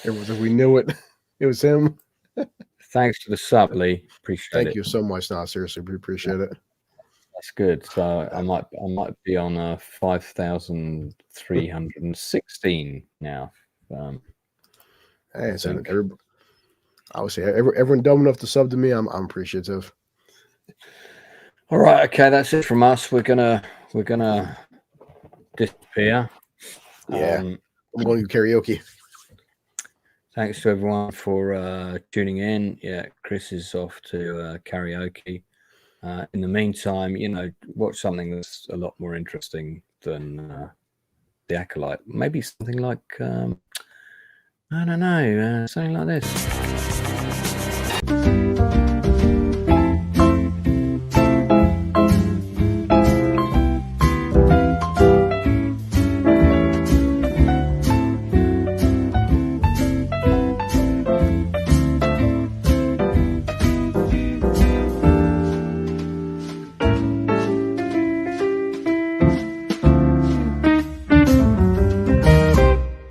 Everyone's like, we knew it. It was him. Thanks for the sub, Lee. Appreciate it. Thank you so much. No, seriously, we appreciate it. That's good. So I might be on 5,316 now. Hey, so I would say everyone dumb enough to sub to me. I'm appreciative. All right, okay, that's it from us. We're gonna disappear. Yeah, I'm going to karaoke. Thanks to everyone for tuning in. Yeah, Chris is off to karaoke. In the meantime, watch something that's a lot more interesting than the Acolyte. Maybe something like I don't know, something like this.